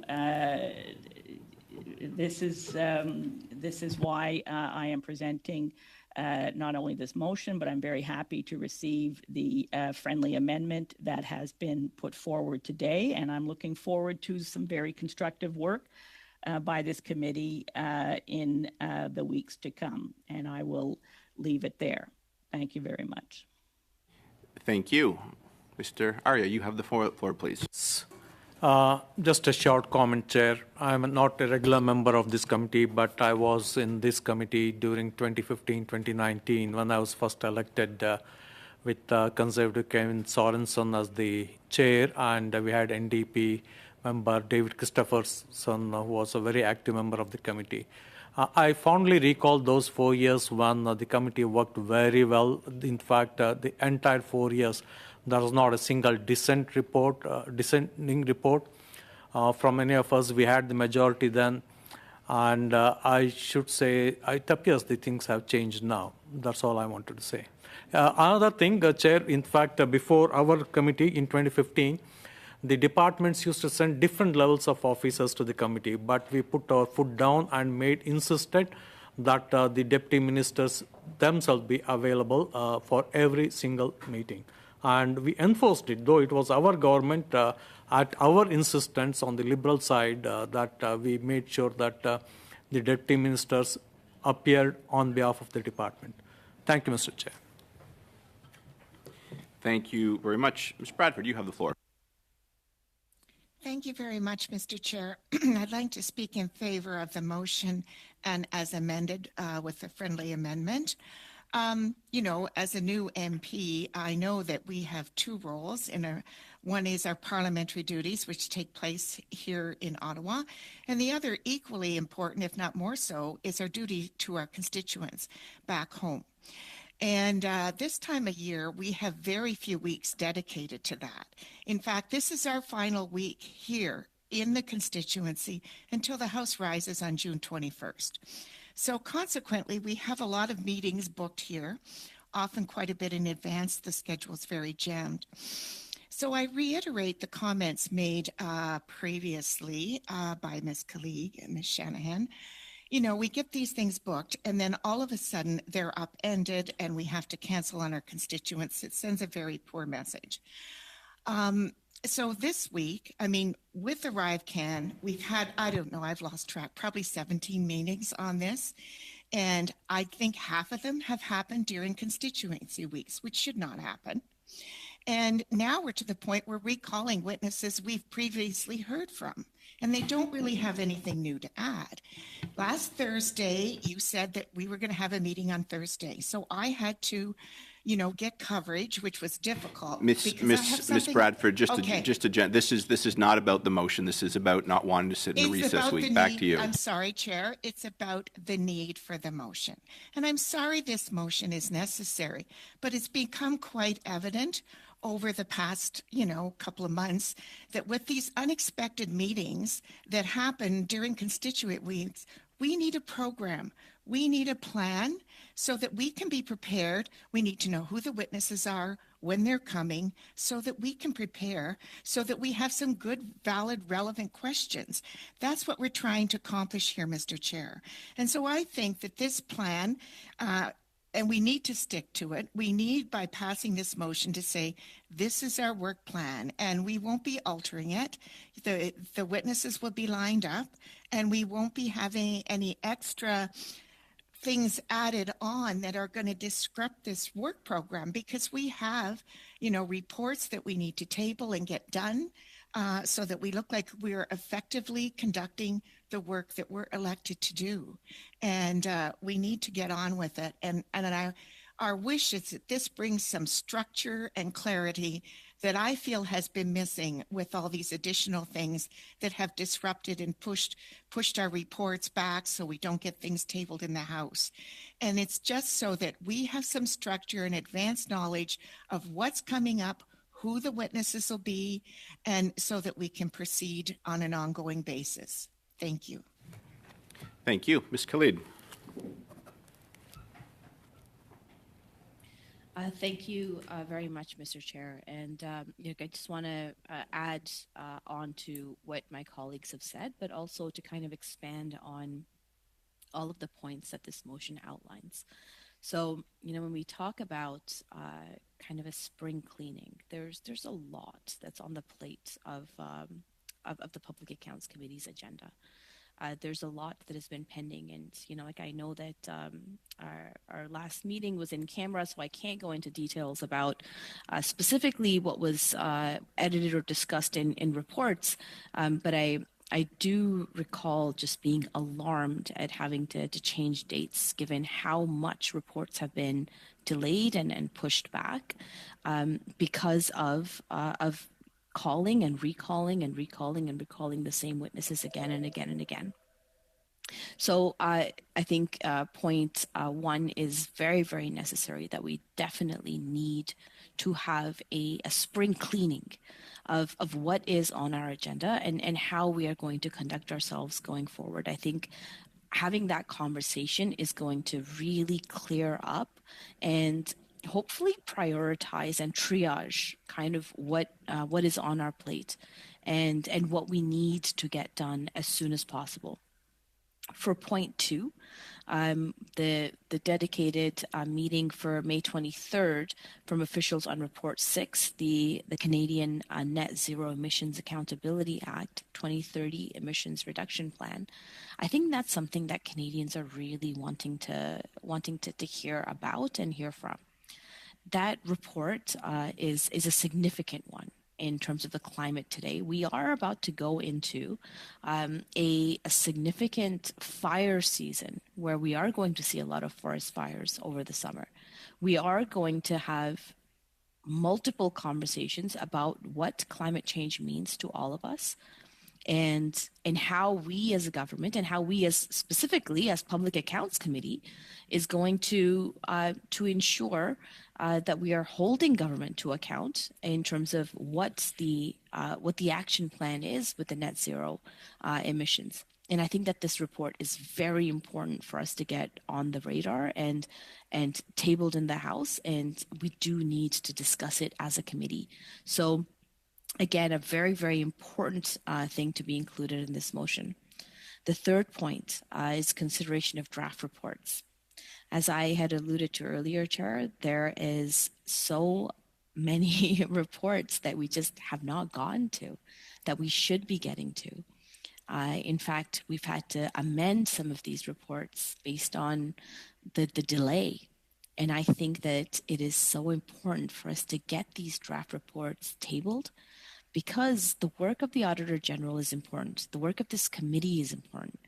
this is why I am presenting not only this motion, but I'm very happy to receive the friendly amendment that has been put forward today. And I'm looking forward to some very constructive work by this committee in the weeks to come. And I will leave it there. Thank you very much. Thank you. Mr. Arya, you have the floor, please. Just a short comment, Chair. I'm not a regular member of this committee, but I was in this committee during 2015-2019 when I was first elected with Conservative Kevin Sorensen as the chair, and we had NDP member David Christopherson, who was a very active member of the committee. I fondly recall those 4 years when the committee worked very well. In fact, the entire 4 years, there was not a single dissenting report from any of us. We had the majority then. And I should say, it appears the things have changed now. That's all I wanted to say. Another thing, Chair, in fact, before our committee in 2015, the departments used to send different levels of officers to the committee, but we put our foot down and insisted that the deputy ministers themselves be available for every single meeting. And we enforced it, though it was our government at our insistence on the Liberal side that we made sure that the deputy ministers appeared on behalf of the department. Thank you, Mr. Chair. Thank you very much. Ms. Bradford, you have the floor. Thank you very much, Mr. Chair. I'd like to speak in favor of the motion and as amended with a friendly amendment. You know, as a new MP, I know that we have two roles. One is our parliamentary duties, which take place here in Ottawa, and the other, equally important, if not more so, is our duty to our constituents back home. And this time of year, we have very few weeks dedicated to that. In fact, this is our final week here in the constituency until the House rises on June 21st. So consequently, we have a lot of meetings booked here, often quite a bit in advance. The schedule is very jammed. So I reiterate the comments made previously by Ms. Khalid and Ms. Shanahan. You know, we get these things booked, and then all of a sudden they're upended and we have to cancel on our constituents. It sends a very poor message. So this week, I mean, with ArriveCAN, we've had, I don't know, I've lost track, probably 17 meetings on this. And I think half of them have happened during constituency weeks, which should not happen. And now we're to the point where we're recalling witnesses we've previously heard from, and they don't really have anything new to add. Last Thursday, you said that we were going to have a meeting on Thursday. So I had to, you know, get coverage, which was difficult. Miss Bradford, this is not about the motion. This is about not wanting to sit in the recess week. Back to you. I'm sorry, Chair. It's about the need for the motion. And I'm sorry this motion is necessary, but it's become quite evident over the past, couple of months that with these unexpected meetings that happen during constituent weeks, we need a program. We need a plan so that we can be prepared. We need to know who the witnesses are, when they're coming, so that we can prepare, so that we have some good, valid, relevant questions. That's what we're trying to accomplish here, Mr. Chair. And so I think that this plan, and we need to stick to it. We need, by passing this motion, to say, this is our work plan, and we won't be altering it. The witnesses will be lined up, and we won't be having any extra things added on that are going to disrupt this work program, because we have, reports that we need to table and get done so that we look like we're effectively conducting the work that we're elected to do. And we need to get on with it. And our wish is that this brings some structure and clarity that I feel has been missing with all these additional things that have disrupted and pushed our reports back so we don't get things tabled in the House. And it's just so that we have some structure and advanced knowledge of what's coming up, who the witnesses will be, and so that we can proceed on an ongoing basis. Thank you. Thank you. Ms. Khalid. Thank you very much, Mr. Chair. And I just want to add on to what my colleagues have said, but also to kind of expand on all of the points that this motion outlines. So, when we talk about kind of a spring cleaning, there's a lot that's on the plate of the Public Accounts Committee's agenda. There's a lot that has been pending, and I know that our last meeting was in camera, so I can't go into details about specifically what was edited or discussed in reports, but I do recall just being alarmed at having to change dates, given how much reports have been delayed and pushed back because of calling and recalling and recalling and recalling the same witnesses again and again and again. So I think point one is very, very necessary, that we definitely need to have a spring cleaning of what is on our agenda and how we are going to conduct ourselves going forward. I think having that conversation is going to really clear up and hopefully prioritize and triage kind of what is on our plate and what we need to get done as soon as possible. For point two, the dedicated meeting for May 23rd from officials on Report 6, the Canadian Net Zero Emissions Accountability Act 2030 Emissions Reduction Plan, I think that's something that Canadians are really wanting to hear about and hear from. That report is a significant one in terms of the climate today. We are about to go into a significant fire season where we are going to see a lot of forest fires over the summer. We are going to have multiple conversations about what climate change means to all of us, and how we as a government and how we as specifically as Public Accounts Committee is going to ensure that we are holding government to account in terms of what the action plan is with the net zero emissions. And I think that this report is very important for us to get on the radar and tabled in the House, and we do need to discuss it as a committee. So again, a very, very important thing to be included in this motion. The third point is consideration of draft reports. As I had alluded to earlier, Chair, there is so many reports that we just have not gotten to, that we should be getting to. In fact, we've had to amend some of these reports based on the delay. And I think that it is so important for us to get these draft reports tabled, because the work of the Auditor General is important. The work of this committee is important.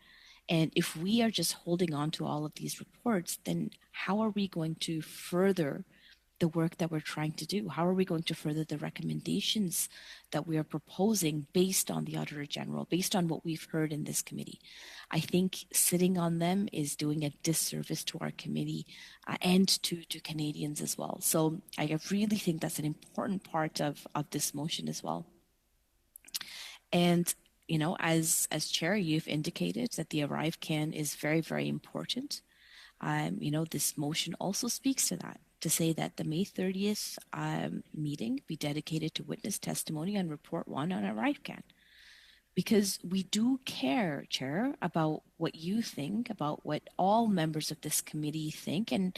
And if we are just holding on to all of these reports, then how are we going to further the work that we're trying to do? How are we going to further the recommendations that we are proposing based on the Auditor General, based on what we've heard in this committee? I think sitting on them is doing a disservice to our committee and to Canadians as well. So I really think that's an important part of this motion as well. And as Chair, you've indicated that the ArriveCAN is very, very important. This motion also speaks to that, to say that the May 30th meeting be dedicated to witness testimony on Report 1 on ArriveCAN. Because we do care, Chair, about what you think, about what all members of this committee think, and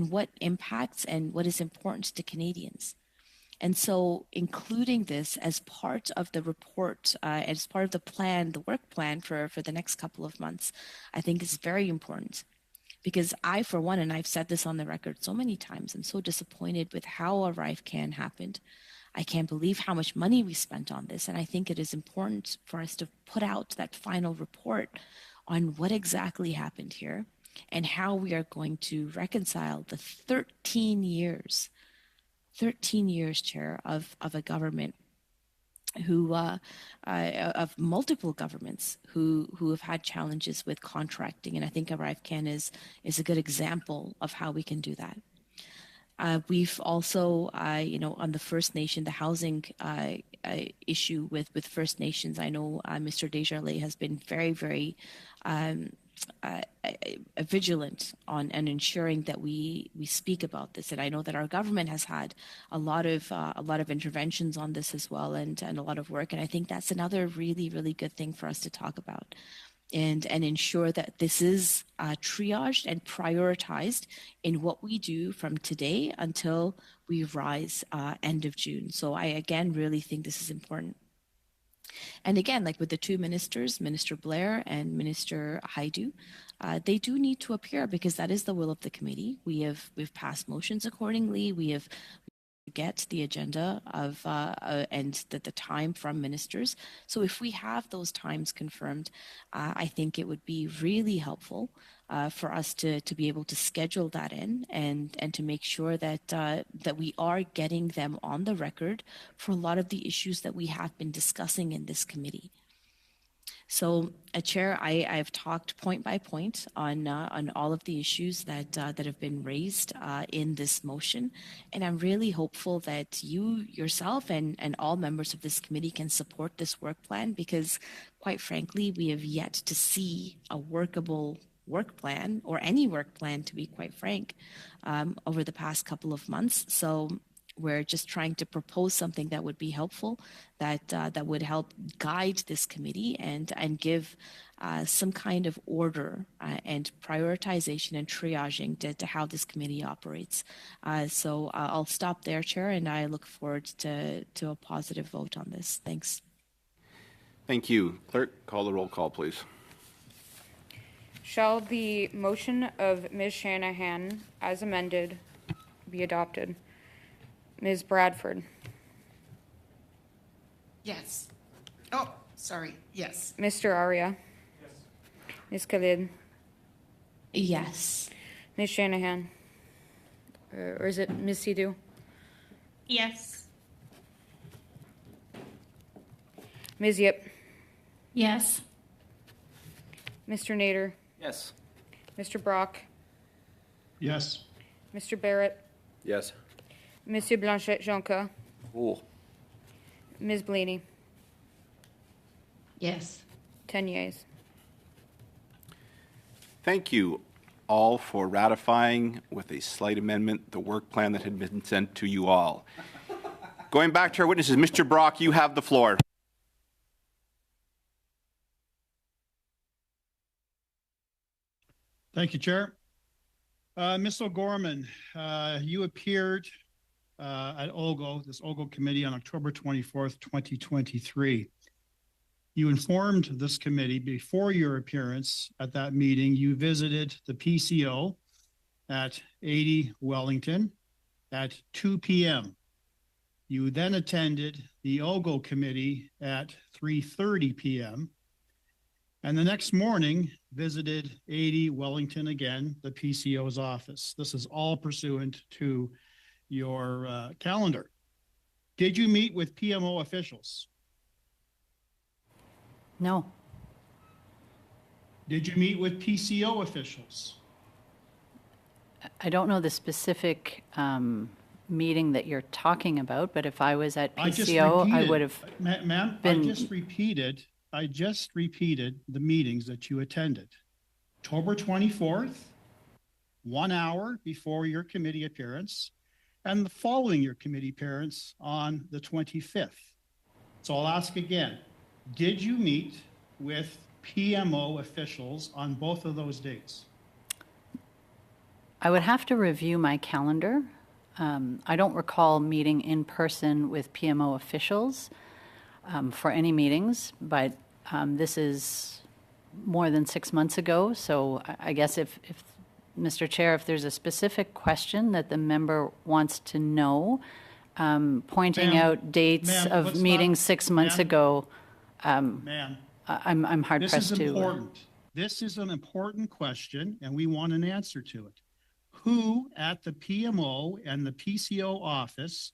what impacts and what is important to Canadians. And so including this as part of the report, as part of the plan, the work plan for the next couple of months, I think is very important. Because I, for one, and I've said this on the record so many times, I'm so disappointed with how ArriveCAN happened. I can't believe how much money we spent on this. And I think it is important for us to put out that final report on what exactly happened here and how we are going to reconcile the 13 years, Chair, of a government who, of multiple governments who have had challenges with contracting. And I think ArriveCAN is a good example of how we can do that. We've also, on the First Nation, the housing issue with First Nations, I know Mr. Desjardins has been very, very vigilant on and ensuring that we speak about this. And I know that our government has had a lot of interventions on this as well, and a lot of work. And I think that's another really, really good thing for us to talk about. And ensure that this is triaged and prioritized in what we do from today until we rise end of June. So I, again, really think this is important. And again, like with the two ministers, Minister Blair and Minister Haidu, they do need to appear because that is the will of the committee. We've passed motions accordingly. We have get the agenda of and the time from ministers. So if we have those times confirmed, I think it would be really helpful for us to be able to schedule that in and to make sure that that we are getting them on the record for a lot of the issues that we have been discussing in this committee. So, Chair, I've talked point by point on all of the issues that have been raised in this motion, and I'm really hopeful that you yourself and all members of this committee can support this work plan because, quite frankly, we have yet to see a workable work plan or any work plan, to be quite frank, over the past couple of months. So we're just trying to propose something that would be helpful, that would help guide this committee and give some kind of order and prioritization and triaging to how this committee operates. So I'll stop there, Chair, and I look forward to a positive vote on this. Thanks. Thank you. Clerk, call the roll call, please. Shall the motion of Ms. Shanahan, as amended, be adopted? Ms. Bradford. Yes. Oh, sorry. Yes. Mr. Aria. Yes. Ms. Khalid. Yes. Ms. Shanahan. Or is it Ms. Sidhu? Yes. Ms. Yip. Yes. Mr. Nader. Yes. Mr. Brock. Yes. Mr. Barrett. Yes. Monsieur Blanchet-Jonca. Cool. Ms. Blaney. Yes. 10 yeas. Thank you all for ratifying with a slight amendment the work plan that had been sent to you all. Going back to our witnesses, Mr. Brock, you have the floor. Thank you, Chair. Ms. O'Gorman, you appeared at OGO, this OGO committee, on October 24th, 2023. You informed this committee before your appearance at that meeting, you visited the PCO at 80 Wellington at 2 p.m. You then attended the OGO committee at 3:30 p.m. and the next morning visited 80 Wellington again, the PCO's office. This is all pursuant to your calendar. Did you meet with PMO officials? No. Did you meet with PCO officials? I don't know the specific meeting that you're talking about, but if I was at PCO, I would have Ma'am, been... I just repeated the meetings that you attended. October 24th, 1 hour before your committee appearance, and the following your committee appearance on the 25th. So I'll ask again, did you meet with PMO officials on both of those dates? I would have to review my calendar. I don't recall meeting in person with PMO officials for any meetings, but this is more than 6 months ago. So I guess if Mr. Chair, if there's a specific question that the member wants to know, pointing out dates of meetings 6 months ago, Ma'am, I'm hard this pressed is to. important. This is an important question, and we want an answer to it. Who at the PMO and the PCO office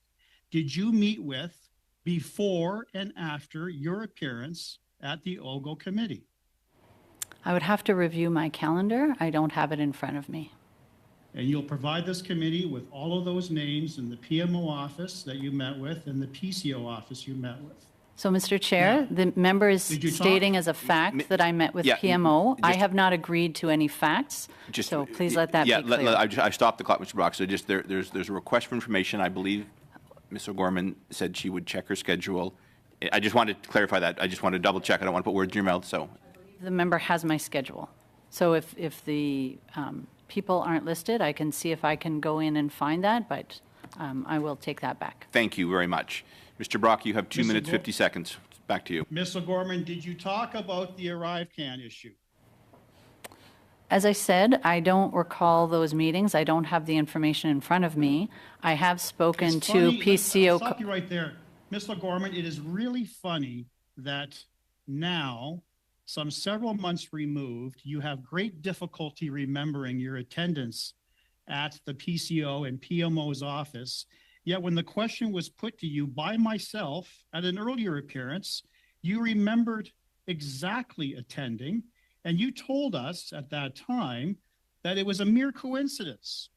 did you meet with before and after your appearance at the OGO committee? I would have to review my calendar. I don't have it in front of me. And you'll provide this committee with all of those names in the PMO office that you met with and the PCO office you met with. So, Mr. Chair, the member is Did you talk- stating as a fact that I met with Yeah, PMO. I just- have not agreed to any facts, so please let that be clear. I stopped the clock, Mr. Brock. So just there's a request for information. I believe Ms. O'Gorman said she would check her schedule. I just wanted to clarify that. I just want to double check. I don't want to put words in your mouth. So The member has my schedule. So if the people aren't listed, I can see if I can go in and find that, but I will take that back. thank you very much. Mr. Brock, you have 2 Mr. minutes, Go- 50 seconds. Back to you. Ms. O'Gorman, did you talk about the ArriveCAN issue? As I said, I don't recall those meetings. I don't have the information in front of me. I have spoken It's to funny- PCO. I'll stop you right there. Ms. O'Gorman, it is really funny that now, some several months removed, you have great difficulty remembering your attendance at the PCO and PMO's office. Yet when the question was put to you by myself at an earlier appearance, you remembered exactly attending, and you told us at that time that it was a mere coincidence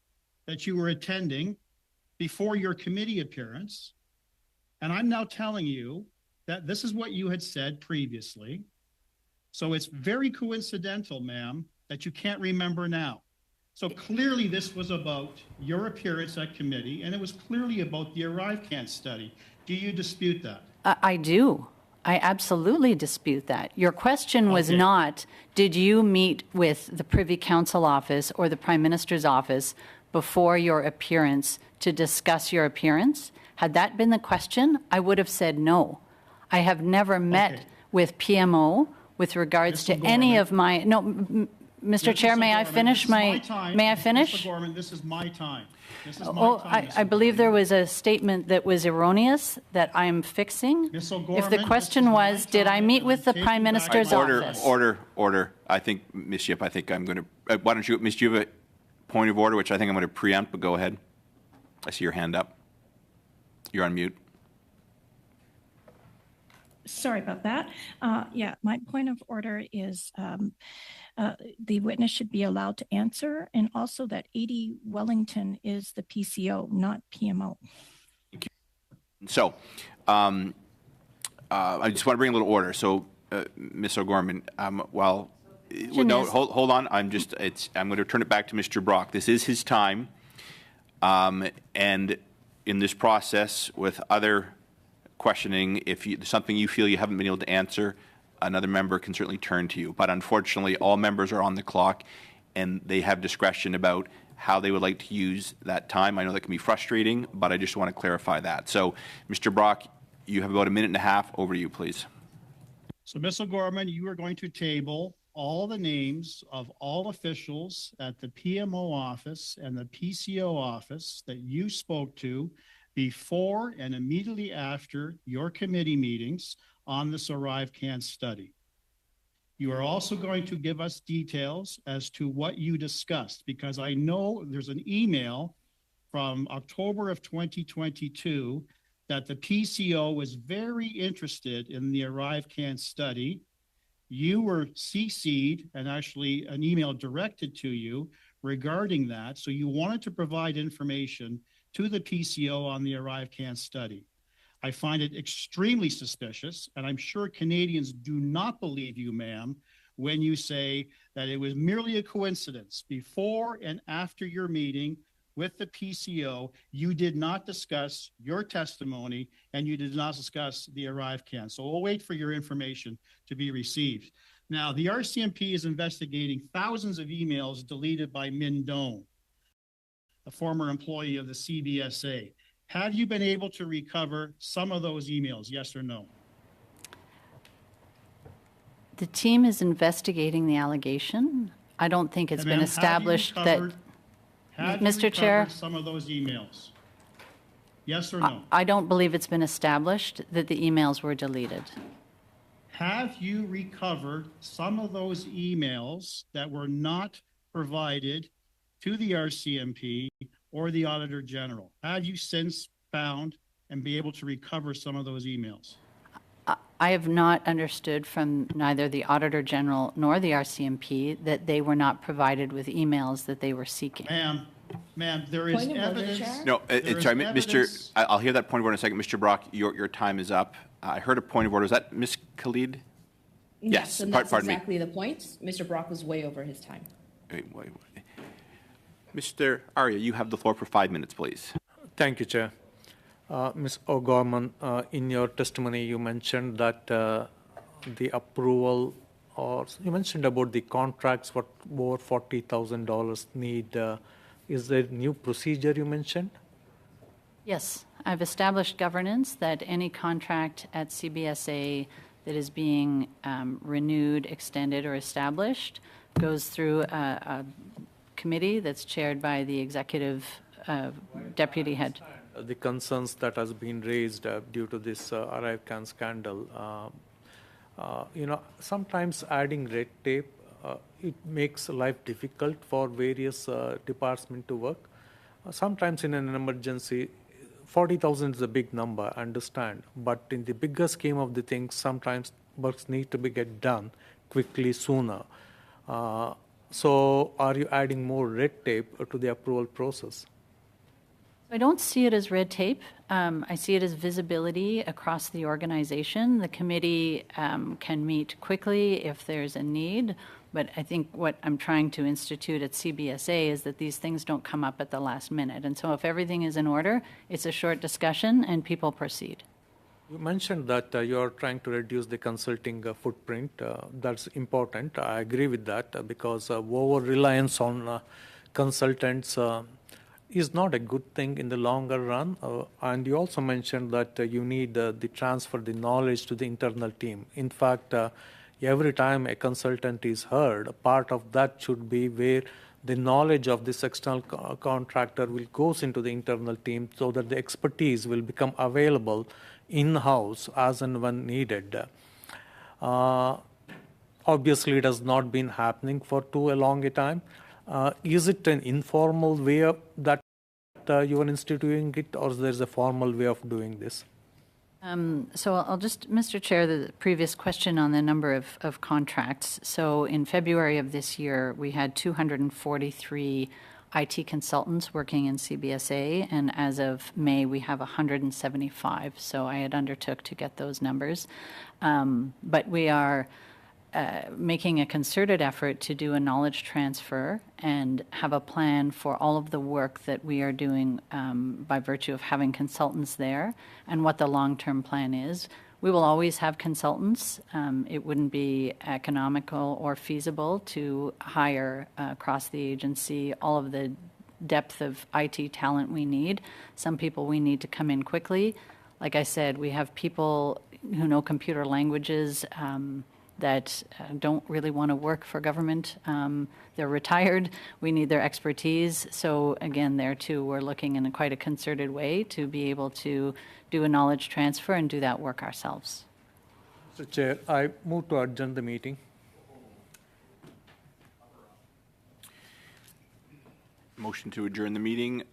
that you were attending before your committee appearance. And I'm now telling you that this is what you had said previously. So it's very coincidental, ma'am, that you can't remember now. So clearly this was about your appearance at committee, and it was clearly about the ArriveCAN study. Do you dispute that? I do. I absolutely dispute that. Your question was Okay. not, did you meet with the Privy Council office or the Prime Minister's office before your appearance to discuss your appearance? Had that been the question, I would have said no. I have never met Okay. with PMO with regards to Mr. any Gorman. of my, no, Mr. Chair, may I Gorman, finish this is my, time. may I Mr. finish? Gorman, this is my time. This is my Oh, time. I believe there was a statement that was erroneous that I'm fixing. Ms. If the O'Gorman, this question is my was, did I time, meet and with the I'm Prime taking back Minister's my office? Order. I think, Ms. Yip, I think I'm going to, why don't you, Ms. you have a point of order, which I think I'm going to preempt, but go ahead. I see your hand up. You're on mute. Sorry about that. Yeah, my point of order is the witness should be allowed to answer, and also that 80 Wellington is the PCO, not PMO. So, I just want to bring a little order. So, Ms. O'Gorman, hold on. I'm going to turn it back to Mr. Brock. This is his time, and in this process with other questioning, if there's something you feel you haven't been able to answer, another member can certainly turn to you. But unfortunately, all members are on the clock, and they have discretion about how they would like to use that time. I know that can be frustrating, but I just want to clarify that. So, Mr. Brock, you have about a minute and a half. Over to you, please. So, Ms. O'Gorman, you are going to table all the names of all officials at the PMO office and the PCO office that you spoke to before and immediately after your committee meetings on this ArriveCAN study. You are also going to give us details as to what you discussed, because I know there's an email from October of 2022 that the PCO was very interested in the ArriveCAN study. You were CC'd, and actually an email directed to you regarding that. So you wanted to provide information to the PCO on the ArriveCAN study. I find it extremely suspicious, and I'm sure Canadians do not believe you, ma'am, when you say that it was merely a coincidence. Before and after your meeting with the PCO, you did not discuss your testimony, and you did not discuss the ArriveCAN. So we'll wait for your information to be received. Now, the RCMP is investigating thousands of emails deleted by Min Doan, a former employee of the CBSA. Have you been able to recover some of those emails, yes or no? The team is investigating the allegation. I don't think it's And been ma'am, have you established that, recovered- have you Mr. Chair, recovered some of those emails? Yes or no? I don't believe it's been established that the emails were deleted. Have you recovered some of those emails that were not provided to the RCMP or the Auditor General? Have you since found and be able to recover some of those emails? I have not understood from neither the Auditor General nor the RCMP that they were not provided with emails that they were seeking. Ma'am, there is Point of order, evidence. Chair? No, There sorry, is Mr. evidence- I'll hear that point of order in a second. Mr. Brock, your time is up. I heard a point of order. Was that Ms. Khalid? Yes, and that's pardon me. exactly the point. Mr. Brock was way over his time. Wait. Mr. Arya, you have the floor for 5 minutes, please. Thank you, Chair. Ms. O'Gorman, in your testimony, you mentioned that the approval, or you mentioned about the contracts for over $40,000 need. Is there a new procedure you mentioned? Yes, I've established governance that any contract at CBSA that is being renewed, extended, or established goes through a committee that's chaired by the executive deputy head. The concerns that has been raised due to this ArriveCAN scandal, sometimes adding red tape, it makes life difficult for various departments to work. Sometimes in an emergency, 40,000 is a big number, I understand. But in the bigger scheme of the things, sometimes works need to be get done quickly, sooner. So are you adding more red tape to the approval process? I don't see it as red tape. I see it as visibility across the organization. The committee can meet quickly if there's a need, but I think what I'm trying to institute at CBSA is that these things don't come up at the last minute. And so if everything is in order, it's a short discussion and people proceed. You mentioned that you're trying to reduce the consulting footprint. That's important. I agree with that because over-reliance on consultants is not a good thing in the longer run. And you also mentioned that you need the transfer the knowledge to the internal team. In fact, every time a consultant is heard, a part of that should be where the knowledge of this external contractor will goes into the internal team so that the expertise will become available in-house as and when needed. Obviously, it has not been happening for too long a time. Is it an informal way that you are instituting it, or there's a formal way of doing this? So I'll just, Mr. Chair, the previous question on the number of contracts. So in February of this year, we had 243 IT consultants working in CBSA, and as of May, we have 175. So I had undertook to get those numbers. But we are making a concerted effort to do a knowledge transfer and have a plan for all of the work that we are doing by virtue of having consultants there and what the long-term plan is. We will always have consultants. It wouldn't be economical or feasible to hire across the agency all of the depth of IT talent we need. Some people we need to come in quickly. Like I said, we have people who know computer languages that don't really want to work for government. They're retired. We need their expertise. So again, there too, we're looking in quite a concerted way to be able to do a knowledge transfer and do that work ourselves. Mr. Chair, I move to adjourn the meeting. Motion to adjourn the meeting.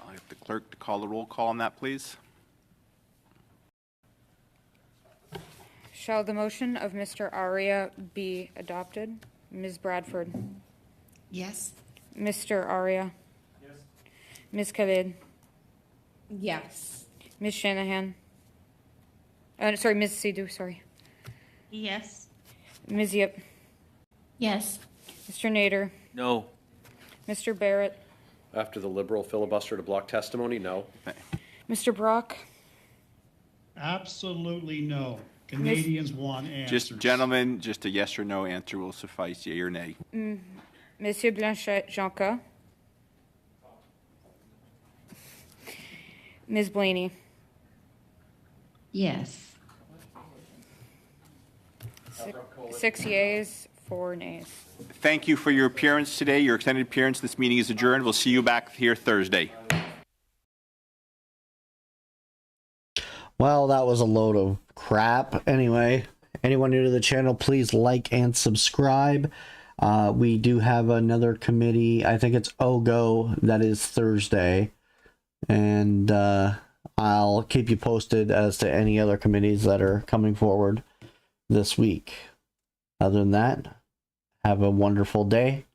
I'll have the clerk to call the roll call on that, please. Shall the motion of Mr. Arya be adopted? Ms. Bradford? Yes. Mr. Arya? Yes. Ms. Khalid? Yes. Ms. Shanahan? Sorry, Ms. Sidhu, sorry. Yes. Ms. Yip? Yes. Mr. Nader? No. Mr. Barrett? After the liberal filibuster to block testimony, no. Mr. Brock? Absolutely no. Canadians want answers. Just, gentlemen, just a yes or no answer will suffice, yea or nay. Monsieur Blanchet-Jonca? Ms. Blaney? Yes. 6 yeas, 4 nays. Thank you for your appearance today, your extended appearance. This meeting is adjourned. We'll see you back here Thursday. Well, that was a load of crap. Anyway, anyone new to the channel, please like and subscribe. We do have another committee. I think it's OGO. That is Thursday. And I'll keep you posted as to any other committees that are coming forward this week. Other than that, have a wonderful day.